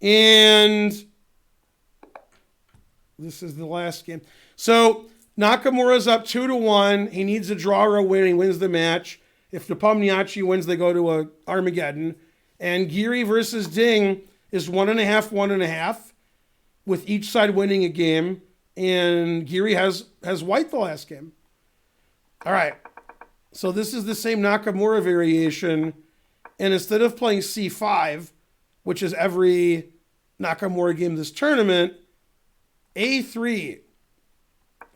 And this is the last game. So Nakamura's up 2-1. He needs a draw or a win. He wins the match. If Nepomniachtchi wins, they go to a Armageddon. And Geary versus Ding is 1.5, 1.5, with each side winning a game. And Geary has white the last game. All right. So this is the same Nakamura variation. And instead of playing C5, which is every Nakamura game this tournament, A3.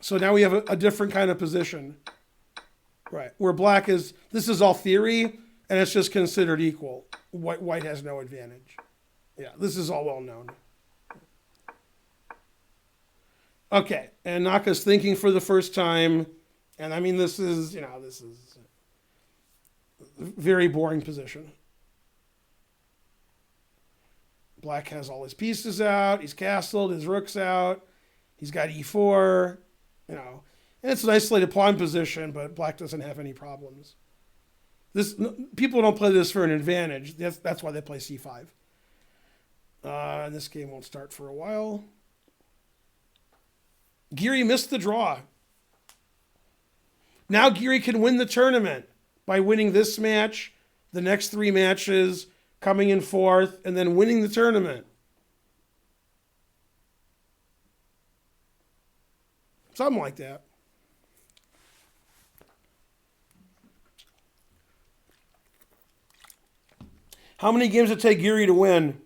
So now we have a different kind of position. Right. Where black is, this is all theory, and it's just considered equal. White has no advantage. Yeah, this is all well known. Okay, and Naka's thinking for the first time. And I mean, this is a very boring position. Black has all his pieces out. He's castled. His rook's out. He's got e4. And it's an isolated pawn position, but black doesn't have any problems. People don't play this for an advantage. That's why they play c5. And this game won't start for a while. Giri missed the draw. Now Giri can win the tournament by winning this match, the next 3 matches, coming in 4th, and then winning the tournament. Something like that. How many games did it take Giri to win?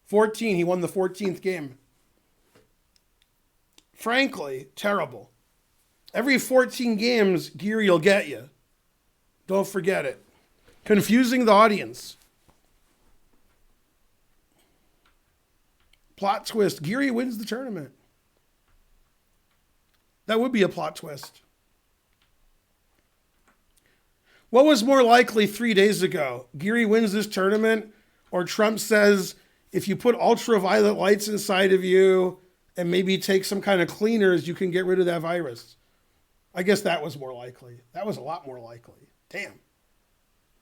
14. He won the 14th game. Frankly, terrible. Every 14 games, Giri will get you. Don't forget it. Confusing the audience. Plot twist. Giri wins the tournament. That would be a plot twist. What was more likely 3 days ago? Giri wins this tournament, or Trump says, if you put ultraviolet lights inside of you and maybe take some kind of cleaners, you can get rid of that virus. I guess that was more likely. That was a lot more likely. Damn.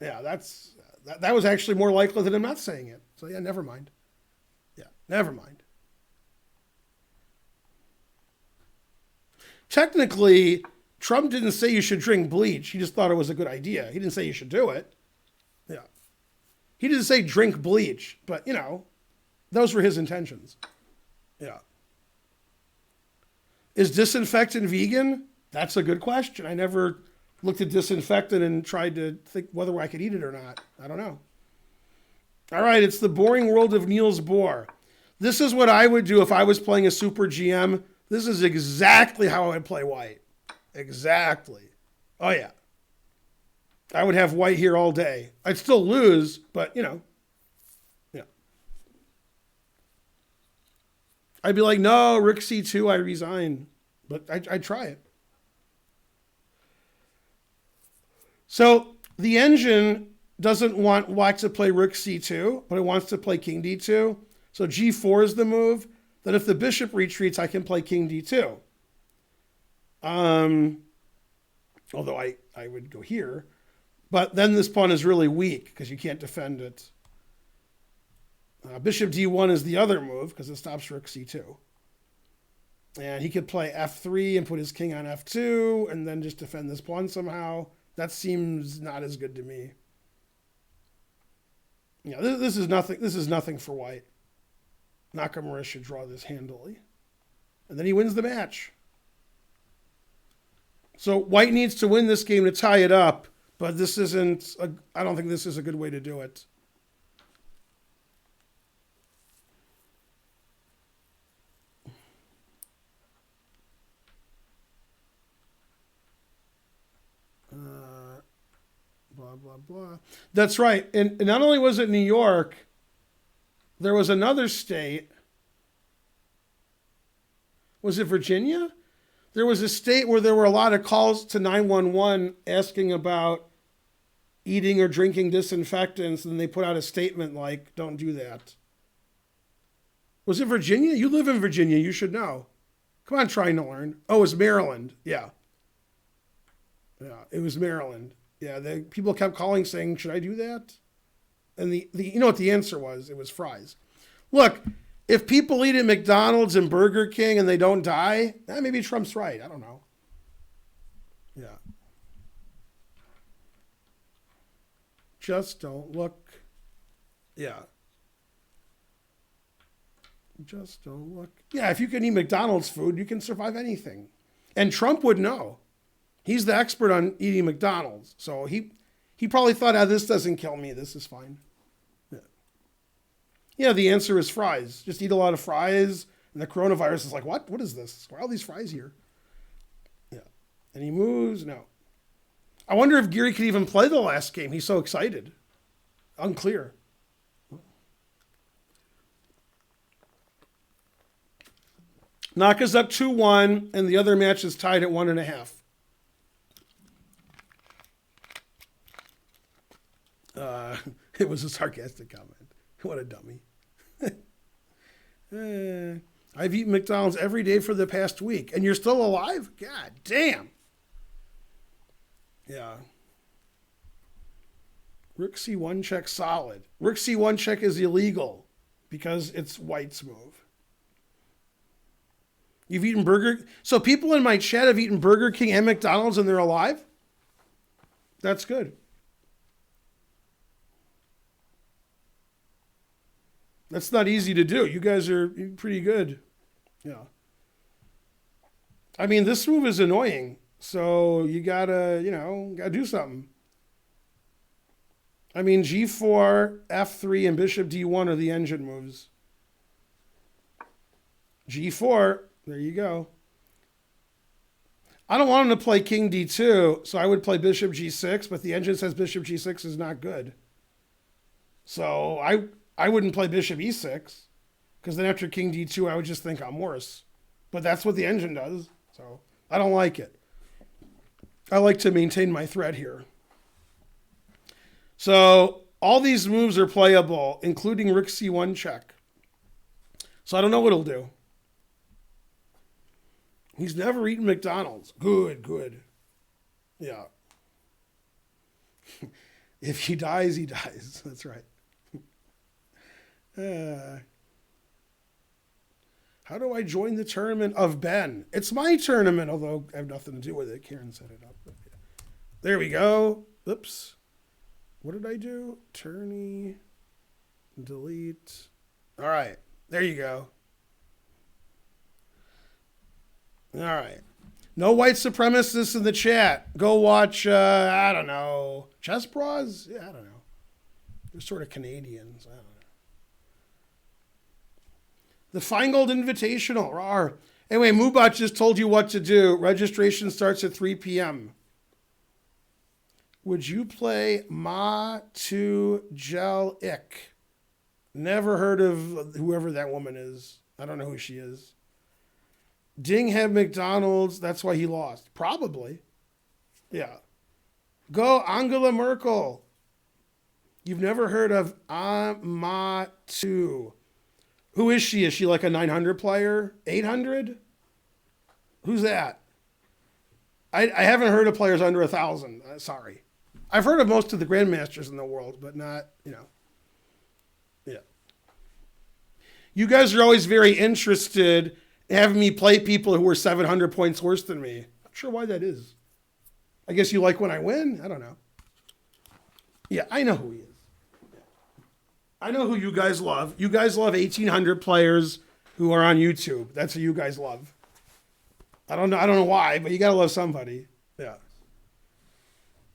Yeah, that was actually more likely than him not saying it. So yeah, never mind. Yeah, never mind. Technically, Trump didn't say you should drink bleach. He just thought it was a good idea. He didn't say you should do it. Yeah. He didn't say drink bleach, but those were his intentions. Yeah. Is disinfectant vegan? That's a good question. I never looked at disinfectant and tried to think whether I could eat it or not. I don't know. All right, it's the boring world of Niels Bohr. This is what I would do if I was playing a super GM. This is exactly how I would play white. Exactly. Oh, yeah. I would have white here all day. I'd still lose, but, Yeah. I'd be like, no, rook c2, I resign. But I'd try it. So the engine doesn't want white to play rook c2, but it wants to play king d2. So g4 is the move. Then if the bishop retreats, I can play king d2. Although I would go here. But then this pawn is really weak because you can't defend it. Bishop d1 is the other move because it stops rook c2. And he could play f3 and put his king on f2 and then just defend this pawn somehow. That seems not as good to me. Yeah, this is nothing. This is nothing for white. Nakamura should draw this handily. And then he wins the match. So white needs to win this game to tie it up, but I don't think this is a good way to do it. Blah, blah, blah. That's right. And not only was it New York, there was another state. Was it Virginia? There was a state where there were a lot of calls to 911 asking about eating or drinking disinfectants, and they put out a statement like, don't do that. Was it Virginia? You live in Virginia. You should know. Come on, trying to learn. Oh, it was Maryland. Yeah. Yeah, it was Maryland. Yeah, people kept calling saying, should I do that? And you know what the answer was? It was fries. Look, if people eat at McDonald's and Burger King and they don't die, maybe Trump's right. I don't know. Yeah. Just don't look. Yeah. Just don't look. Yeah, if you can eat McDonald's food, you can survive anything. And Trump would know. He's the expert on eating McDonald's. So he probably thought, this doesn't kill me. This is fine. Yeah, the answer is fries. Just eat a lot of fries. And the coronavirus is like, what? What is this? Why are all these fries here? Yeah. And he moves. No. I wonder if Geary could even play the last game. He's so excited. Unclear. Naka's up 2-1, and the other match is tied at 1.5. It was a sarcastic comment. What a dummy. I've eaten McDonald's every day for the past week, and you're still alive? God damn. Yeah. Rook C1 check solid. Rook C1 check is illegal because it's White's move. You've eaten Burger... So people in my chat have eaten Burger King and McDonald's and they're alive? That's good. That's not easy to do. You guys are pretty good. Yeah. I mean, this move is annoying. So you gotta do something. I mean, G4, F3, and Bishop D1 are the engine moves. G4, there you go. I don't want him to play King D2, so I would play Bishop G6, but the engine says Bishop G6 is not good. So I wouldn't play Bishop E6, because then after King D2, I would just think I'm worse. But that's what the engine does, so I don't like it. I like to maintain my threat here. So all these moves are playable, including Rook C1 check. So I don't know what he'll do. He's never eaten McDonald's. Good, good. Yeah. If he dies, he dies. That's right. How do I join the tournament of Ben? It's my tournament, although I have nothing to do with it. Karen set it up. There we go. Oops. What did I do? Tourney. Delete. All right. There you go. All right. No white supremacists in the chat. Go watch, I don't know, Chess Bras? Yeah, I don't know. They're sort of Canadians. I don't know. The Feingold Invitational. Rawr. Anyway, Mubot just told you what to do. Registration starts at 3 p.m. Would you play Ma Tu Gel Ik? Never heard of whoever that woman is. I don't know who she is. Ding had McDonald's. That's why he lost. Probably. Yeah. Go Angela Merkel. You've never heard of Amatu. Who is she? Is she like a 900 player? 800? Who's that? I haven't heard of players under 1,000. Sorry. I've heard of most of the grandmasters in the world, but not, Yeah. You guys are always very interested in having me play people who are 700 points worse than me. Not sure why that is. I guess you like when I win? I don't know. Yeah, I know who he is. I know who you guys love. You guys love 1,800 players who are on YouTube. That's who you guys love. I don't know why, but you gotta love somebody. Yeah.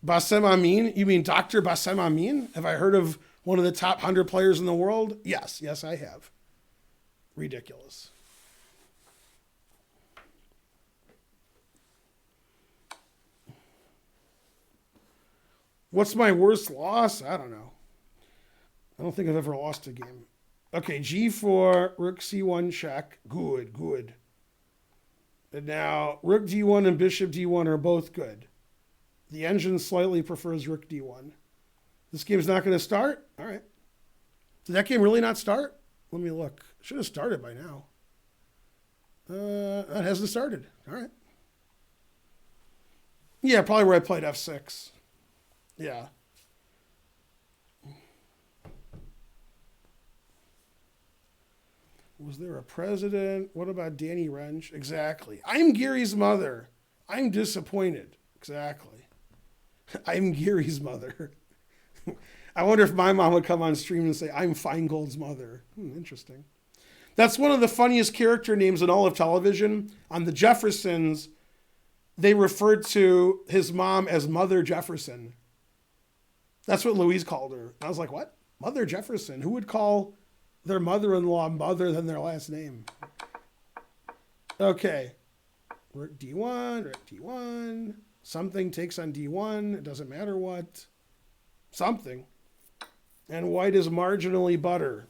Bassem Amin? You mean Dr. Bassem Amin? Have I heard of one of the top 100 players in the world? Yes, I have. Ridiculous. What's my worst loss? I don't know. I don't think I've ever lost a game. Okay, G4, Rook C1 check. Good, good. And now Rook D1 and Bishop D1 are both good. The engine slightly prefers Rook D1. This game's not going to start? All right. Did that game really not start? Let me look. Should have started by now. It hasn't started. All right. Yeah, probably where I played F6. Yeah. Was there a president? What about Danny Wrench? Exactly. I'm Gary's mother. I'm disappointed. Exactly. I'm Gary's mother. I wonder if my mom would come on stream and say, I'm Feingold's mother. Interesting. That's one of the funniest character names in all of television. On the Jeffersons, they referred to his mom as Mother Jefferson. That's what Louise called her. And I was like, what? Mother Jefferson? Who would call their mother-in-law mother than their last name? Okay. We're at D1, we're at D1. Something takes on D1. It doesn't matter what. Something. And white is marginally butter.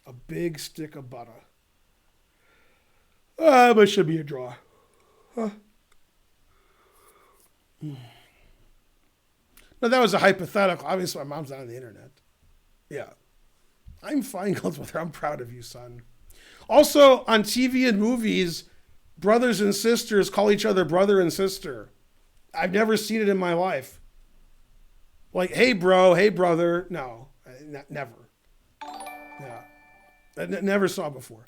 A big stick of butter. But it should be a draw. Huh. No, that was a hypothetical. Obviously, my mom's not on the internet. Yeah. I'm fine, Goldsmother. I'm proud of you, son. Also, on TV and movies, brothers and sisters call each other brother and sister. I've never seen it in my life. Like, hey, bro, hey, brother. No, never. Yeah. I never saw before.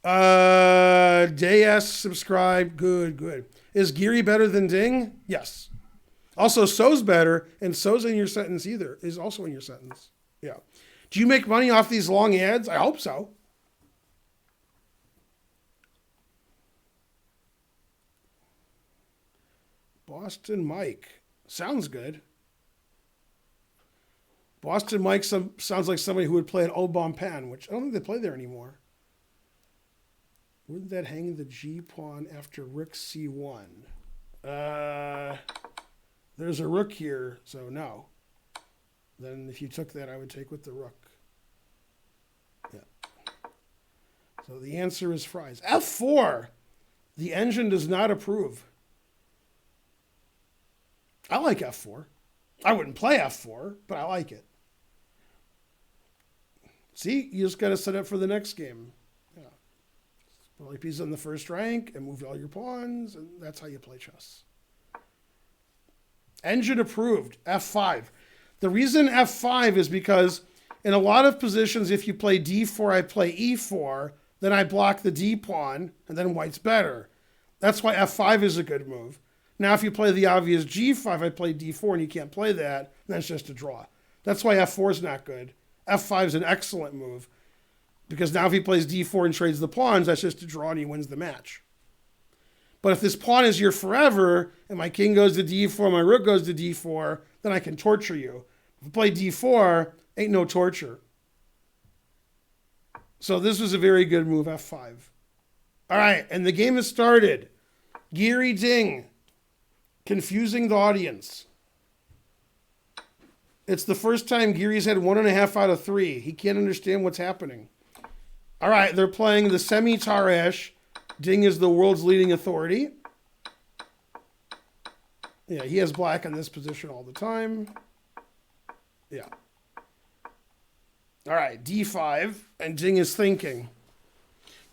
Deus, subscribe. Good. Is Geary better than Ding? Yes. Also, so's better, and so's in your sentence either. Is also in your sentence. Yeah. Do you make money off these long ads? I hope so. Boston Mike. Sounds good. Boston Mike sounds like somebody who would play at Old Penn, which I don't think they play there anymore. Wouldn't that hang the G pawn after rook C1? There's a rook here, so no. Then if you took that, I would take with the rook. Yeah. So the answer is fries. F4. The engine does not approve. I like F4. I wouldn't play F4, but I like it. See, you just got to set up for the next game. Yeah. Put all your pieces on the first rank and move all your pawns, and that's how you play chess. Engine approved, F5. The reason F5 is because in a lot of positions, if you play D4, I play E4, then I block the D pawn, and then white's better. That's why F5 is a good move. Now, if you play the obvious G5, I play D4, and you can't play that, then it's just a draw. That's why F4 is not good. F5 is an excellent move, because now if he plays D4 and trades the pawns, that's just a draw, and he wins the match. But if this pawn is here forever, and my king goes to D4, my rook goes to D4, then I can torture you. If I play D4, ain't no torture. So this was a very good move, F5. All right, and the game has started. Geary Ding, confusing the audience. It's the first time Geary's had 1.5 out of 3. He can't understand what's happening. All right, they're playing the semi-Tarash. Ding is the world's leading authority. Yeah, he has black in this position all the time. Yeah. All right, D5, and Ding is thinking.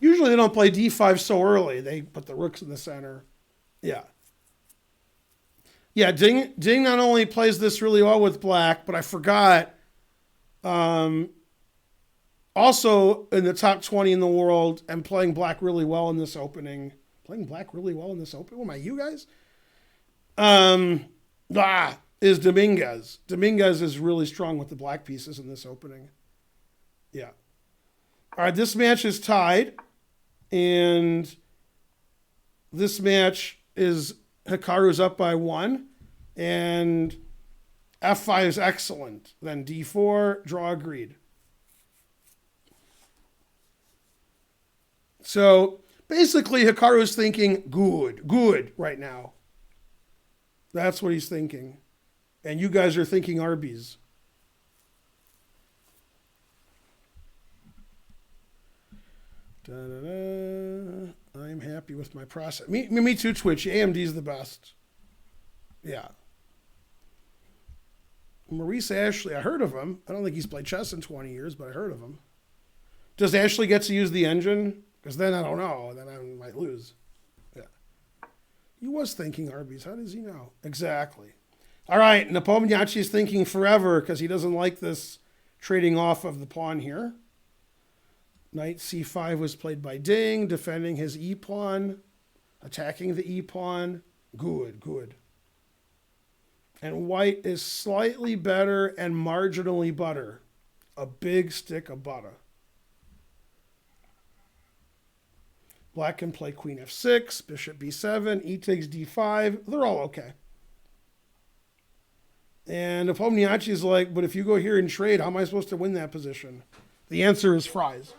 Usually they don't play D5 so early. They put the rooks in the center. Yeah. Yeah, Ding not only plays this really well with black, but I forgot, also in the top 20 in the world and playing black really well in this opening. Playing black really well in this opening? What am I, you guys? Is Dominguez. Dominguez is really strong with the black pieces in this opening. Yeah. All right, this match is tied. And this match is Hikaru's up by 1. And F5 is excellent. Then D4, draw agreed. So basically, Hikaru's thinking good right now. That's what he's thinking. And you guys are thinking Arby's. Da-da-da. I'm happy with my process. Me too, Twitch. AMD's the best. Yeah. Maurice Ashley, I heard of him. I don't think he's played chess in 20 years, but I heard of him. Does Ashley get to use the engine? Because then I don't know. Then I might lose. Yeah. He was thinking Arby's. How does he know? Exactly. All right. Nepomniachtchi is thinking forever because he doesn't like this trading off of the pawn here. Knight C5 was played by Ding, defending his E-pawn, attacking the E-pawn. Good. And white is slightly better and marginally butter. A big stick of butter. Black can play queen f6, bishop b7, e takes d5. They're all okay. And Nepomniachtchi is like, but if you go here and trade, how am I supposed to win that position? The answer is fries.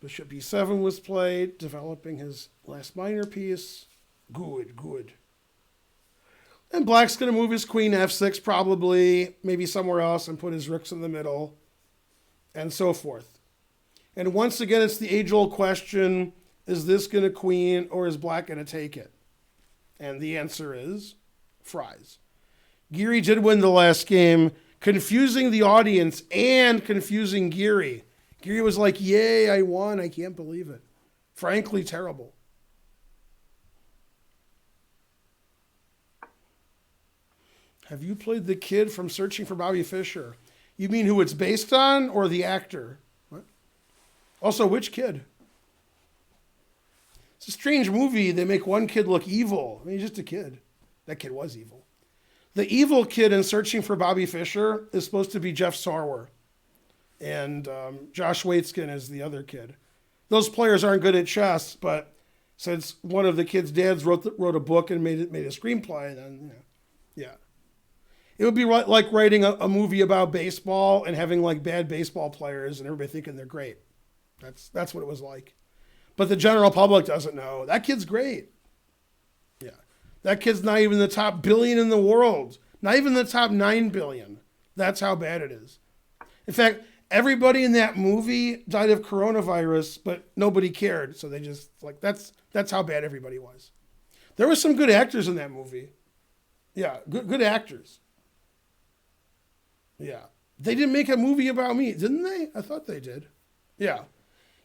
Bishop b7 was played, developing his last minor piece. Good, good. And Black's going to move his queen f6 probably, maybe somewhere else, and put his rooks in the middle, and so forth. And once again, it's the age-old question, is this going to queen, or is Black going to take it? And the answer is fries. Geary did win the last game, confusing the audience and confusing Geary. Geary was like, yay, I won. I can't believe it. Frankly, terrible. Have you played the kid from Searching for Bobby Fischer? You mean who it's based on or the actor? What? Also, which kid? It's a strange movie. They make one kid look evil. I mean, he's just a kid. That kid was evil. The evil kid in Searching for Bobby Fischer is supposed to be Jeff Sarwer. And Josh Waitzkin is the other kid. Those players aren't good at chess, but since one of the kids' dads wrote a book and made a screenplay, then yeah. It would be like writing a movie about baseball and having like bad baseball players and everybody thinking they're great. That's what it was like. But the general public doesn't know. That kid's great. Yeah. That kid's not even the top billion in the world. Not even the top 9 billion. That's how bad it is. In fact, everybody in that movie died of coronavirus, but nobody cared. So they just like, that's how bad everybody was. There were some good actors in that movie. Yeah, good actors. Yeah. They didn't make a movie about me, didn't they? I thought they did. Yeah.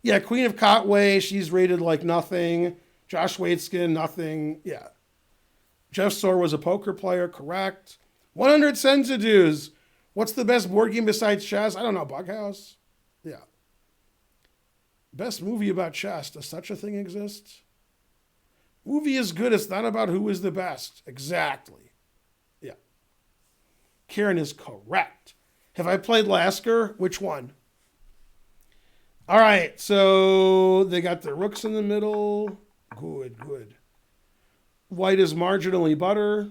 Yeah, Queen of Kotway, she's rated like nothing. Josh Waitzkin, nothing. Yeah. Jeff Soar was a poker player, correct. 100 Senzu-dos. What's the best board game besides chess? I don't know, Bughouse? Yeah. Best movie about chess. Does such a thing exist? Movie is good. It's not about who is the best. Exactly. Yeah. Karen is correct. Have I played Lasker? Which one? All right, so they got the rooks in the middle. Good, good. White is marginally butter.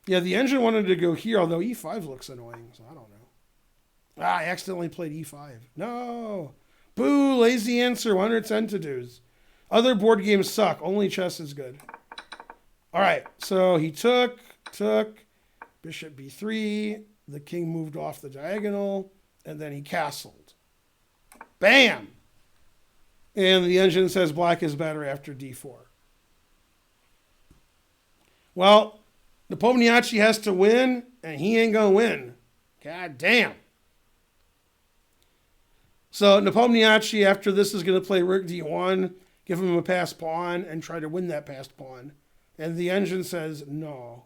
Yeah, the engine wanted to go here, although e5 looks annoying, so I don't know. I accidentally played e5. No. Boo, lazy answer, 100 Senzu-dos. Other board games suck. Only chess is good. All right, so he took. Bishop b3. The king moved off the diagonal. And then he castled. Bam! And the engine says Black is better after d4. Well, Nepomniachtchi has to win, and he ain't going to win. God damn. So Nepomniachtchi, after this, is going to play rook d1, give him a passed pawn, and try to win that passed pawn. And the engine says, no,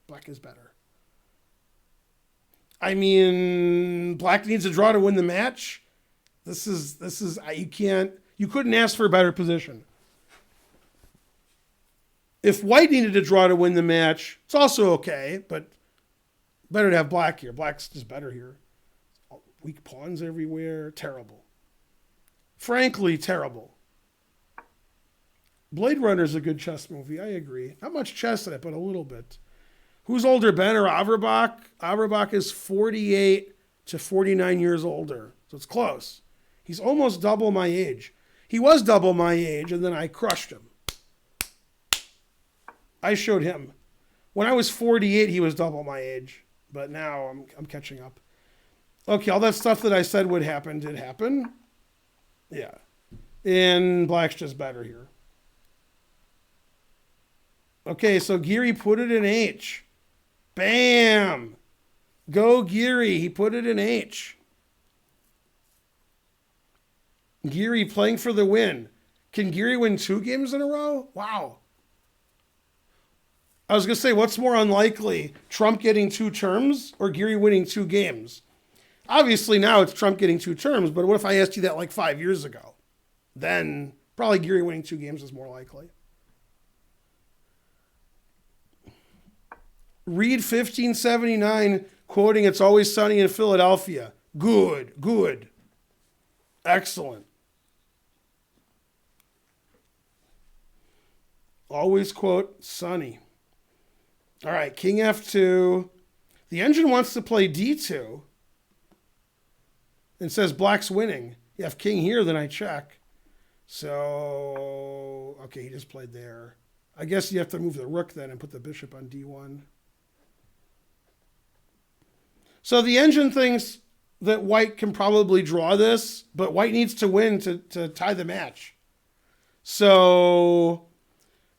Black is better. I mean, Black needs a draw to win the match. This is you couldn't ask for a better position. If White needed a draw to win the match, it's also okay, but better to have Black here. Black's just better here. Weak pawns everywhere. Terrible. Frankly, terrible. Blade Runner's a good chess movie. I agree. Not much chess in it, but a little bit. Who's older, Ben or Averbach? Averbach is 48 to 49 years older. So it's close. He's almost double my age. He was double my age, and then I crushed him. I showed him. When I was 48, he was double my age. But now I'm catching up. Okay, all that stuff that I said would happen did happen. Yeah. And Black's just better here. Okay, so Geary put it in H. Bam! Go Geary. He put it in H. Geary playing for the win. Can Geary win 2 games in a row? Wow. I was going to say, what's more unlikely? Trump getting 2 terms or Geary winning 2 games? Obviously now it's Trump getting 2 terms, but what if I asked you that like 5 years ago? Then probably Geary winning 2 games is more likely. Read 1579, quoting It's Always Sunny in Philadelphia. Good, good. Excellent. Always quote Sonny. All right, king f2. The engine wants to play d2 and says black's winning. You have king here, then I check. So, okay, he just played there. I guess you have to move the rook then and put the bishop on d1. So the engine thinks that white can probably draw this, but white needs to win to tie the match. So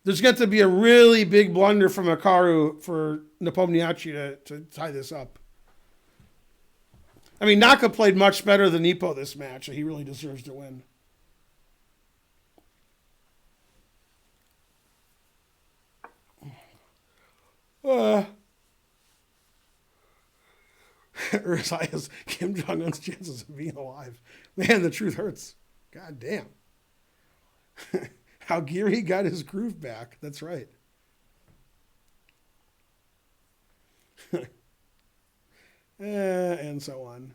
there's got to be a really big blunder from Hikaru for Nepomniachtchi to tie this up. I mean, Naka played much better than Nepo this match, so he really deserves to win. Urzaya's Kim Jong-un's chances of being alive. Man, the truth hurts. God damn. How Geary got his groove back. That's right. And so on.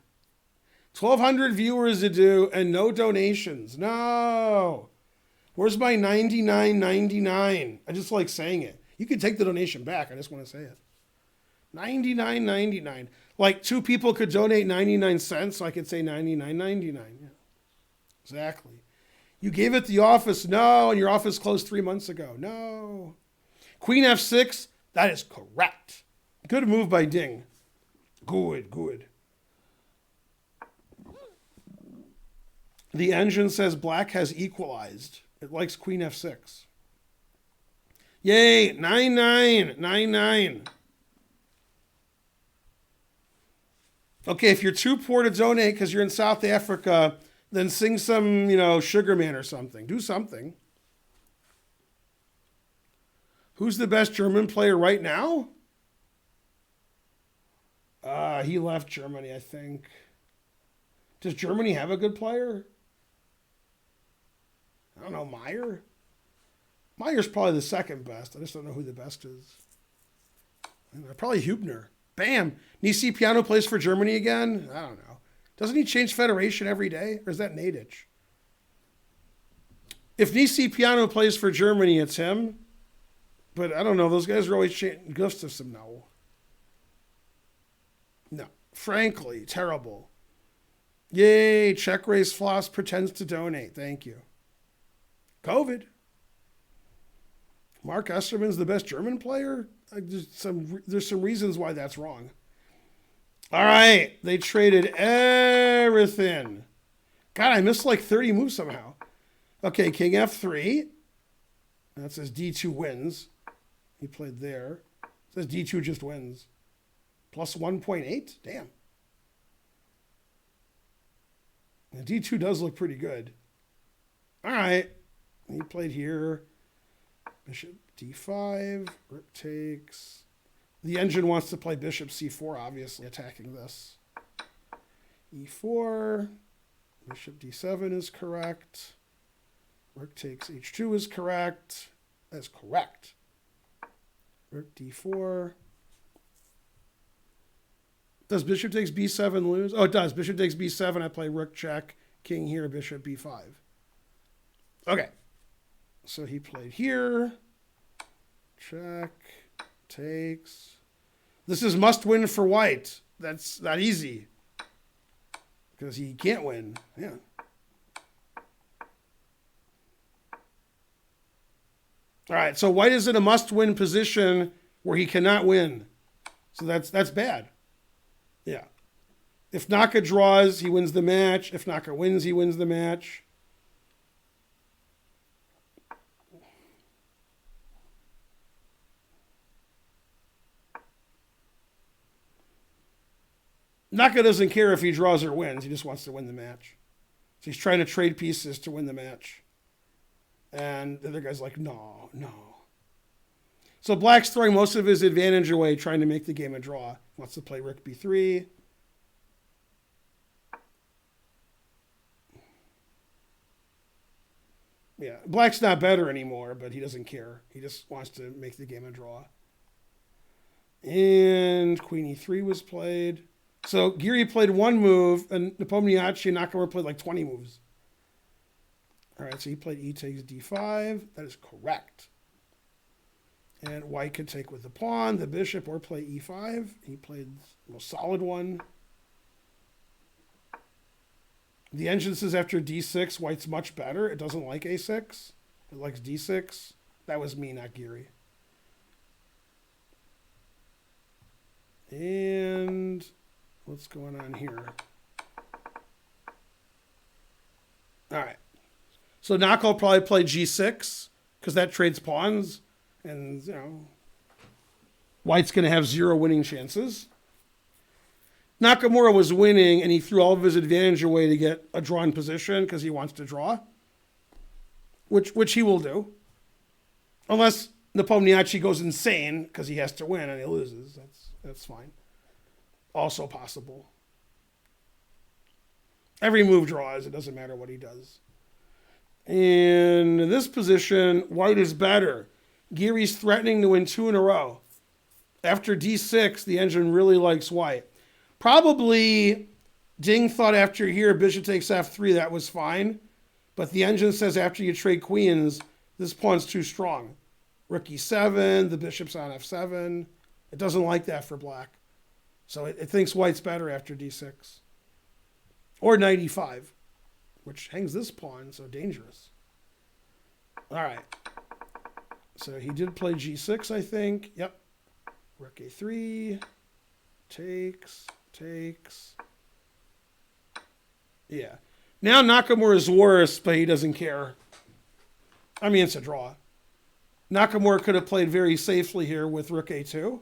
1,200 viewers to do and no donations. No. Where's my $99.99? I just like saying it. You can take the donation back. I just want to say it. $99.99. Like 2 people could donate 99 cents, so I could say $99.99. Yeah. Exactly. You gave it the office. No, and your office closed 3 months ago. No. Queen f6. That is correct. Good move by Ding. Good, good. The engine says black has equalized. It likes queen f6. Yay, 9-9, 9-9. Okay, if you're too poor to donate because you're in South Africa, then sing some, Sugar Man or something. Do something. Who's the best German player right now? He left Germany, I think. Does Germany have a good player? I don't know, Meyer? Meyer's probably the second best. I just don't know who the best is. Probably Hübner. Bam! Nisi Piano plays for Germany again? I don't know. Doesn't he change federation every day? Or is that Nadic? If Nisi Piano plays for Germany, it's him. But I don't know. Those guys are always changing. Gustafsson, no. No. Frankly, terrible. Yay! Check Race Floss pretends to donate. Thank you. COVID. Mark Esterman's the best German player? There's some reasons why that's wrong. All right. They traded everything. God, I missed like 30 moves somehow. Okay, king f3. That says d2 wins. He played there. It says d2 just wins. Plus 1.8? Damn. And d2 does look pretty good. All right. He played here. Bishop d5. Rook takes. The engine wants to play bishop c4, obviously, attacking this. e4. Bishop d7 is correct. Rook takes h2 is correct. That's correct. Rook d4. Does bishop takes b7 lose? Oh, it does. Bishop takes b7. I play rook check. King here, bishop b5. Okay. So he played here. Check. Takes. This is must win for white. That's not easy. Because he can't win. Yeah. All right. So white is in a must win position where he cannot win. So that's bad. Yeah. If Naka draws, he wins the match. If Naka wins, he wins the match. Naka doesn't care if he draws or wins. He just wants to win the match. So he's trying to trade pieces to win the match. And the other guy's like, no. So black's throwing most of his advantage away, trying to make the game a draw. Wants to play rook b3. Yeah, black's not better anymore, but he doesn't care. He just wants to make the game a draw. And queen e3 was played. So Geary played one move, and Nepomniachtchi and Nakamura played like 20 moves. All right, so he played e takes d5. That is correct. And white could take with the pawn, the bishop, or play e5. He played the most solid one. The engine says after d6, white's much better. It doesn't like a6. It likes d6. That was me, not Geary. And what's going on here? All right. So Naka will probably play g6 because that trades pawns. And, you know, white's going to have 0 winning chances. Nakamura was winning, and he threw all of his advantage away to get a drawn position because he wants to draw, which he will do. Unless Nepomniachtchi goes insane because he has to win and he loses. That's fine. Also possible. Every move draws. It doesn't matter what he does. And in this position, white is better. Geary's threatening to win 2 in a row. After d6, the engine really likes white. Probably Ding thought after here, bishop takes f3, that was fine. But the engine says after you trade queens, this pawn's too strong. Rook e7, the bishop's on f7. It doesn't like that for black. So it thinks white's better after d6. Or knight e5, which hangs this pawn, so dangerous. All right. So he did play g6, I think. Yep. Rook a3. Takes. Yeah. Now Nakamura's worse, but he doesn't care. I mean, it's a draw. Nakamura could have played very safely here with rook a2,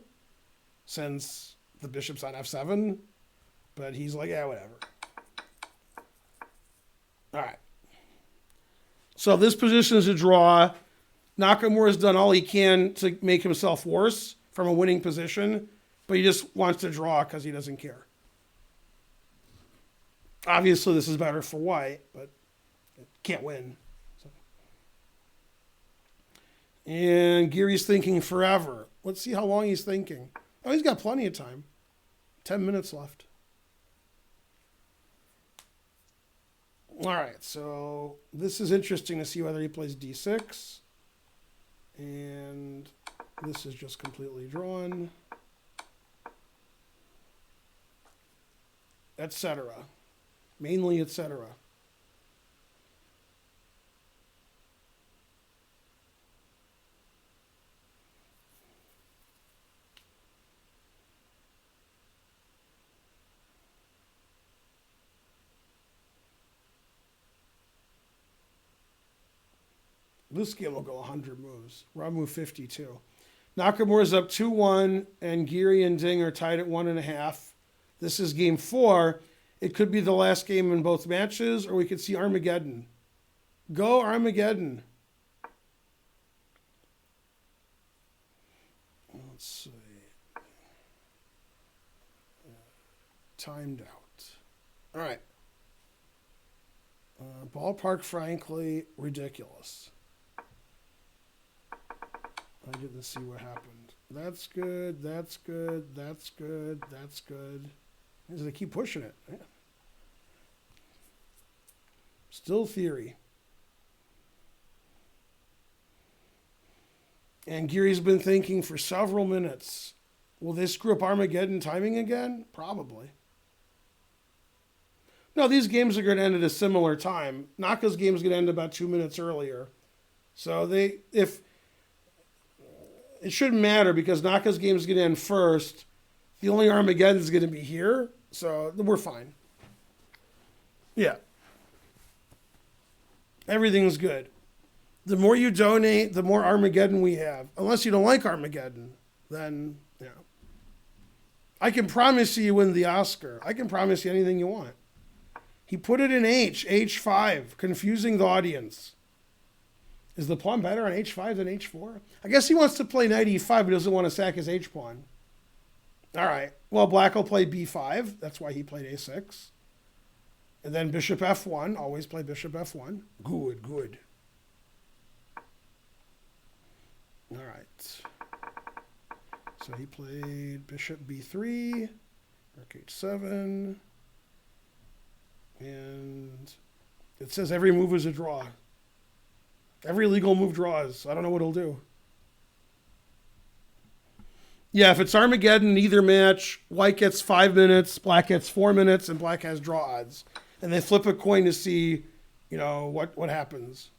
since the bishop's on f7. But he's like, yeah, whatever. All right. So this position is a draw. Nakamura's done all he can to make himself worse from a winning position, but he just wants to draw because he doesn't care. Obviously, this is better for white, but it can't win. So. And Geary's thinking forever. Let's see how long he's thinking. Oh, he's got plenty of time. 10 minutes left. All right, so this is interesting to see whether he plays d6. And this is just completely drawn. Etc. Mainly etc. This game will go 100 moves. We're on move 52. Nakamura's up 2-1, and Geary and Ding are tied at 1.5. This is game 4. It could be the last game in both matches, or we could see Armageddon. Go Armageddon. Let's see. Timed out. All right. Ballpark, frankly, ridiculous. I didn't see what happened. That's good. That's good. That's good. That's good. They keep pushing it. Yeah. Still theory. And Geary's been thinking for several minutes, will they screw up Armageddon timing again? Probably. No, these games are going to end at a similar time. Naka's game is going to end about 2 minutes earlier. So if it shouldn't matter because Naka's game is going to end first. The only Armageddon is going to be here. So we're fine. Yeah. Everything's good. The more you donate, the more Armageddon we have. Unless you don't like Armageddon, then, you know. I can promise you win the Oscar. I can promise you anything you want. He put it in H5, confusing the audience. Is the pawn better on H5 than H4? I guess he wants to play knight E5, but doesn't want to sack his H-pawn. All right. Well, black will play B5. That's why he played A6. And then bishop F1. Always play bishop F1. Good, good. All right. So he played bishop B3. Rook h7. And it says every move is a draw. Every legal move draws. I don't know what it'll do. Yeah, if it's Armageddon in either match, white gets 5 minutes, black gets 4 minutes, and black has draw odds. And they flip a coin to see, what happens.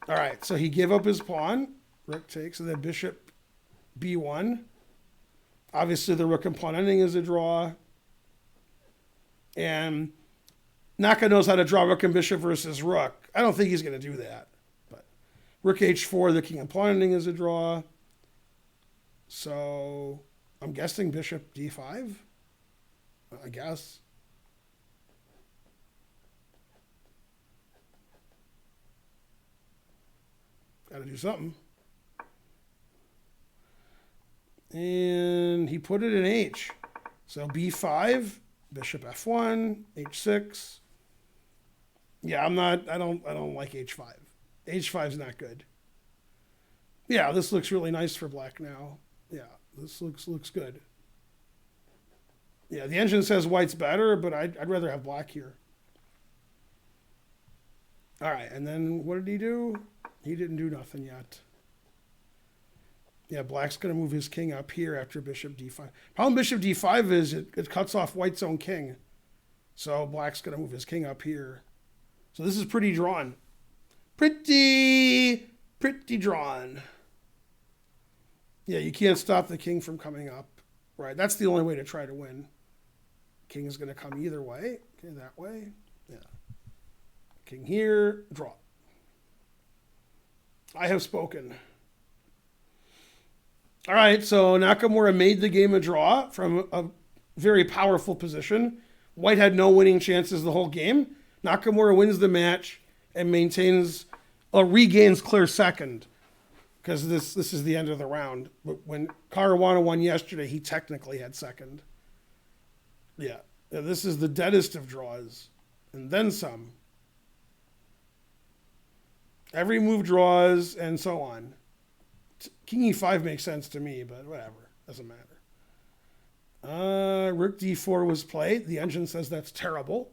All right, so he gave up his pawn. Rook takes, and then bishop b1. Obviously, the rook and pawn ending is a draw. And Naka knows how to draw rook and bishop versus rook. I don't think he's going to do that. But rook h4, the king and pawn ending is a draw. So I'm guessing bishop d5, I guess. Got to do something. And he put it in h. So b5, bishop f1, h6. Yeah, I don't like h5. h5 is not good. Yeah, this looks really nice for black now. Yeah, this looks good. Yeah, the engine says white's better, but I'd rather have black here. All right, and then what did he do? He didn't do nothing yet. Yeah, black's going to move his king up here after bishop d5. Problem bishop d5 is it cuts off white's own king. So black's going to move his king up here. So this is pretty drawn. Pretty drawn. Yeah, you can't stop the king from coming up. Right, that's the only way to try to win. King is going to come either way. Okay, that way. Yeah. King here, draw. I have spoken. All right, so Nakamura made the game a draw from a very powerful position. White had no winning chances the whole game. Nakamura wins the match and regains clear second, because this is the end of the round. But when Caruana won yesterday, he technically had second. Yeah, this is the deadest of draws, and then some. Every move draws, and so on. King e5 makes sense to me, but whatever. Doesn't matter. Rook d4 was played. The engine says that's terrible.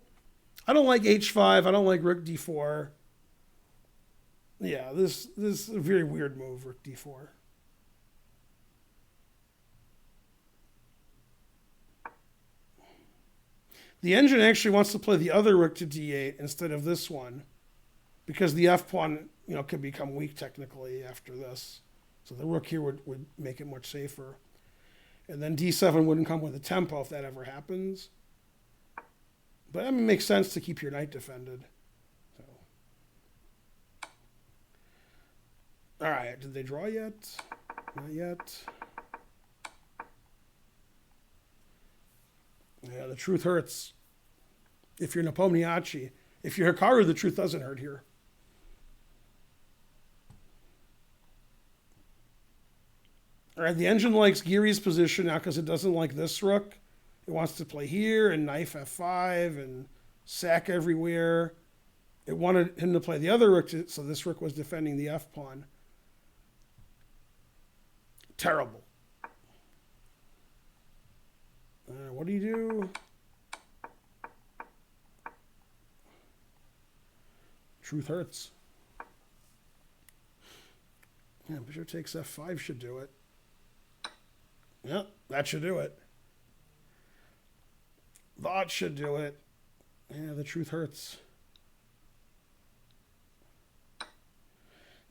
I don't like h5. I don't like rook d4. Yeah, this is a very weird move, rook d4. The engine actually wants to play the other rook to d8 instead of this one, because the f-pawn, could become weak technically after this. So the rook here would make it much safer. And then d7 wouldn't come with a tempo if that ever happens. But it makes sense to keep your knight defended. So. All right, did they draw yet? Not yet. Yeah, the truth hurts. If you're Nepomniachtchi. If you're Hikaru, the truth doesn't hurt here. All right, the engine likes Giri's position now because it doesn't like this rook. It wants to play here and knife f5 and sack everywhere. It wanted him to play the other rook, so this rook was defending the f-pawn. Terrible. What do you do? Truth hurts. Yeah, bishop takes f5 should do it. Yep, that should do it. That should do it. Yeah, the truth hurts.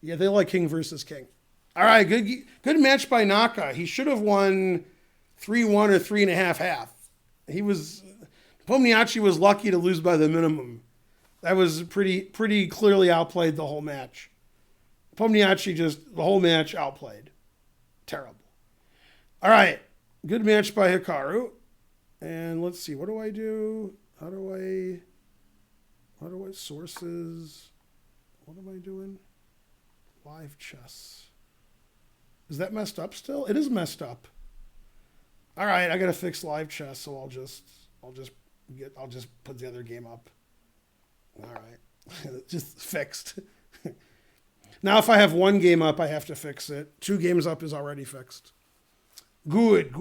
Yeah, they like king versus king. All right, good match by Naka. He should have won 3-1 or 3.5. Nepomniachtchi was lucky to lose by the minimum. That was pretty clearly outplayed the whole match. Nepomniachtchi just the whole match outplayed. Terrible. All right, good match by Hikaru. And let's see, what do I do? How do I sources? What am I doing? Live chess. Is that messed up still? It is messed up. All right, I gotta fix live chess, so I'll just put the other game up. All right, just fixed. Now, if I have one game up, I have to fix it. 2 games up is already fixed. Good.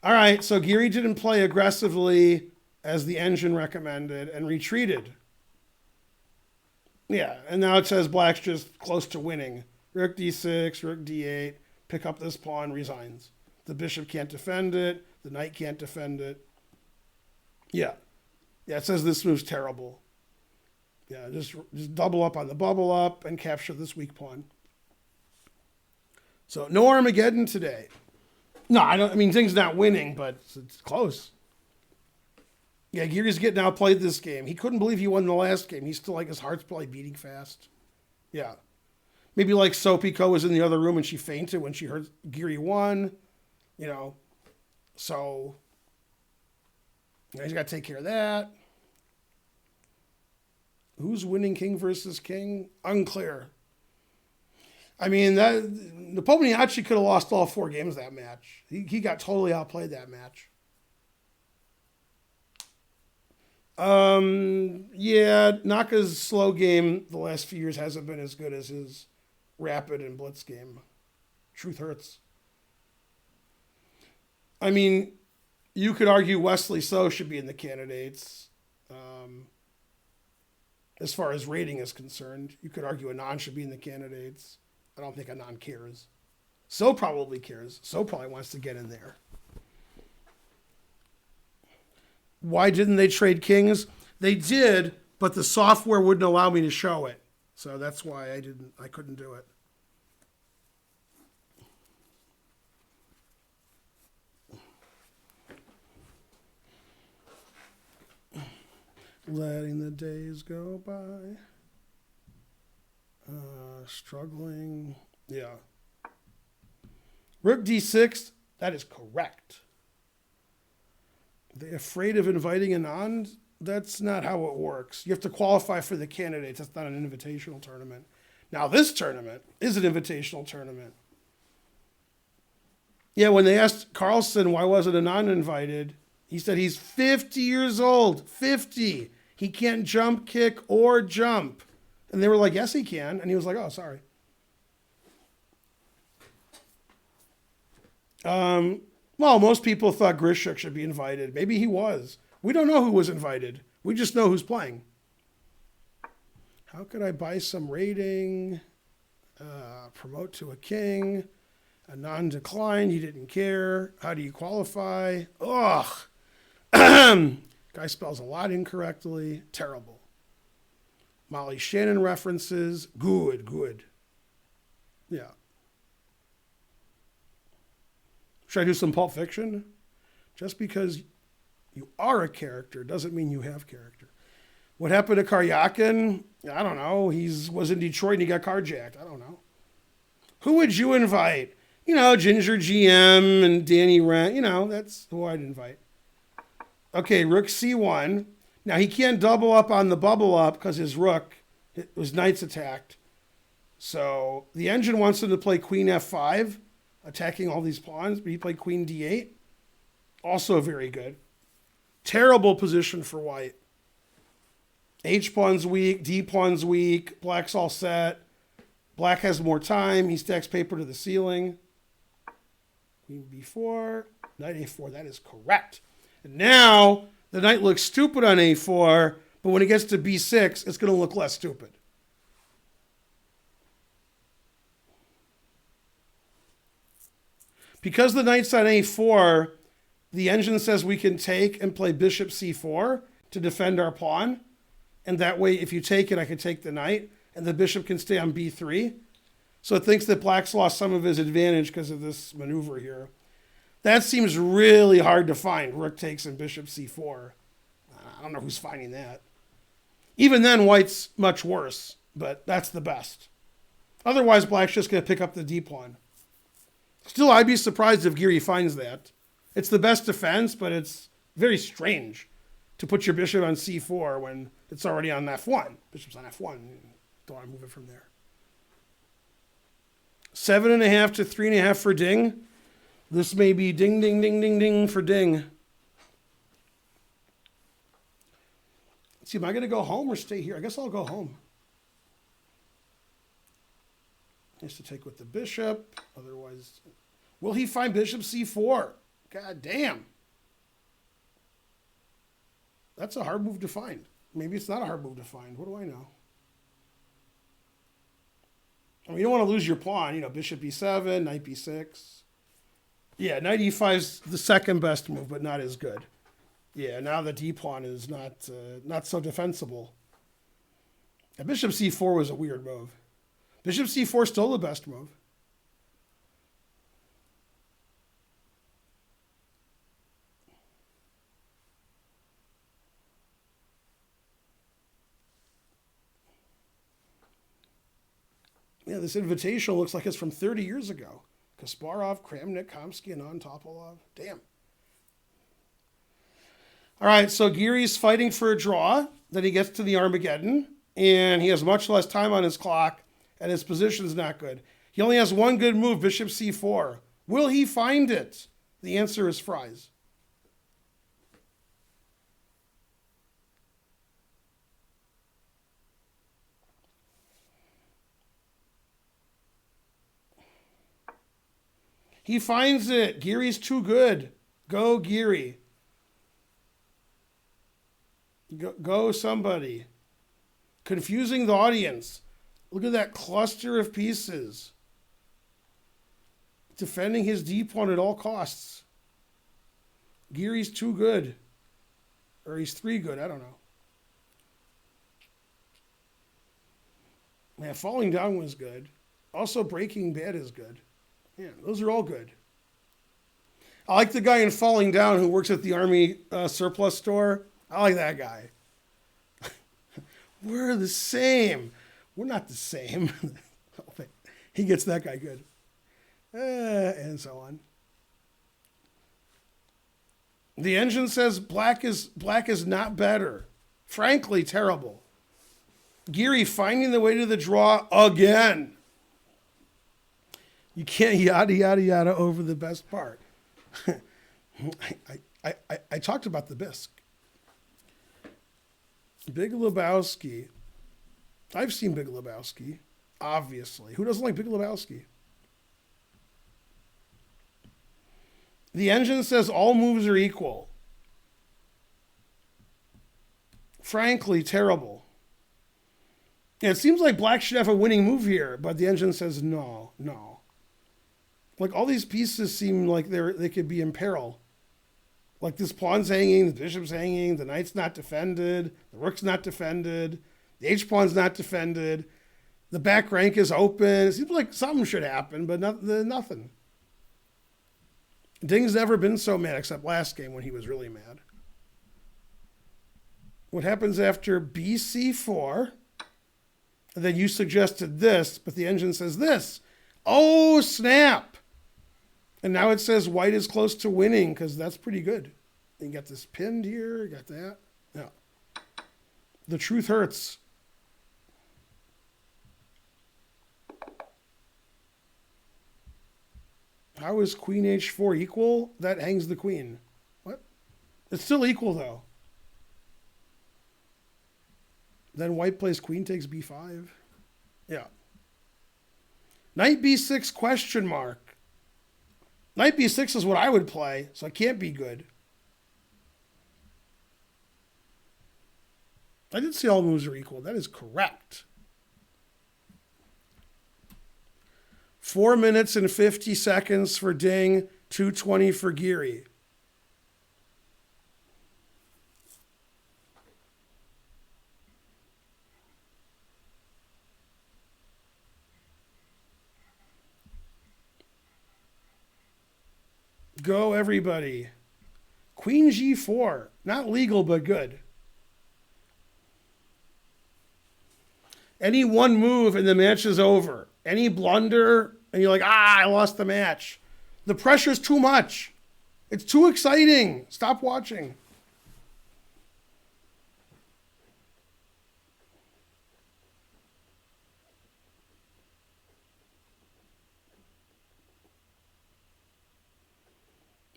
All right, so Geary didn't play aggressively as the engine recommended and retreated. Yeah, and now it says black's just close to winning. Rook d6, rook d8, pick up this pawn, resigns. The bishop can't defend it. The knight can't defend it. Yeah. Yeah, it says this move's terrible. Yeah, just double up on the bubble up and capture this weak pawn. So no Armageddon today. No, I mean, things not winning, but it's close. Yeah, Geary's getting outplayed this game. He couldn't believe he won the last game. He's still like, his heart's probably beating fast. Yeah. Maybe like Sopiko was in the other room and she fainted when she heard Geary won. You know, so he's got to take care of that. Who's winning king versus king? Unclear. I mean, Nepomniachtchi could have lost all 4 games of that match. He got totally outplayed that match. Yeah, Naka's slow game the last few years hasn't been as good as his rapid and blitz game. Truth hurts. I mean, you could argue Wesley So should be in the candidates. As far as rating is concerned, you could argue Anand should be in the candidates. I don't think Anand cares. So probably cares. So probably wants to get in there. Why didn't they trade kings? They did, but the software wouldn't allow me to show it. So that's why I couldn't do it. Letting the days go by. Struggling. Yeah. Rook d6. That is correct. They're afraid of inviting Anand? That's not how it works. You have to qualify for the candidates. That's not an invitational tournament. Now, this tournament is an invitational tournament. Yeah, when they asked Carlsen why wasn't Anand invited, he said he's 50 years old. 50. He can't jump, kick, or jump. And they were like, yes, he can. And he was like, oh, sorry. Well, most people thought Grishuk should be invited. Maybe he was. We don't know who was invited. We just know who's playing. How could I buy some rating? Promote to a king. A non-decline. He didn't care. How do you qualify? Ugh. Guy spells a lot incorrectly. Terrible. Molly Shannon references. Good. Yeah. Should I do some Pulp Fiction? Just because you are a character doesn't mean you have character. What happened to Karyakin? I don't know. He was in Detroit and he got carjacked. I don't know. Who would you invite? You know, Ginger GM and Danny Rent. You know, that's who I'd invite. Okay, Rook C1. Now, he can't double up on the bubble up because his rook, his knight's attacked. So the engine wants him to play Queen F5, attacking all these pawns, but he played Queen D8. Also very good. Terrible position for white. H pawn's weak, D pawn's weak, black's all set. Black has more time. He stacks paper to the ceiling. Queen B4, knight A4. That is correct. And now the knight looks stupid on A4, but when it gets to B6, it's going to look less stupid. Because the knight's on A4, the engine says we can take and play bishop C4 to defend our pawn. And that way, if you take it, I can take the knight, and the bishop can stay on B3. So it thinks that black's lost some of his advantage because of this maneuver here. That seems really hard to find. Rook takes and bishop C4. I don't know who's finding that. Even then, white's much worse, but that's the best. Otherwise, black's just going to pick up the D pawn. Still, I'd be surprised if Geary finds that. It's the best defense, but it's very strange to put your bishop on C4 when it's already on F1. Bishop's on F1. Don't want to move it from there. 7.5 to 3.5 for ding. This may be ding, ding, ding, ding, ding for ding. Let's see, am I going to go home or stay here? I guess I'll go home. He has to take with the bishop. Otherwise, will he find bishop C4? God damn. That's a hard move to find. Maybe it's not a hard move to find. What do I know? I mean, you don't want to lose your pawn. You know, bishop e7, knight b6. Yeah, knight e5 is the second best move, but not as good. Yeah, now the d pawn is not so defensible. Yeah, bishop c4 was a weird move. Bishop c4 is still the best move. Yeah, this Invitational looks like it's from 30 years ago. Kasparov, Kramnik, Kamsky, and Topolov. Damn. All right, so Geary's fighting for a draw. Then he gets to the Armageddon, and he has much less time on his clock, and his position's not good. He only has one good move, bishop c4. Will he find it? The answer is fries. He finds it. Geary's too good. Go, Geary. Go somebody. Confusing the audience. Look at that cluster of pieces. Defending his d pawn at all costs. Geary's too good. Or he's 3 good. I don't know. Man, falling down was good. Also, breaking bad is good. Yeah, those are all good. I like the guy in Falling Down who works at the Army surplus store. I like that guy. We're the same. We're not the same. He gets that guy good. And so on. The engine says black is not better. Frankly, terrible. Geary finding the way to the draw again. You can't yada, yada, yada over the best part. I talked about the bisque. Big Lebowski. I've seen Big Lebowski, obviously. Who doesn't like Big Lebowski? The engine says all moves are equal. Frankly, terrible. Yeah, it seems like black should have a winning move here, but the engine says no. Like all these pieces seem like they could be in peril. Like this pawn's hanging, the bishop's hanging, the knight's not defended, the rook's not defended, the h-pawn's not defended, the back rank is open. It seems like something should happen, but nothing. Ding's never been so mad except last game when he was really mad. What happens after bc4? And then you suggested this, but the engine says this. Oh, snap! And now it says white is close to winning because that's pretty good. You got this pinned here, you got that. Yeah. The truth hurts. How is queen h4 equal? That hangs the queen. What? It's still equal though. Then white plays queen takes b5. Yeah. Knight b6 question mark. Knight b6 is what I would play, so it can't be good. I did say all moves are equal. That is correct. 4 minutes and 50 seconds for Ding, 2:20 for Geary. Go, everybody. Queen g4. Not legal, but good. Any one move and the match is over. Any blunder and you're like, I lost the match. The pressure's too much. It's too exciting. Stop watching.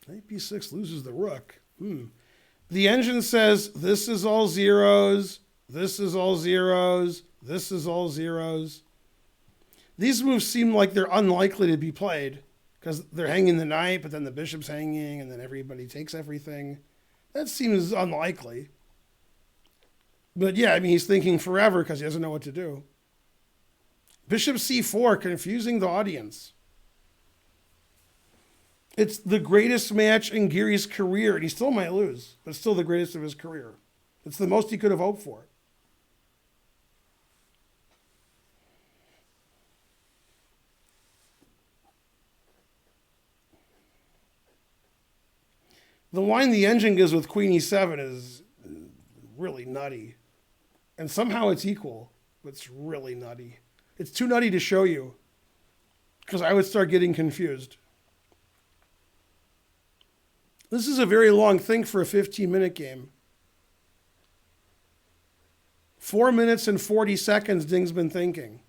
Knight b6 loses the rook. The engine says this is all zeros, this is all zeros, this is all zeros. These moves seem like they're unlikely to be played because they're hanging the knight, but then the bishop's hanging, and then everybody takes everything. That seems unlikely. But yeah, I mean, he's thinking forever because he doesn't know what to do. Bishop c4, confusing the audience. It's the greatest match in Geary's career, and he still might lose, but still the greatest of his career. It's the most he could have hoped for. The line the engine gives with queen e7 is really nutty. And somehow it's equal, but it's really nutty. It's too nutty to show you, because I would start getting confused. This is a very long thing for a 15-minute game. 4 minutes and 40 seconds Ding's been thinking.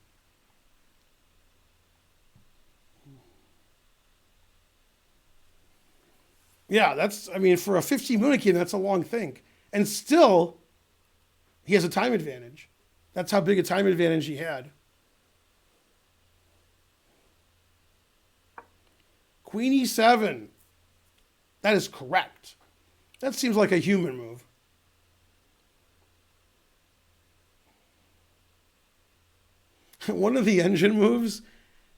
Yeah, for a 15-minute game, that's a long think. And still, he has a time advantage. That's how big a time advantage he had. Queen e7. That is correct. That seems like a human move. One of the engine moves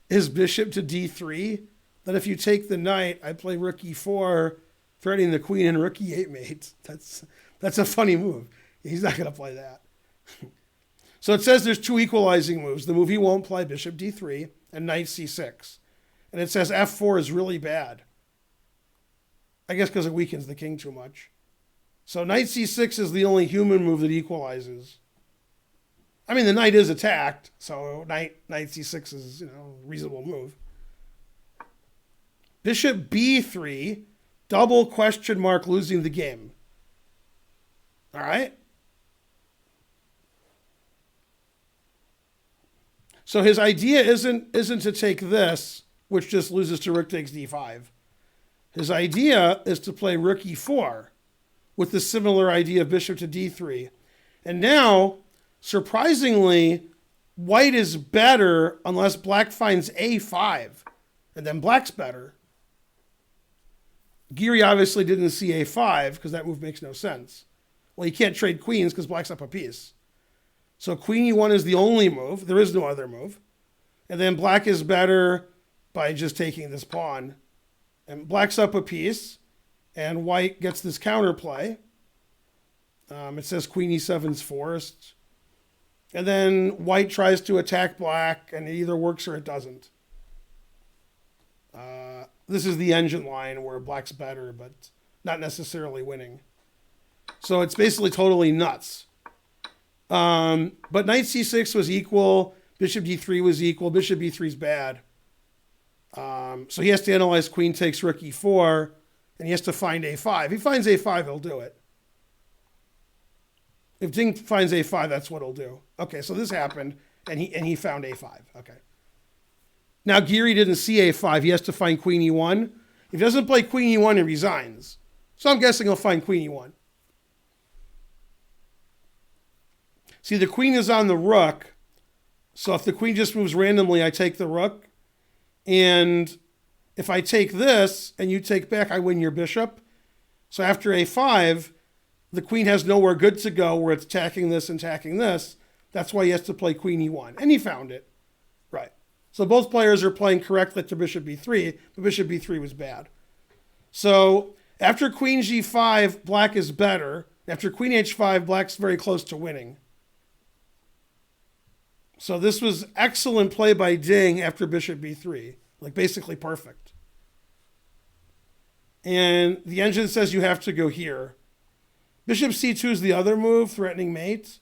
is bishop to d3. That if you take the knight, I play rook e4, threatening the queen and rook e8 mate. That's a funny move. He's not going to play that. So it says there's two equalizing moves. The move he won't play, bishop d3, and knight c6. And it says f4 is really bad. I guess because it weakens the king too much. So knight c6 is the only human move that equalizes. I mean, the knight is attacked, so knight c6 is, a reasonable move. Bishop b3, double question mark, losing the game. All right? So his idea isn't to take this, which just loses to rook takes d5. His idea is to play rook e4 with the similar idea of bishop to d3. And now, surprisingly, white is better unless black finds a5. And then black's better. Geary obviously didn't see a5 because that move makes no sense. Well, you can't trade queens because black's up a piece. So queen e1 is the only move. There is no other move. And then black is better by just taking this pawn. And black's up a piece, and white gets this counterplay. It says queen e7's forced. And then white tries to attack black, and it either works or it doesn't. This is the engine line where black's better, but not necessarily winning. So it's basically totally nuts. But knight c6 was equal. Bishop d3 was equal. Bishop b3 is bad. So he has to analyze queen takes rook e4, and he has to find a5. If he finds a5, he'll do it. If Ding finds a5, that's what he'll do. Okay, so this happened, and he found a5. Okay. Now Geary didn't see a5. He has to find queen e1. If he doesn't play queen e1, he resigns. So I'm guessing he'll find queen e1. See, the queen is on the rook. So if the queen just moves randomly, I take the rook. And if I take this and you take back, I win your bishop. So after a5, the queen has nowhere good to go where it's attacking this and attacking this. That's why he has to play queen e1. And he found it. Right. So both players are playing correctly to bishop b3, but bishop b3 was bad. So after queen g5, black is better. After queen h5, black's very close to winning. So this was excellent play by Ding after bishop b3. Like basically perfect. And the engine says you have to go here. Bishop c2 is the other move, threatening mate,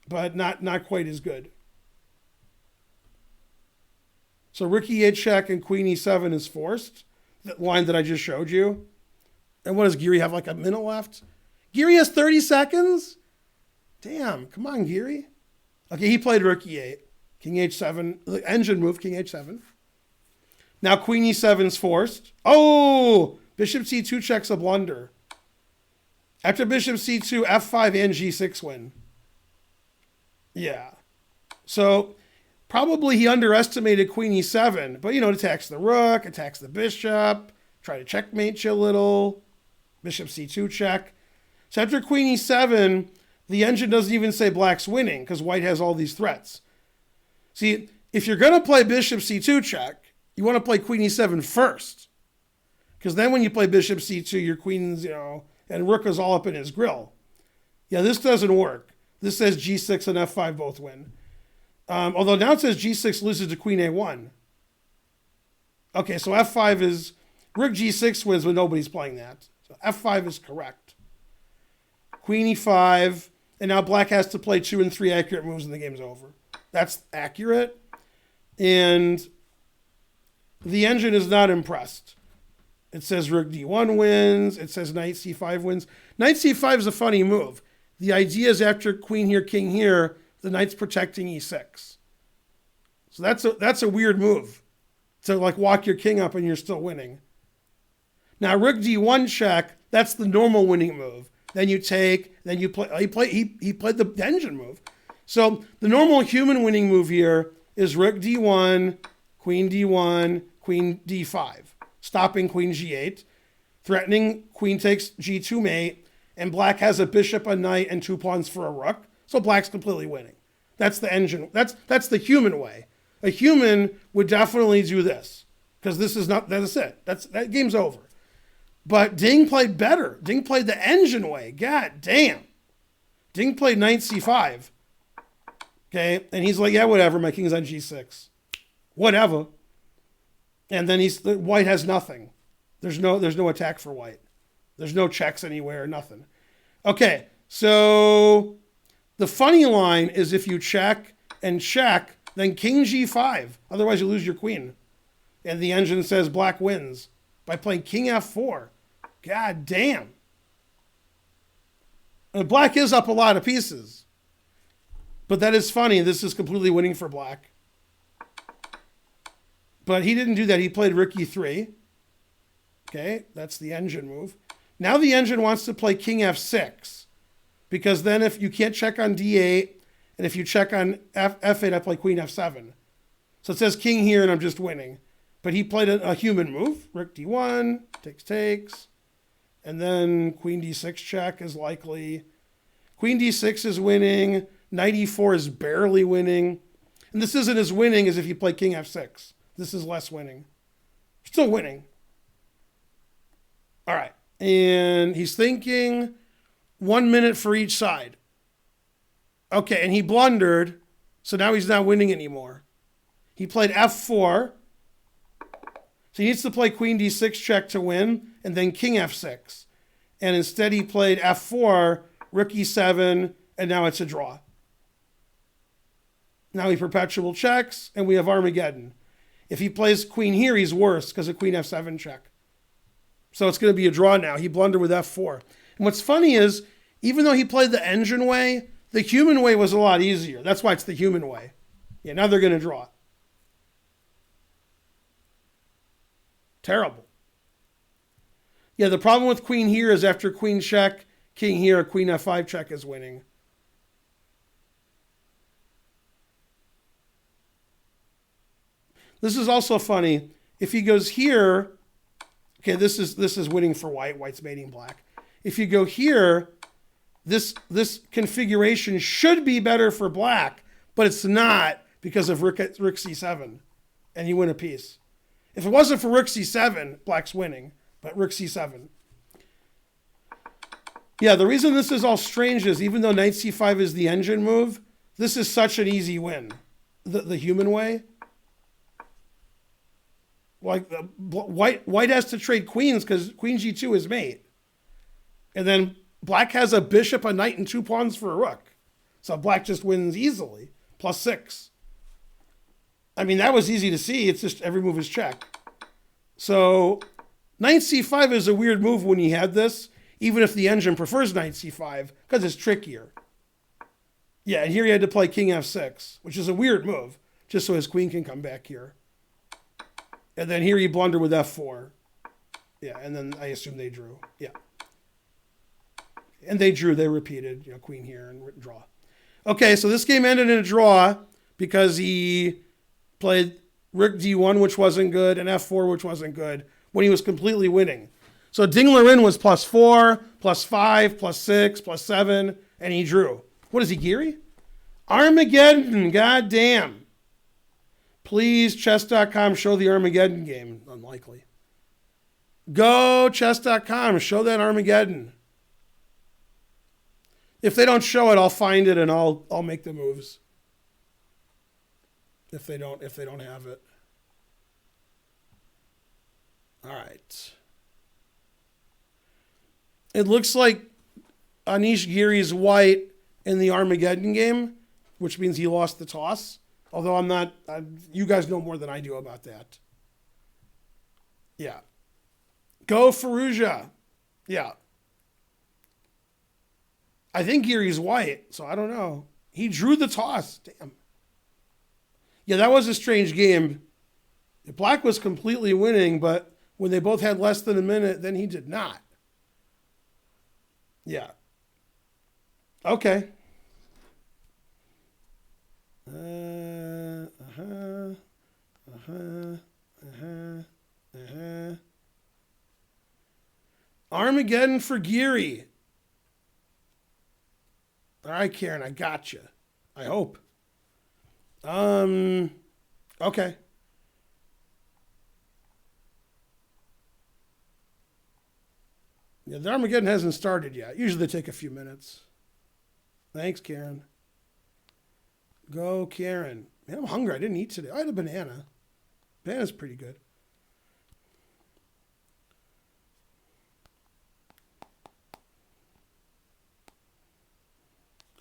but not quite as good. So rook e8 check and queen e7 is forced. That line that I just showed you. And what does Geary have, like a minute left? Geary has 30 seconds? Damn, come on, Geary. Okay, he played rook e8. King h7, the engine move, king h7. Now queen e7 is forced. Oh, bishop c2 checks a blunder. After bishop c2, f5 and g6 win. Yeah. So Probably he underestimated queen e7, but, it attacks the rook, attacks the bishop, try to checkmate you a little. Bishop c2 check. So after queen e7, the engine doesn't even say black's winning because white has all these threats. See, if you're going to play bishop c2 check, you want to play queen e7 first. Because then when you play bishop c2, your queen's, and rook is all up in his grill. Yeah, this doesn't work. This says g6 and f5 both win. Although now it says g6 loses to queen a1. Okay, so f5 is, rook g6 wins, but nobody's playing that. So f5 is correct. Queen e5, and now black has to play 2 and 3 accurate moves and the game's over. That's accurate. And the engine is not impressed. It says rook d1 wins. It says knight c5 wins. Knight c5 is a funny move. The idea is after queen here, king here, the knight's protecting e6. So that's a weird move to like walk your king up and you're still winning. Now rook d1 check, that's the normal winning move. Then you take, then you play. He played the engine move. So the normal human winning move here is rook d1, queen d5, stopping queen g8, threatening queen takes g2 mate, and black has a bishop, a knight, and 2 pawns for a rook. So black's completely winning. That's the engine. That's the human way. A human would definitely do this because this is not. That's it. That game's over. But Ding played better. Ding played the engine way. God damn. Ding played knight c5. Okay, and he's like, yeah, whatever. My king's on g6. Whatever. And then white has nothing. There's no attack for white. There's no checks anywhere. Nothing. Okay, so the funny line is if you check and check, then king g5. Otherwise, you lose your queen. And the engine says black wins by playing king f4. God damn. And black is up a lot of pieces. But that is funny. This is completely winning for black. But he didn't do that. He played rook e3. Okay, that's the engine move. Now the engine wants to play king f6. Because then if you can't check on d8, and if you check on f8, I play queen f7. So it says king here, and I'm just winning. But he played a human move. Rook d1, takes. And then queen d6 check is likely. Queen d6 is winning. Knight e4 is barely winning. And this isn't as winning as if you play king f6. This is less winning. Still winning. All right. And he's thinking 1 minute for each side. Okay, and he blundered, so now he's not winning anymore. He played f4. So he needs to play queen d6 check to win, and then king f6. And instead he played f4, rook e7, and now it's a draw. Now he perpetual checks, and we have Armageddon. If he plays queen here, he's worse because of queen f7 check. So it's going to be a draw now. He blundered with f4. And what's funny is, even though he played the engine way, the human way was a lot easier. That's why it's the human way. Yeah, now they're going to draw. Terrible. Yeah, the problem with queen here is after queen check, king here, queen f5 check is winning. This is also funny. If he goes here, okay, this is winning for white. White's mating black. If you go here, this configuration should be better for black, but it's not because of rook c7, and you win a piece. If it wasn't for rook c7, black's winning, but rook c7. Yeah, the reason this is all strange is even though knight c5 is the engine move, this is such an easy win. The human way. Like white has to trade queens because queen g2 is mate. And then black has a bishop, a knight, and 2 pawns for a rook. So black just wins easily, +6. I mean, that was easy to see. It's just every move is check. So knight c5 is a weird move when he had this, even if the engine prefers knight c5, because it's trickier. Yeah, and here he had to play king f6, which is a weird move, just so his queen can come back here. And then here he blundered with f4. Yeah, and then I assume they drew. Yeah. And they drew, they repeated, queen here and draw. Okay, so this game ended in a draw. because he played Rook D1, which wasn't good, and F4, which wasn't good, when he was completely winning. So Dingler in was +4, +5, +6, +7, and he drew. What is he, Geary? Armageddon, goddamn. Please, chess.com, show the Armageddon game. Unlikely. Go, chess.com, show that Armageddon. If they don't show it, I'll find it and I'll make the moves. If they don't have it. All right. It looks like Anish Giri's white in the Armageddon game, which means he lost the toss. Although you guys know more than I do about that. Yeah. Go Fallujah. Yeah. I think Giri's white, so I don't know. He drew the toss. Damn. Yeah, that was a strange game. Black was completely winning, but when they both had less than a minute, then he did not. Yeah. Okay. Armageddon for Giri. All right, Karen, I got you. I hope. Okay. Yeah, the Armageddon hasn't started yet. Usually they take a few minutes. Thanks, Karen. Go, Karen. Man, I'm hungry. I didn't eat today. I had a banana. Banana's pretty good.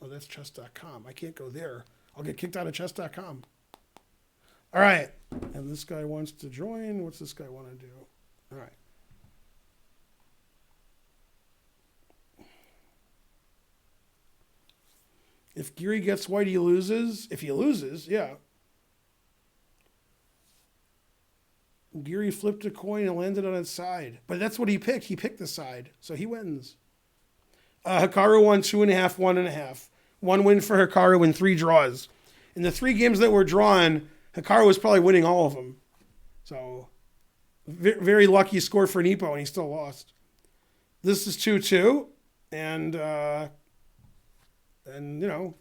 Oh, that's chess.com. I can't go there. I'll get kicked out of chess.com. All right. And this guy wants to join. What's this guy want to do? All right. If Giri gets white, he loses. If he loses, yeah. Giri flipped a coin and landed on its side. But that's what he picked. He picked the side. So he wins. Hikaru won 2.5, 1.5. One win for Hikaru and 3 draws. In the 3 games that were drawn, Hikaru was probably winning all of them. So, very lucky score for Nepo, and he still lost. This is 2-2. And you know,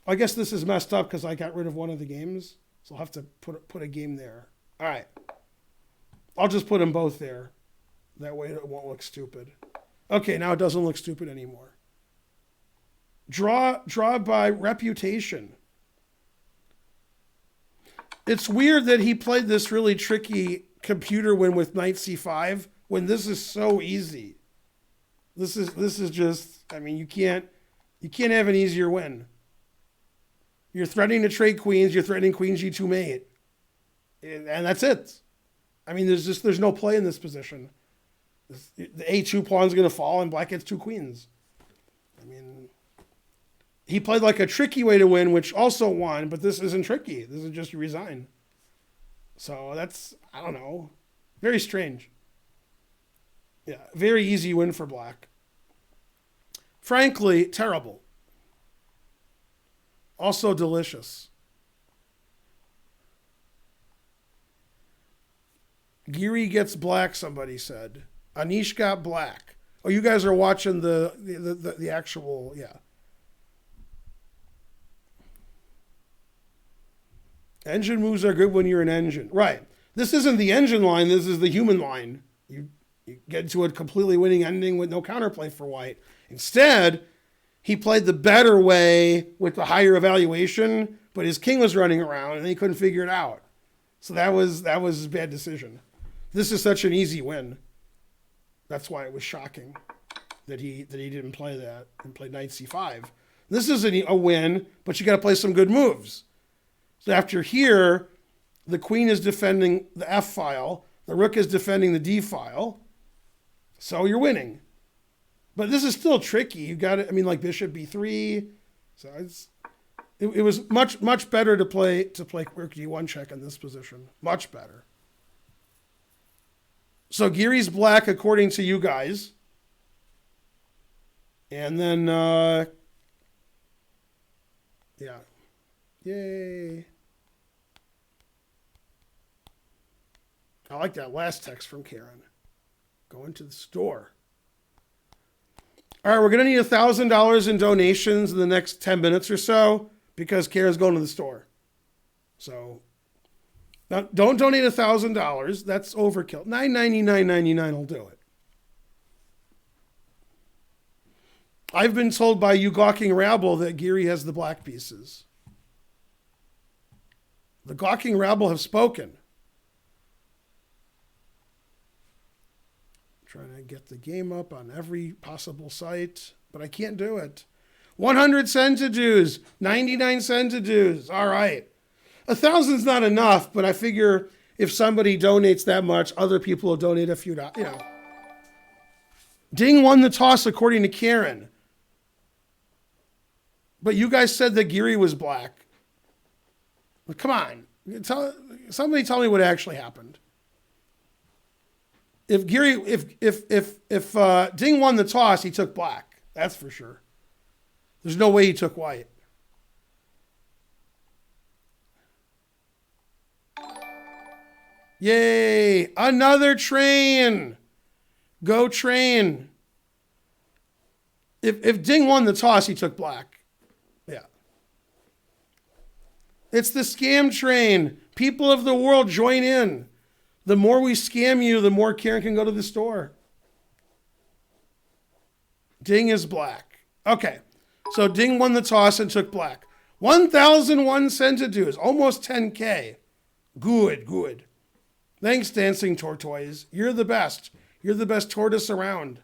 I guess this is messed up because I got rid of one of the games. So I'll have to put a game there. All right. I'll just put them both there. That way it won't look stupid. Okay, now it doesn't look stupid anymore. Draw by reputation. It's weird that he played this really tricky computer win with knight c5 when this is so easy. This is just, I mean, you can't have an easier win. You're threatening to trade queens, you're threatening queen g2 mate. And that's it. I mean, there's no play in this position. The a2 pawn's going to fall and black gets 2 queens. I mean, he played like a tricky way to win, which also won, but this isn't tricky. This is just you resign. So that's, I don't know, very strange. Yeah, very easy win for black. Frankly, terrible. Also delicious. Giri gets black, somebody said. Anish got black. Oh, you guys are watching the actual, yeah. Engine moves are good when you're an engine. Right. This isn't the engine line. This is the human line. You get to a completely winning ending with no counterplay for white. Instead, he played the better way with the higher evaluation, but his king was running around and he couldn't figure it out. So that was a bad decision. This is such an easy win. That's why it was shocking that he didn't play that and played knight c5. This is a win, but you got to play some good moves. So after here, the queen is defending the f file, the rook is defending the d file. So you're winning. But this is still tricky. You got it. I mean, like bishop b3. So it was much better to play rook d1 check in this position. Much better. So Giri's black according to you guys. And then yeah. Yay. I like that last text from Karen. Going to the store. All right, we're going to need $1,000 in donations in the next 10 minutes or so because Karen's going to the store. So now, don't donate $1,000. That's overkill. $9.99.99 will do it. I've been told by you gawking rabble that Geary has the black pieces. The gawking rabble have spoken. Trying to get the game up on every possible site, but I can't do it. 100 centidues, 99 centidues. All right. 1,000's not enough, but I figure if somebody donates that much, other people will donate a few dollars. Ding won the toss according to Karen. But you guys said that Geary was black. Well, come on. Somebody tell me what actually happened. If Ding won the toss, he took black. That's for sure. There's no way he took white. Yay! Another train. Go train. If Ding won the toss, he took black. Yeah. It's the scam train. People of the world, join in. The more we scam you, the more Karen can go to the store. Ding is black. Okay. So Ding won the toss and took black. 1,001 centidues, almost 10K. Good. Thanks, Dancing Tortoise. You're the best. You're the best tortoise around.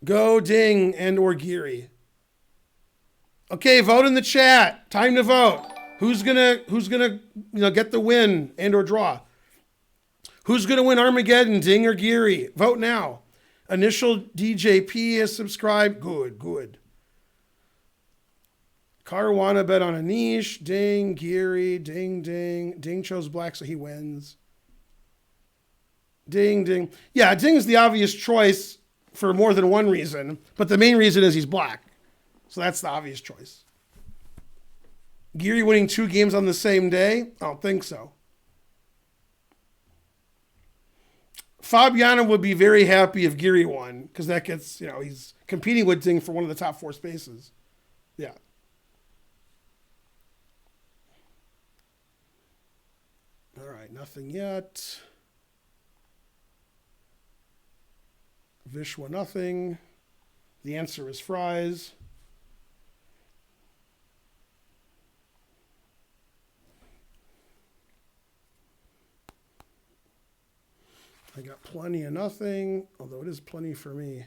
Go Ding and or Geary. Okay, vote in the chat. Time to vote. Who's gonna get the win and or draw? Who's gonna win Armageddon, Ding or Geary? Vote now. Initial DJP has subscribed. Good. Caruana bet on Anish. Ding, Geary, Ding. Ding chose black, so he wins. Ding. Yeah, Ding is the obvious choice for more than one reason, but the main reason is he's black. So that's the obvious choice. Geary winning 2 games on the same day? I don't think so. Fabiano would be very happy if Geary won, because that gets, he's competing with Ding for one of the top 4 spaces. Yeah. All right, nothing yet. Vishwa, nothing. The answer is fries. I got plenty of nothing, although it is plenty for me.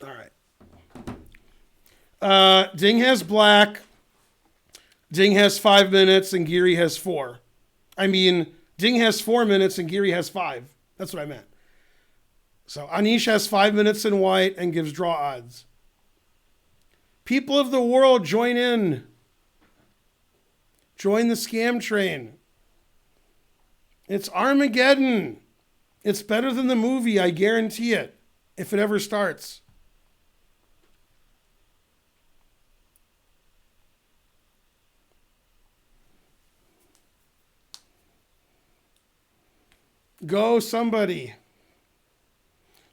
All right. Ding has black. Ding has 5 minutes and Geary has 4. I mean, Ding has 4 minutes and Geary has 5. That's what I meant. So Anish has 5 minutes in white and gives draw odds. People of the world, join in. Join the scam train. It's Armageddon. It's better than the movie, I guarantee it, if it ever starts. Go somebody.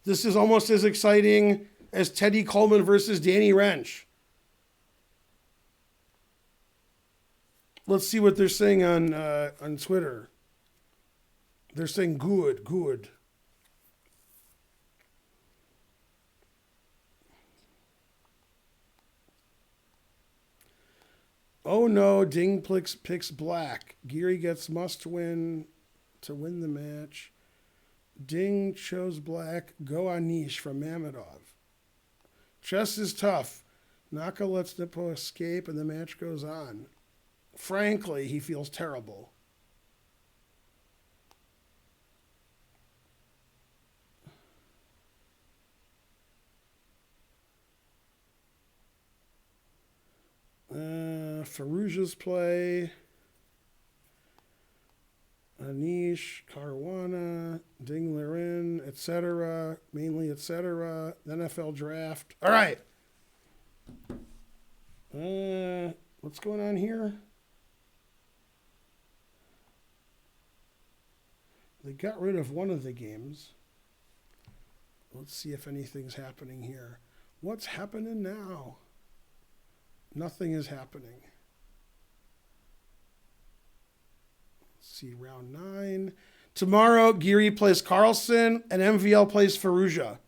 This is almost as exciting as Teddy Coleman versus Danny Wrench. Let's see what they're saying on Twitter. They're saying good. Oh no, Ding picks black. Geary gets must win to win the match. Ding chose black. Go Anish from Mamedov. Chess is tough. Naka lets Nippo escape and the match goes on. Frankly, he feels terrible. Farouja's play. Anish, Caruana, Dinglerin, etc. Mainly, etc. NFL draft. All right. What's going on here? They got rid of one of the games. Let's see if anything's happening here. What's happening now? Nothing is happening. Let's see, round 9. Tomorrow, Geary plays Carlsen and MVL plays Ferrugia.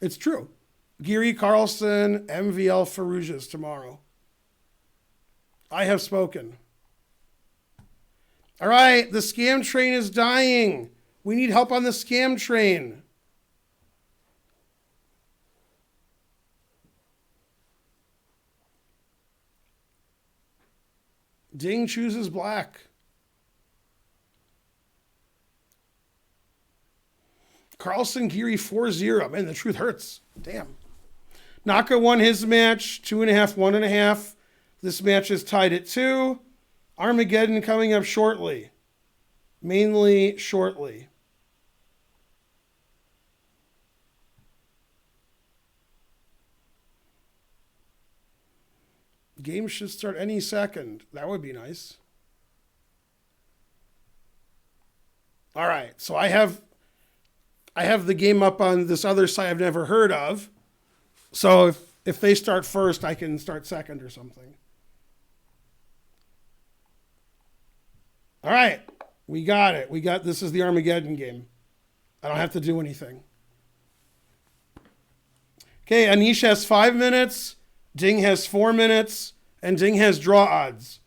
It's true. Geary, Carlsen, MVL, Ferrugia is tomorrow. I have spoken. All right, the scam train is dying. We need help on the scam train. Ding chooses black. Carlsen, Geary 4-0. Man, the truth hurts. Damn. Naka won his match, 2.5, 1.5. This match is tied at 2. Armageddon coming up shortly. Mainly shortly. Game should start any second. That would be nice. All right, so I have the game up on this other site I've never heard of. So if they start first, I can start second or something. All right, we got it. This is the Armageddon game. I don't have to do anything. Okay, Anish has 5 minutes. Ding has 4 minutes. And Ding has draw odds.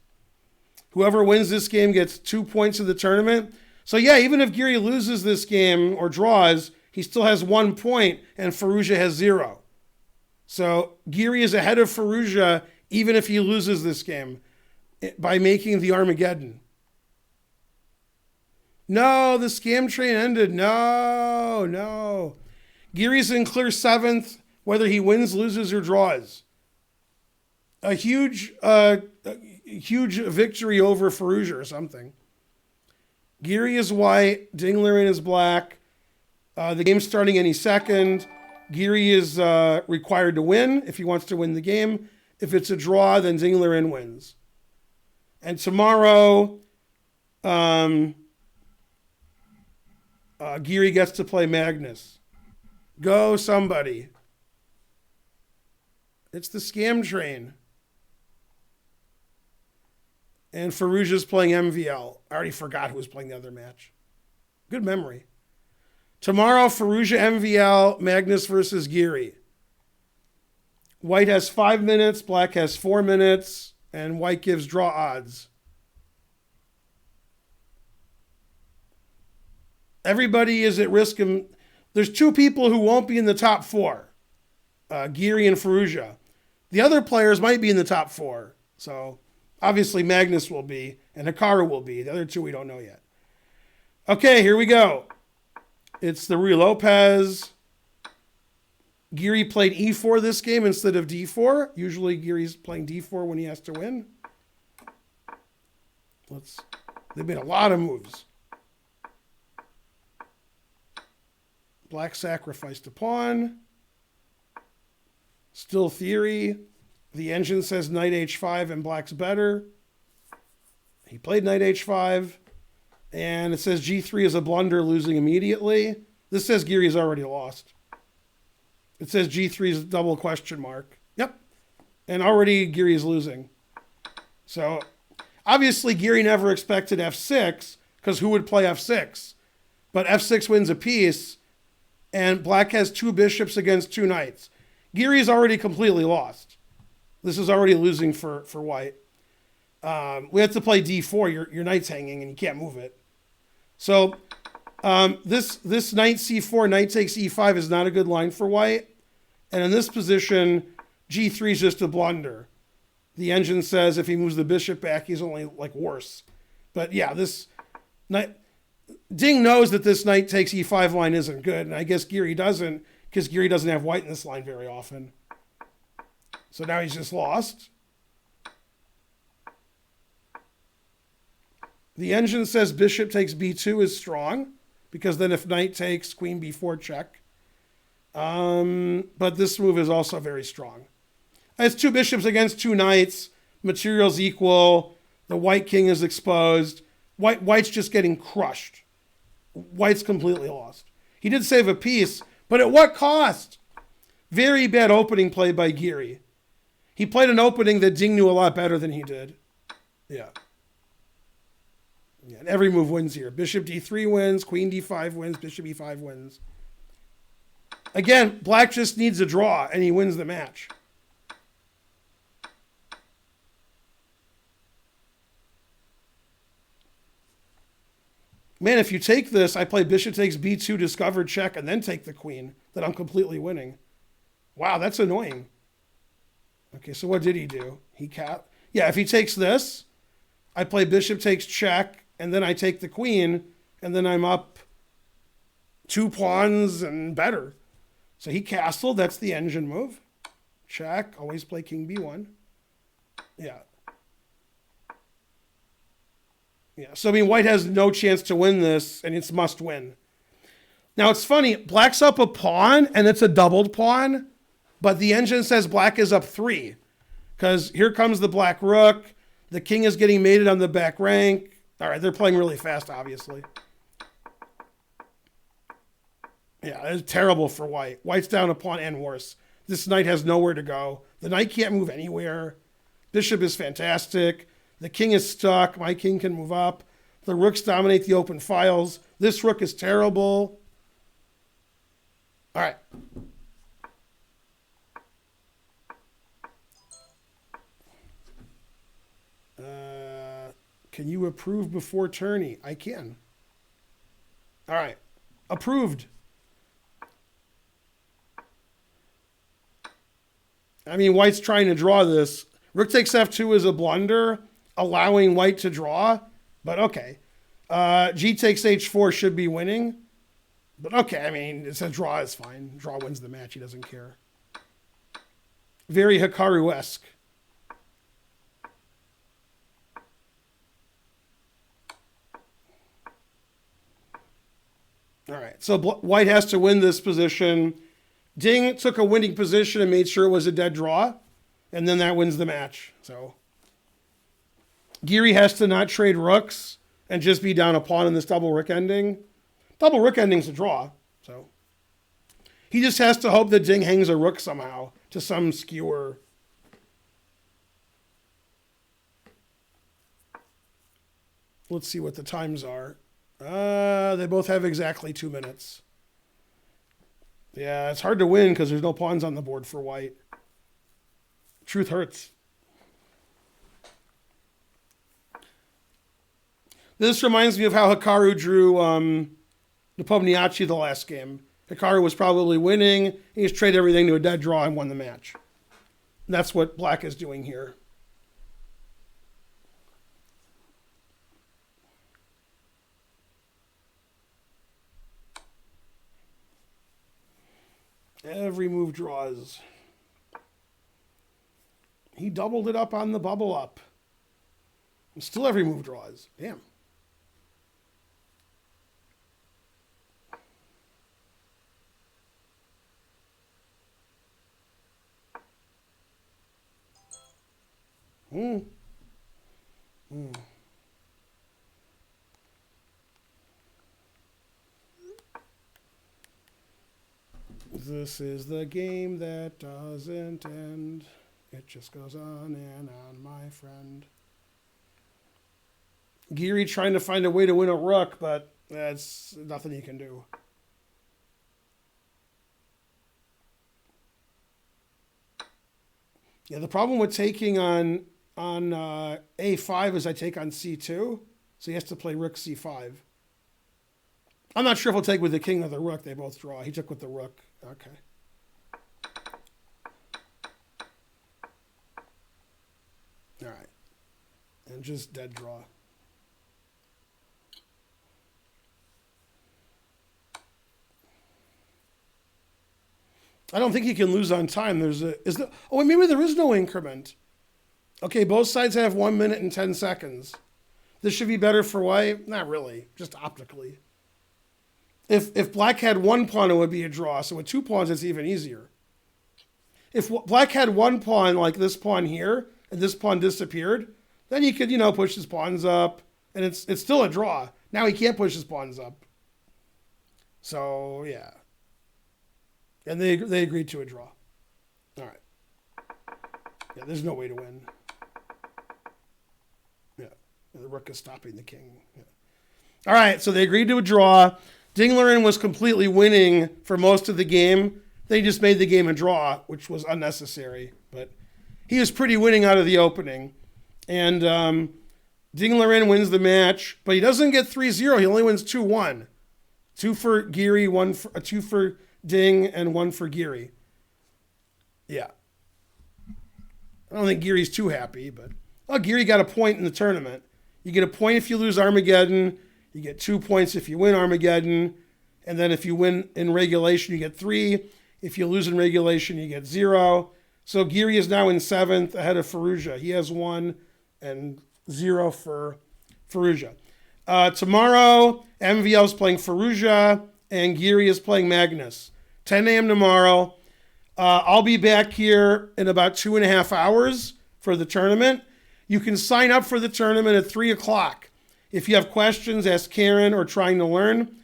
Whoever wins this game gets 2 points in the tournament. So yeah, even if Geary loses this game or draws, he still has 1 point and Ferrugia has 0. So Geary is ahead of Ferrugia even if he loses this game by making the Armageddon. No, the scam train ended. No. Geary's in clear 7th, whether he wins, loses, or draws. A huge victory over Ferrugia or something. Geary is white. Dinglerin is black. The game's starting any second. Geary is required to win if he wants to win the game. If it's a draw, then Dinglerin wins. And tomorrow, Geary gets to play Magnus. Go somebody. It's the scam train. And Ferrugia's playing MVL. I already forgot who was playing the other match. Good memory. Tomorrow, Ferrugia MVL, Magnus versus Geary. White has 5 minutes, black has 4 minutes, and white gives draw odds. Everybody is at risk of... There's 2 people who won't be in the top 4. Geary and Ferrugia. The other players might be in the top 4. So... Obviously, Magnus will be, and Hikaru will be. The other 2 we don't know yet. Okay, here we go. It's the Rui Lopez. Geary played E4 this game instead of D4. Usually, Geary's playing D4 when he has to win. They've made a lot of moves. Black sacrificed a pawn. Still theory. The engine says knight h5 and black's better. He played knight h5. And it says g3 is a blunder, losing immediately. This says Geary's already lost. It says g3 is a double question mark. Yep. And already Geary's losing. So obviously Geary never expected f6 because who would play f6? But f6 wins a piece and black has 2 bishops against 2 knights. Geary's already completely lost. This is already losing for white. We have to play d4. Your knight's hanging and you can't move it. So this knight c4, knight takes e5 is not a good line for white. And in this position, g3 is just a blunder. The engine says if he moves the bishop back, he's only like worse. But yeah, this knight... Ding knows that this knight takes e5 line isn't good. And I guess Geary doesn't because Geary doesn't have white in this line very often. So now he's just lost. The engine says bishop takes b2 is strong, because then if knight takes, queen b4 check. But this move is also very strong. It's two bishops against two knights. Materials equal. The white king is exposed. White's just getting crushed. White's completely lost. He did save a piece, but at what cost? Very bad opening play by Geary. He played an opening that Ding knew a lot better than he did. Yeah. Yeah, and every move wins here. Bishop d3 wins, queen d5 wins, bishop e5 wins. Again, black just needs a draw, and he wins the match. Man, if you take this, I play bishop takes b2, discover check, and then take the queen, then I'm completely winning. Wow, that's annoying. Okay, so what did he do? Yeah, if he takes this, I play bishop takes check, and then I take the queen, and then I'm up 2 pawns and better. So he castled. That's the engine move. Check. Always play king b1. Yeah. Yeah. So, I mean, white has no chance to win this, and it's must win. Now, it's funny. Black's up a pawn, and it's a doubled pawn, but the engine says black is up 3, because here comes the black rook. The king is getting mated on the back rank. All right, they're playing really fast, obviously. Yeah, it's terrible for white. White's down a pawn and worse. This knight has nowhere to go. The knight can't move anywhere. Bishop is fantastic. The king is stuck. My king can move up. The rooks dominate the open files. This rook is terrible. All right. Can you approve before tourney? I can. All right. Approved. I mean, white's trying to draw this. Rook takes f2 is a blunder, allowing white to draw. But okay. G takes h4 should be winning. But okay, I mean, it's a draw is fine. Draw wins the match. He doesn't care. Very Hikaru-esque. All right, so white has to win this position. Ding took a winning position and made sure it was a dead draw, and then that wins the match. So Geary has to not trade rooks and just be down a pawn in this double rook ending. Double rook ending's a draw, so he just has to hope that Ding hangs a rook somehow to some skewer. Let's see what the times are. They both have exactly 2 minutes. Yeah, it's hard to win because there's no pawns on the board for white. Truth hurts. This reminds me of how Hikaru drew Nepomniachtchi the last game. Hikaru was probably winning. He just traded everything to a dead draw and won the match. And that's what black is doing here. Every move draws. He doubled it up on the bubble up. And still every move draws. Damn. This is the game that doesn't end. It just goes on and on, my friend. Geary trying to find a way to win a rook, but that's nothing he can do. Yeah, the problem with taking on a5 is I take on c2, so he has to play rook c5. I'm not sure if he'll take with the king or the rook. They both draw. He took with the rook. Okay. All right. And just dead draw. I don't think he can lose on time. Maybe there is no increment. Okay, both sides have 1 minute and 10 seconds. This should be better for white. Not really, just optically. If black had one pawn, it would be a draw. So with 2 pawns, it's even easier. If black had one pawn, like this pawn here, and this pawn disappeared, then he could, push his pawns up, and it's still a draw. Now he can't push his pawns up. So, yeah. And they agreed to a draw. All right. Yeah, there's no way to win. Yeah. The rook is stopping the king. Yeah. All right, so they agreed to a draw. Dinglerin was completely winning for most of the game. They just made the game a draw, which was unnecessary. But he was pretty winning out of the opening. And Dinglerin wins the match, but he doesn't get 3-0. He only wins 2-1. 2 for Geary, 2 for Ding, and 1 for Geary. Yeah. I don't think Geary's too happy, but Geary got a point in the tournament. You get a point if you lose Armageddon. You get 2 points if you win Armageddon. And then if you win in regulation, you get 3. If you lose in regulation, you get 0. So Geary is now in 7th ahead of Firouzja. He has 1 and 0 for Firouzja. Tomorrow, MVL is playing Firouzja and Geary is playing Magnus. 10 a.m. tomorrow. I'll be back here in about 2.5 hours for the tournament. You can sign up for the tournament at 3 o'clock. If you have questions, ask Karen, or trying to learn.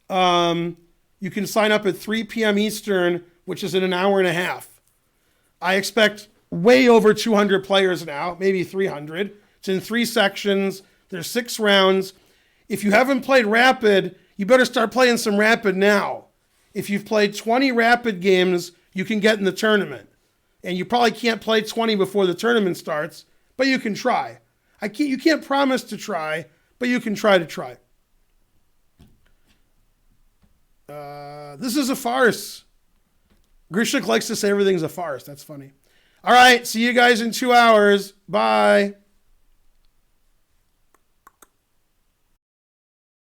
You can sign up at 3 p.m. Eastern, which is in an hour and a half. I expect way over 200 players now, maybe 300. It's in 3 sections. There's 6 rounds. If you haven't played Rapid, you better start playing some Rapid now. If you've played 20 Rapid games, you can get in the tournament. And you probably can't play 20 before the tournament starts, but you can try. You can't promise to try, but you can try to try. This is a farce. Grishik likes to say everything's a farce. That's funny. All right, see you guys in 2 hours. Bye.